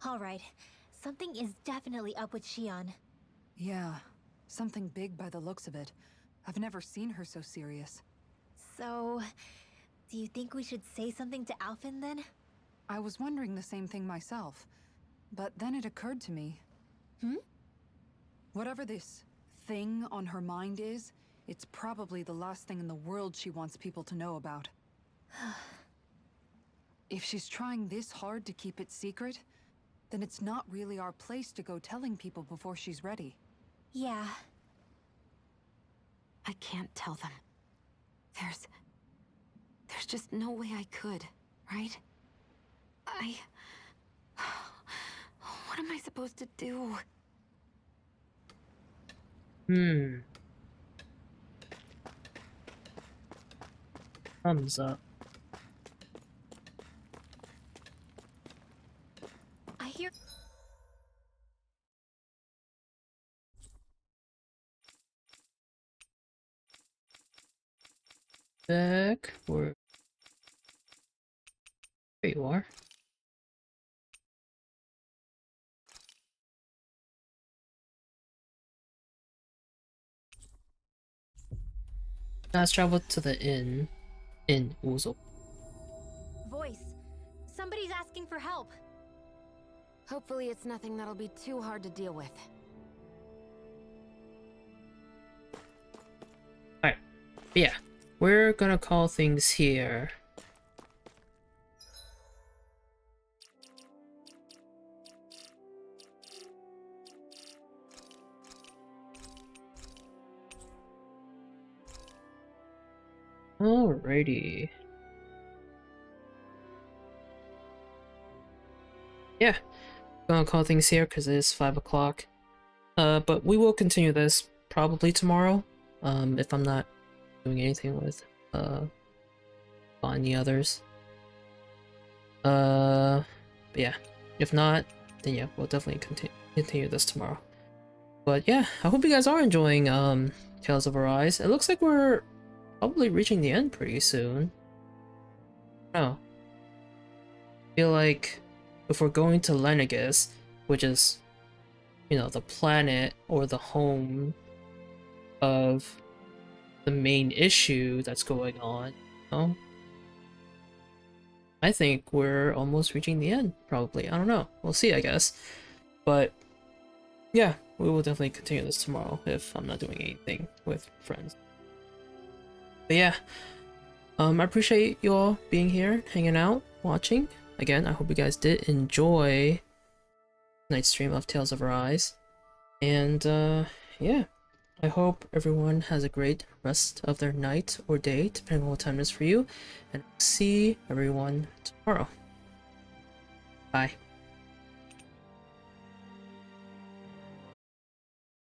Alright, something is definitely up with Shion. Yeah, something big by the looks of it. I've never seen her so serious. So, do you think we should say something to Alphen then? I was wondering the same thing myself, but then it occurred to me. Whatever this thing on her mind is, it's probably the last thing in the world she wants people to know about. If she's trying this hard to keep it secret, then it's not really our place to go telling people before she's ready. Yeah. I can't tell them. There's just no way I could, right? What am I supposed to do? Thumbs up. back. Where? There you are. Now let's travel to the inn in Uzo. Voice. Somebody's asking for help. Hopefully it's nothing that'll be too hard to deal with. Alright. Yeah. We're gonna call things here. Alrighty. Yeah, gonna call things here because it is 5 o'clock. But we will continue this probably tomorrow. If I'm not doing anything with any others. But yeah, if not, then yeah, we'll definitely continue this tomorrow. But yeah, I hope you guys are enjoying Tales of Arise. It looks like we're probably reaching the end pretty soon. Oh. I feel like if we're going to Lenegus, which is, you know, the planet or the home of the main issue that's going on, you know? I think we're almost reaching the end, probably. I don't know. We'll see, I guess. But yeah, we will definitely continue this tomorrow if I'm not doing anything with friends. But yeah, I appreciate you all being here, hanging out, watching. Again, I hope you guys did enjoy tonight's stream of Tales of Arise. And yeah, I hope everyone has a great rest of their night or day, depending on what time it is for you. And see everyone tomorrow. Bye.